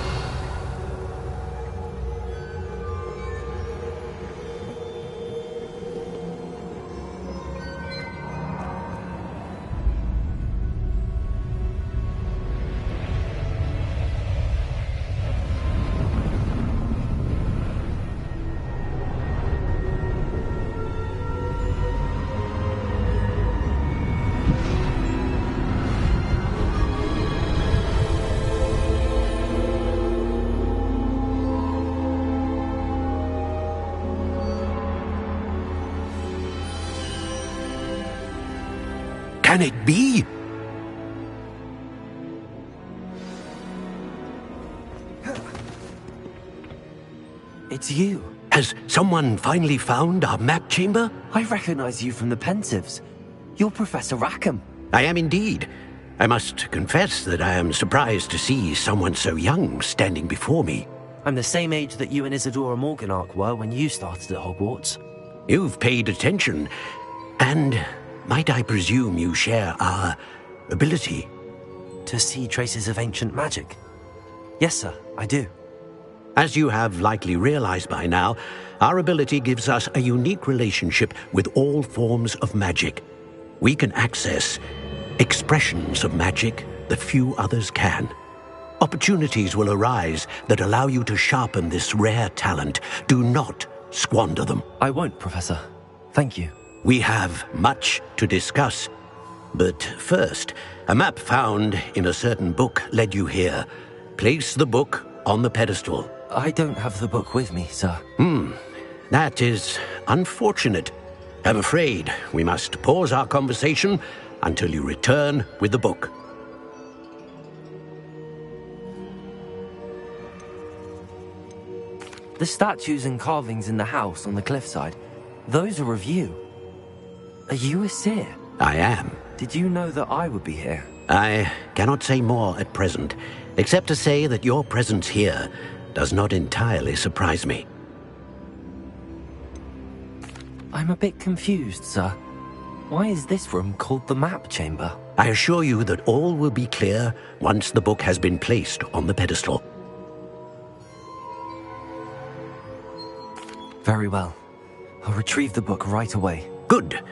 Can it be? It's you. Has someone finally found our map chamber? I recognize you from the Pensives. You're Professor Rackham. I am indeed. I must confess that I am surprised to see someone so young standing before me. I'm the same age that you and Isadora Morganach were when you started at Hogwarts. You've paid attention, and might I presume you share our ability? To see traces of ancient magic? Yes, sir, I do. As you have likely realized by now, our ability gives us a unique relationship with all forms of magic. We can access expressions of magic that few others can. Opportunities will arise that allow you to sharpen this rare talent. Do not squander them. I won't, Professor. Thank you. We have much to discuss. But first, a map found in a certain book led you here. Place the book on the pedestal. I don't have the book with me, sir. That is unfortunate. I'm afraid we must pause our conversation until you return with the book. The statues and carvings in the house on the cliffside, those are of you. Are you a seer? I am. Did you know that I would be here? I cannot say more at present, except to say that your presence here does not entirely surprise me. I'm a bit confused, sir. Why is this room called the map chamber? I assure you that all will be clear once the book has been placed on the pedestal. Very well. I'll retrieve the book right away. Good.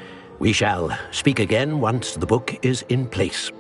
We shall speak again once the book is in place.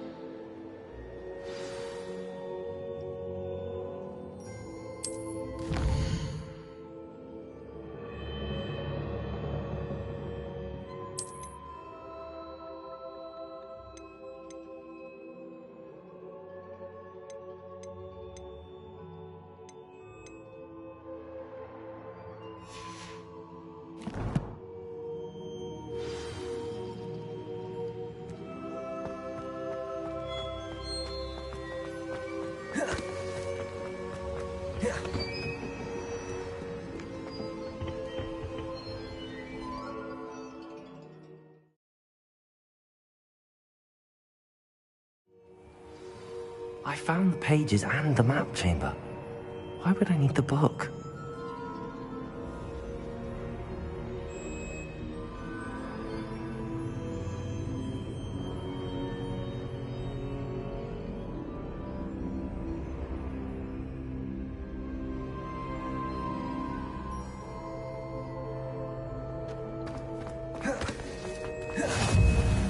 I found the pages and the map chamber. Why would I need the book?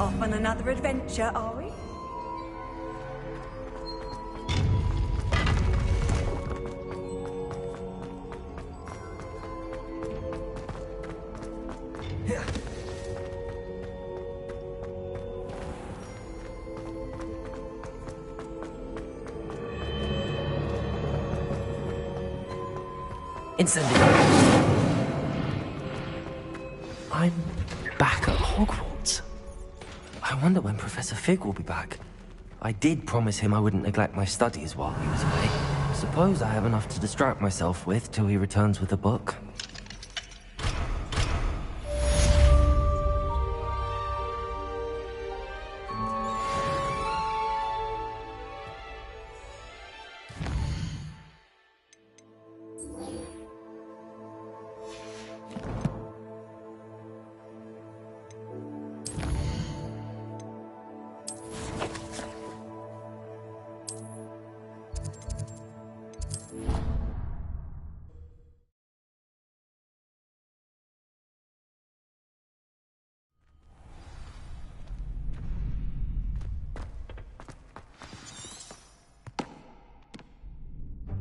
Off on another adventure, are we? I'm back at Hogwarts. I wonder when Professor Fig will be back. I did promise him I wouldn't neglect my studies while he was away. Suppose I have enough to distract myself with till he returns with a book.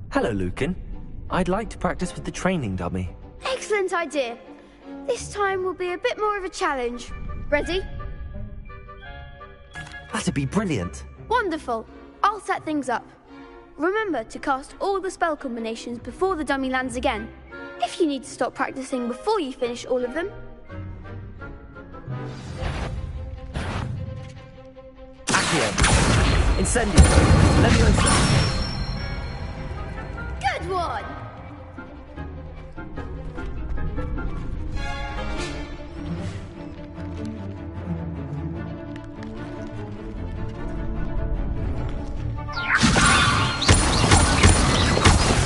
Hello, Lucan. I'd like to practice with the training dummy. Excellent idea. This time will be a bit more of a challenge. Ready? That'd be brilliant. Wonderful. I'll set things up. Remember to cast all the spell combinations before the dummy lands again. If you need to stop practicing before you finish all of them. Accio. Incendio. Leviosa. Good one!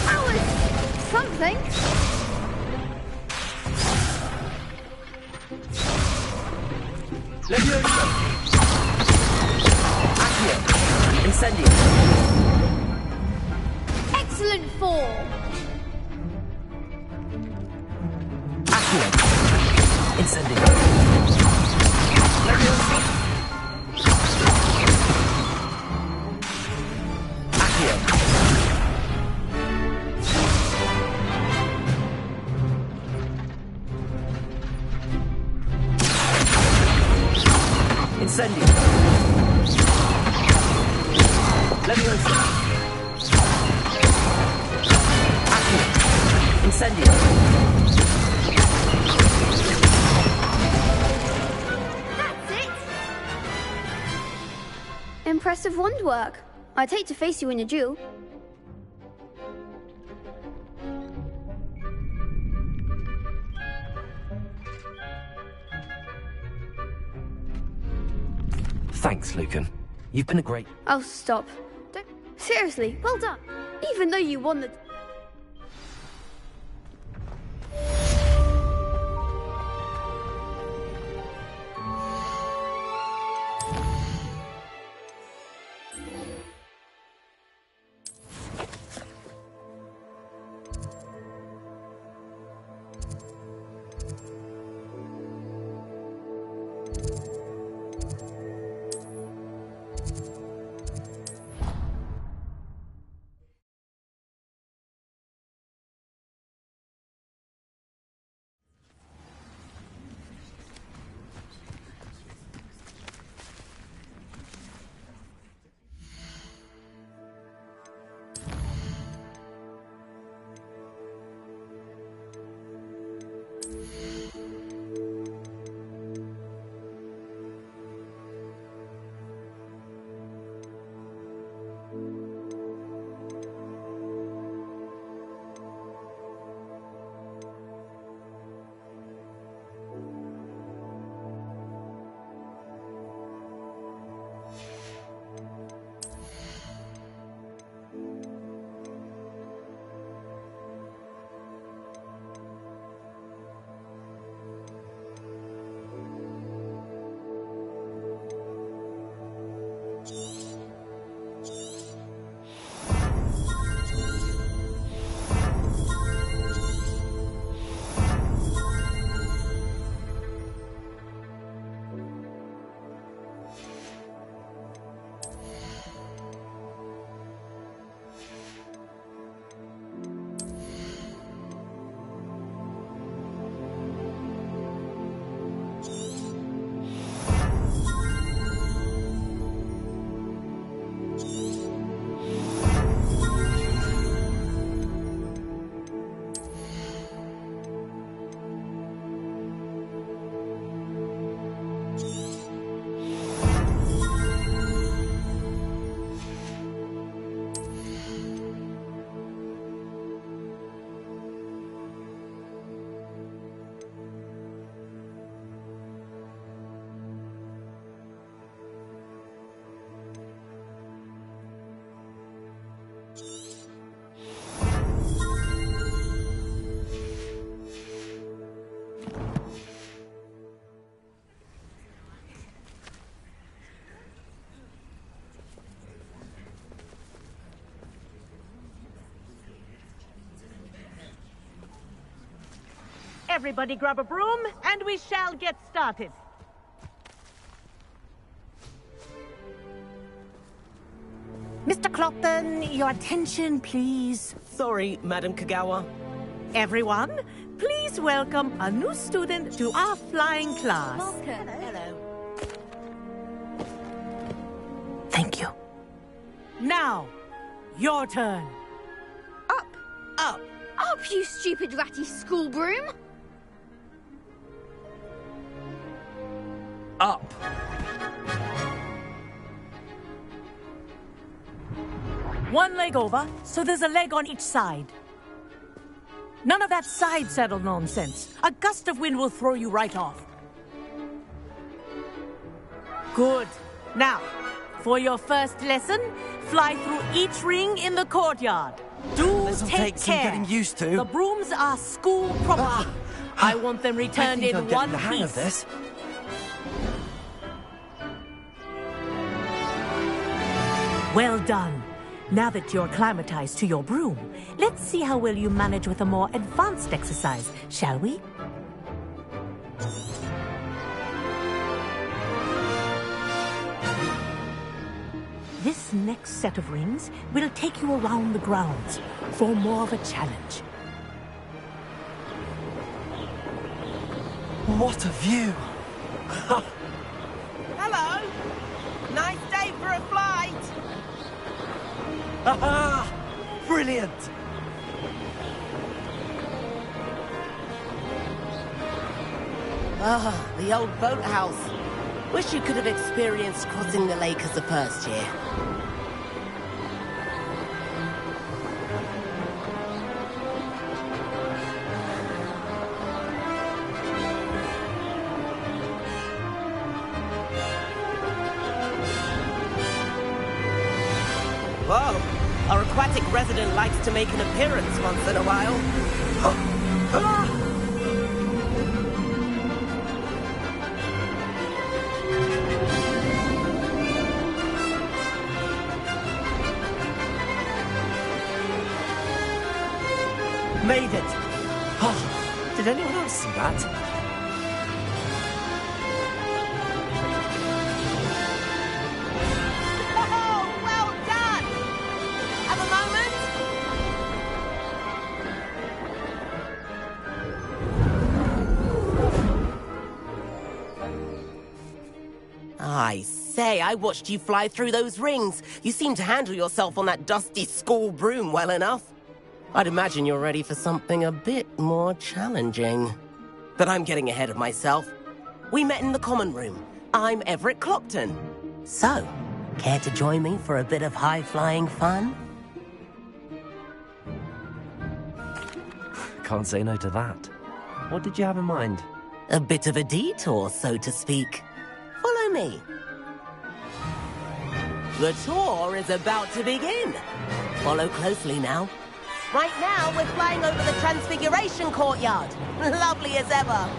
That was something. Leviosa. Accio. Incendio. Excellent form. Accio. Incendio. Leviosa. Accio. Incendio. Leviosa. Accio. Incendio. That's it. Impressive wand work. I'd hate to face you in a duel. Thanks, Lucan. You've been a great... Oh, stop. Don't... Seriously, well done. Even though you won the... Everybody grab a broom, and we shall get started. Mr. Clopton, your attention, please. Sorry, Madam Kagawa. Everyone, please welcome a new student to our flying class. Welcome. Hello. Thank you. Now, your turn. Up. Up. Up, you stupid ratty school broom. Up. One leg over, so there's a leg on each side. None of that side saddle nonsense. A gust of wind will throw you right off. Good. Now, for your first lesson, fly through each ring in the courtyard. Do This'll take take some care. getting used to. The brooms are school property. I want them returned in I'm one getting the hang of piece. this. Well done. Now that you're acclimatized to your broom, let's see how well you manage with a more advanced exercise, shall we? This next set of rings will take you around the grounds for more of a challenge. What a view! Hello. Nice day for a flight. Aha! Brilliant! Ah, the old boathouse. Wish you could have experienced crossing the lake as a first year. aquatic resident likes to make an appearance once in a while. Made it! Oh, did anyone else see that? I say, I watched you fly through those rings. You seem to handle yourself on that dusty school broom well enough. I'd imagine you're ready for something a bit more challenging. But I'm getting ahead of myself. We met in the common room. I'm Everett Clopton. So, care to join me for a bit of high-flying fun? Can't say no to that. What did you have in mind? A bit of a detour, so to speak. Follow me. The tour is about to begin. Follow closely now. Right now, we're flying over the Transfiguration Courtyard. Lovely as ever.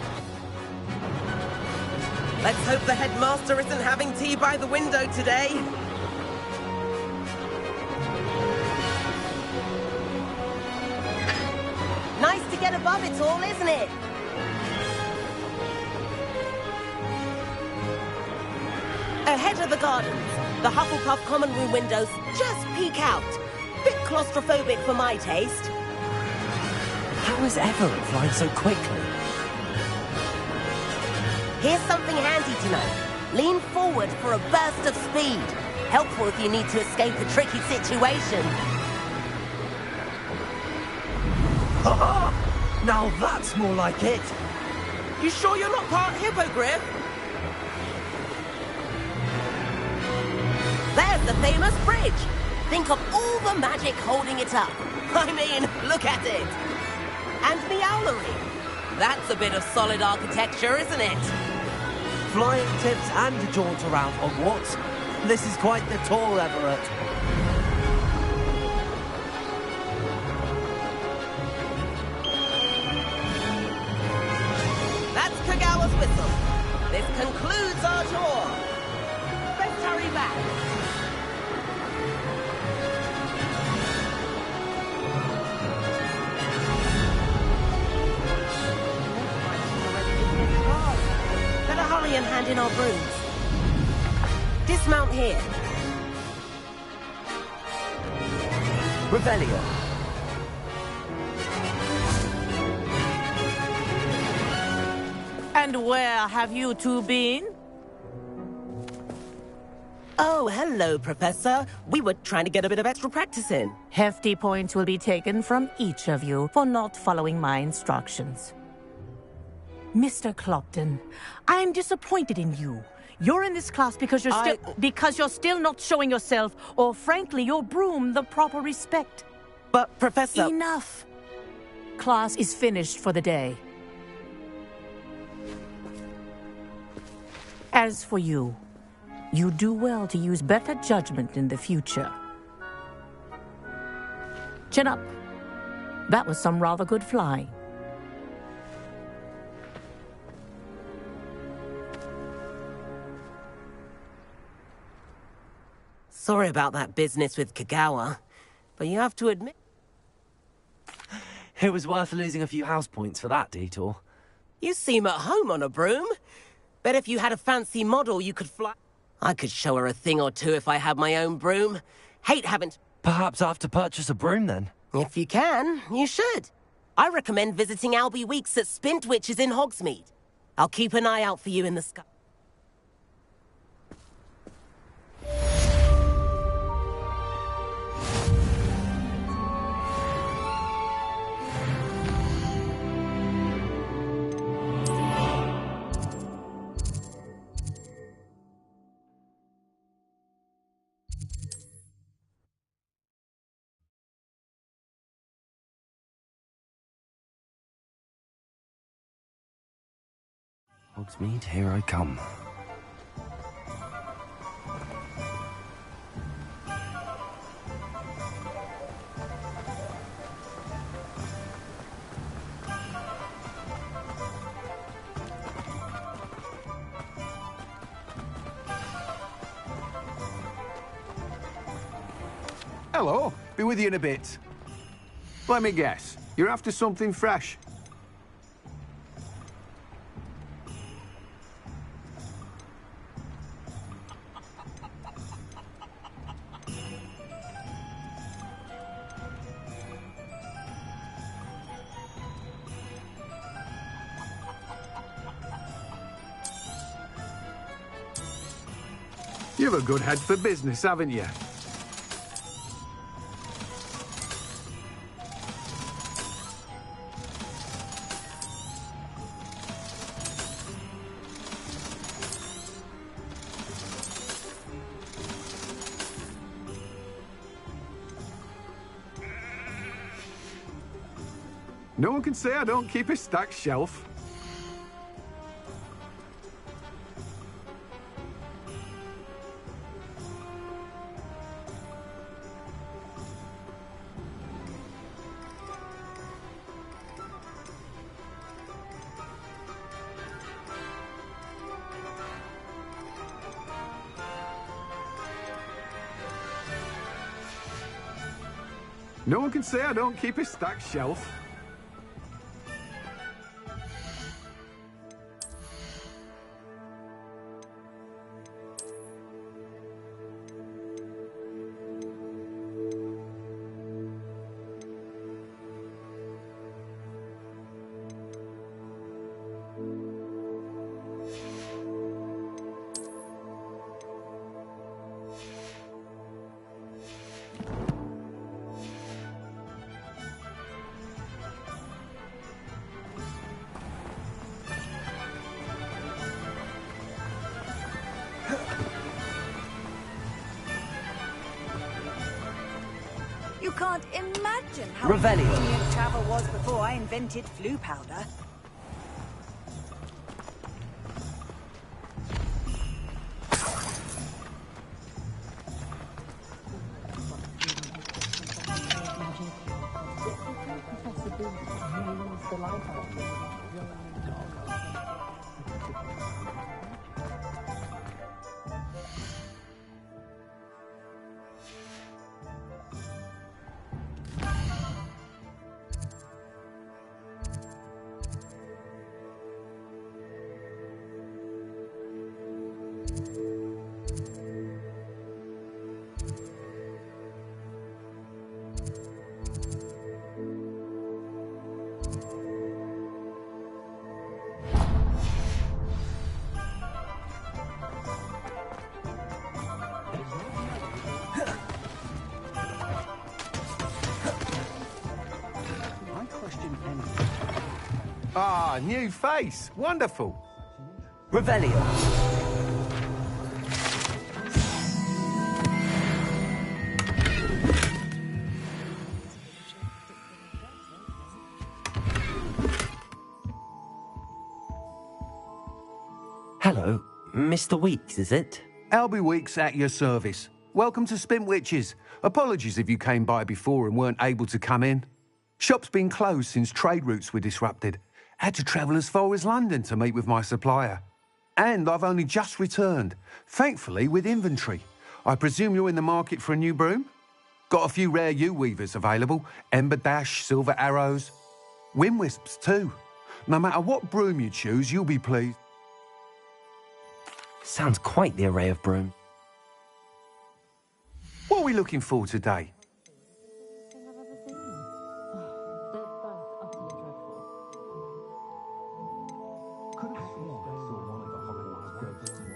Let's hope the headmaster isn't having tea by the window today. Nice to get above it all, isn't it? Ahead of the gardens, the Hufflepuff common room windows just peek out. Bit claustrophobic for my taste. How is Everett flying so quickly? Here's something handy to know. Lean forward for a burst of speed. Helpful if you need to escape a tricky situation. Now that's more like it. You sure you're not part hippogriff? There's the famous bridge. Think of all the magic holding it up. I mean, look at it. And the owlery. That's a bit of solid architecture, isn't it? Flying tips and a jaunt around Hogwarts. This is quite the tour, Everett. That's Kagawa's whistle. This concludes our tour. Let's hurry back. Better hurry and hand in our brooms. Dismount here. Revelio. And where have you two been? Oh, hello, Professor. We were trying to get a bit of extra practice in. Hefty points will be taken from each of you for not following my instructions. Mr. Clopton, I'm disappointed in you. You're in this class because you're still not showing yourself, or frankly, your broom the proper respect. But, Professor... Enough. Class is finished for the day. As for you, you do well to use better judgment in the future. Chin up. That was some rather good flying. Sorry about that business with Kagawa, but you have to admit... It was worth losing a few house points for that detour. You seem at home on a broom. Bet if you had a fancy model, you could fly... I could show her a thing or two if I had my own broom. Hate having to... Perhaps I have to purchase a broom then? If you can, you should. I recommend visiting Albie Weeks at Spintwitches in Hogsmeade. I'll keep an eye out for you in the sky. Hogsmeade, here I come. Hello. Be with you in a bit. Let me guess. You're after something fresh? You've a good head for business, haven't you? No one can say I don't keep a stacked shelf. No one can say I don't keep a stacked shelf. You can't imagine how Revelio. convenient travel was before I invented flu powder. Ah, new face. Wonderful. Revelio. Hello, Mr. Weeks, is it? Albie Weeks at your service. Welcome to Spintwitches. Apologies if you came by before and weren't able to come in. Shop's been closed since trade routes were disrupted. Had to travel as far as London to meet with my supplier. And I've only just returned, thankfully with inventory. I presume you're in the market for a new broom? Got a few rare U-weavers available. Ember Dash, Silver Arrows. Wind Wisps too. No matter what broom you choose, you'll be pleased. Sounds quite the array of broom. What are we looking for today?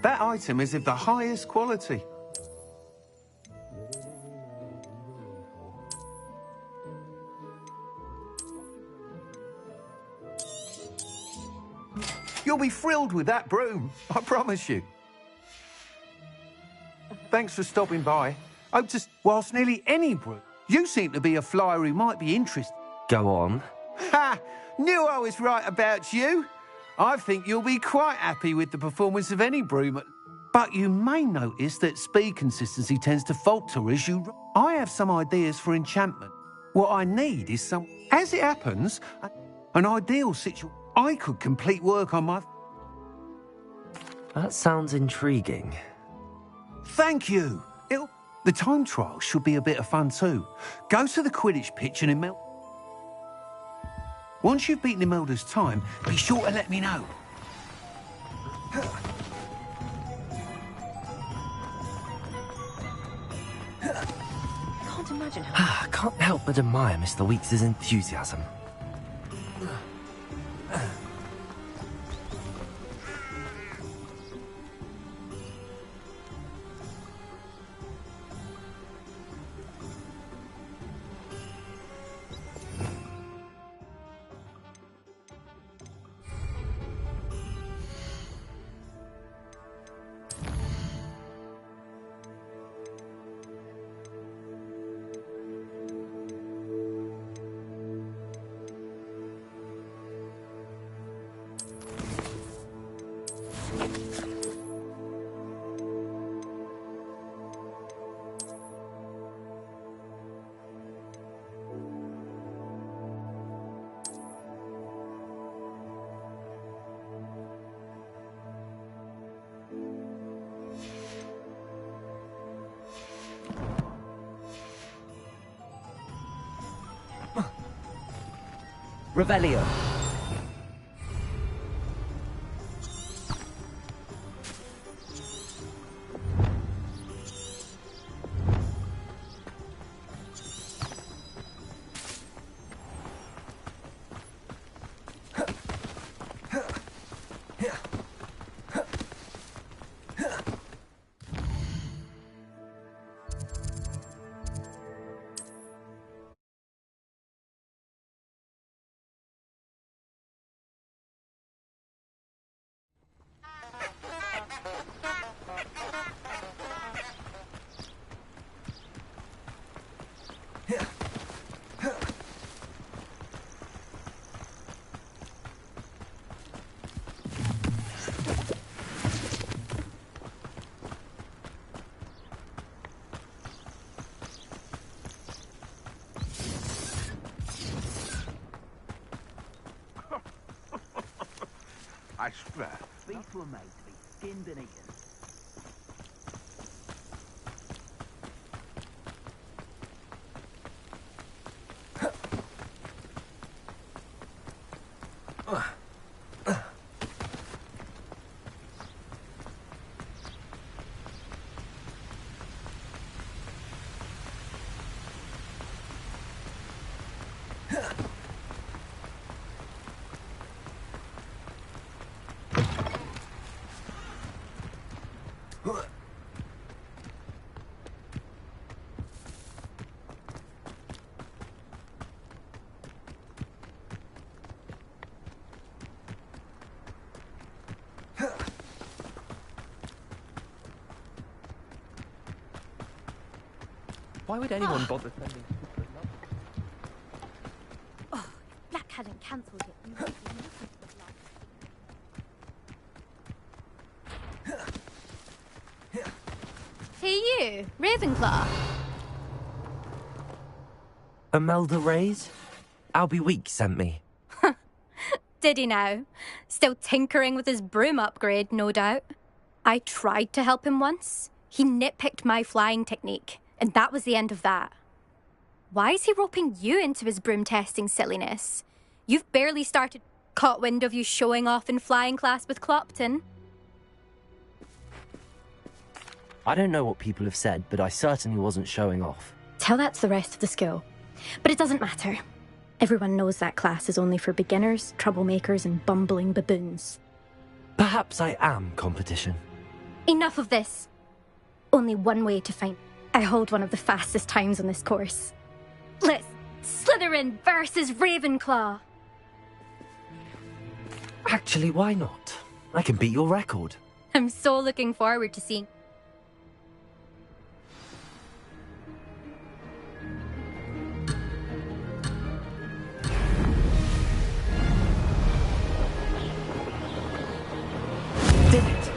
That item is of the highest quality. You'll be thrilled with that broom, I promise you. Thanks for stopping by. Hope to... Whilst nearly any broom, you seem to be a flyer who might be interested. Go on. Ha! Knew I was right about you. I think you'll be quite happy with the performance of any broom. But you may notice that speed consistency tends to falter as you... I have some ideas for enchantment. What I need is some... As it happens, an ideal situation. I could complete work on my... That sounds intriguing. Thank you. The time trial should be a bit of fun too. Go to the Quidditch pitch and Imelda. Once you've beaten Imelda's time, be sure to let me know. Can't imagine how... I can't help but admire Mr. Weeks' enthusiasm. Revelio. I swear, these were made to be skinned and eaten. Why would anyone bother sending... Oh, if Black hadn't cancelled it, you would be missing the block. Hey you, Ravenclaw. Imelda Reyes? Albie Weeks sent me. Did he now? Still tinkering with his broom upgrade, no doubt. I tried to help him once. He nitpicked my flying technique, and that was the end of that. Why is he roping you into his broom testing silliness? You've barely started. Caught wind of you showing off in flying class with Clopton. I don't know what people have said, but I certainly wasn't showing off. Tell that to the rest of the school. But it doesn't matter. Everyone knows that class is only for beginners, troublemakers, and bumbling baboons. Perhaps I am competition. Enough of this. Only one way to find... I hold one of the fastest times on this course. Let's Slytherin versus Ravenclaw. Actually, why not? I can beat your record. I'm so looking forward to seeing... Did it?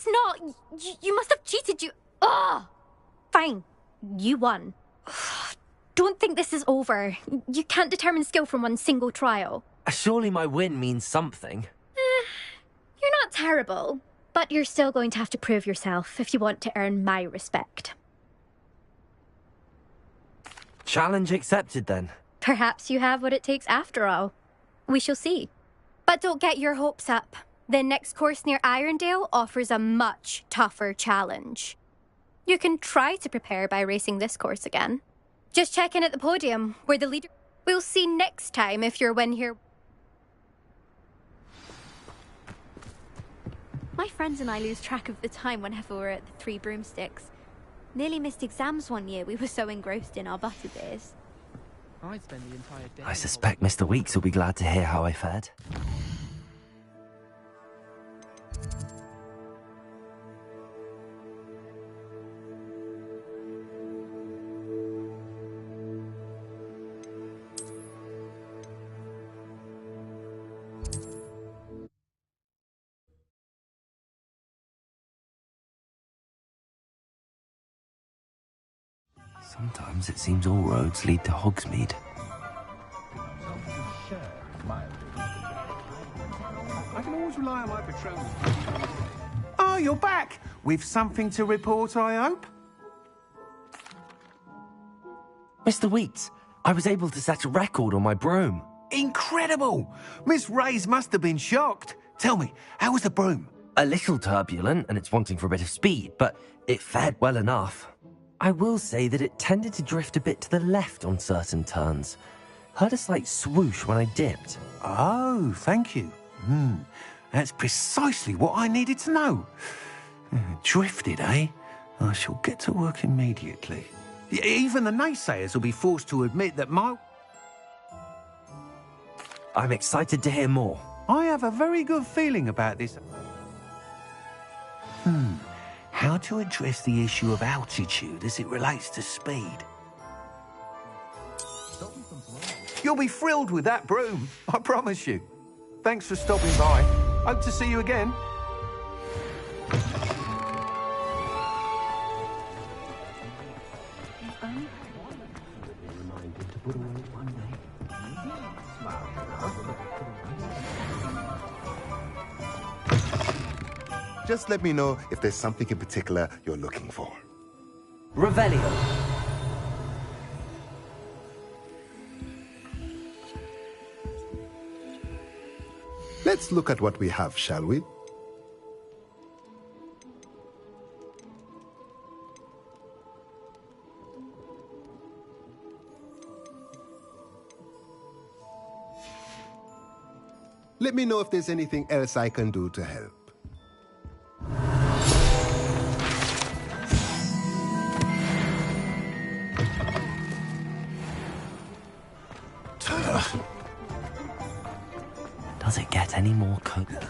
course not. You must have cheated. Ugh! Fine. You won. Don't think this is over. You can't determine skill from one single trial. Surely my win means something. You're not terrible, but you're still going to have to prove yourself if you want to earn my respect. Challenge accepted, then. Perhaps you have what it takes after all. We shall see. But don't get your hopes up. The next course near Irondale offers a much tougher challenge. You can try to prepare by racing this course again. Just check in at the podium, where the leader... We'll see next time if your win here... My friends and I lose track of the time whenever we're at the Three Broomsticks. Nearly missed exams one year, we were so engrossed in our butterbeers. I'd spend the entire day... I suspect Mr. Weeks will be glad to hear how I fared. Sometimes it seems all roads lead to Hogsmeade. I can always rely on my patrol. Oh, you're back! With something to report, I hope? Mr. Weeks, I was able to set a record on my broom. Incredible! Miss Reyes must have been shocked. Tell me, how was the broom? A little turbulent, and it's wanting for a bit of speed, but it fared well enough. I will say that it tended to drift a bit to the left on certain turns. Heard a slight swoosh when I dipped. Oh, thank you. That's precisely what I needed to know. Drifted, eh? I shall get to work immediately. Even the naysayers will be forced to admit that my... I'm excited to hear more. I have a very good feeling about this. How to address the issue of altitude as it relates to speed. You'll be thrilled with that broom, I promise you. Thanks for stopping by. Hope to see you again. Just let me know if there's something in particular you're looking for. Revelio. Let's look at what we have, shall we? Let me know if there's anything else I can do to help. Does it get any more cooked?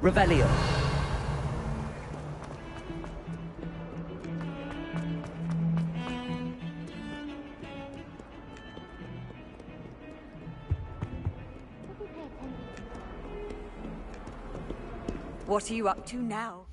Revelio. What are you up to now?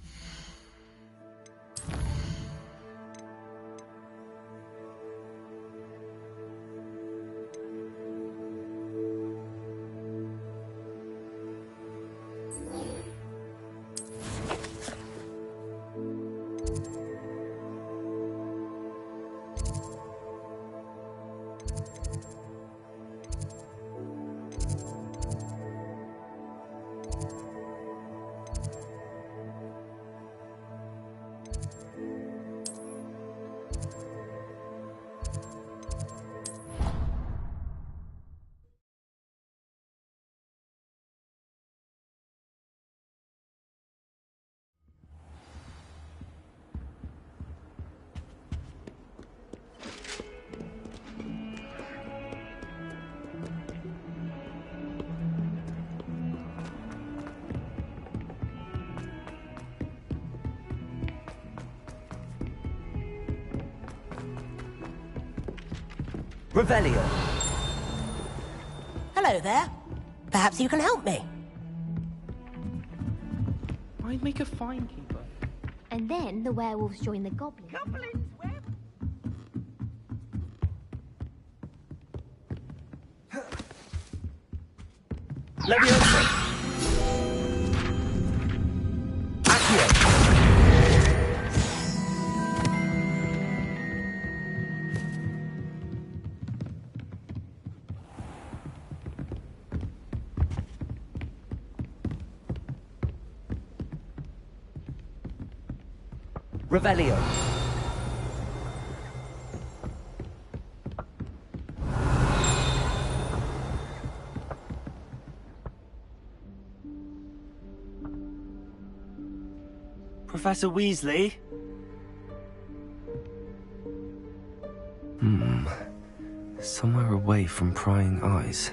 Revelio. Hello there. Perhaps you can help me. I'd make a fine keeper. And then the werewolves join the goblins. Leviosa. Accio. Revelio. Professor Weasley? Somewhere away from prying eyes.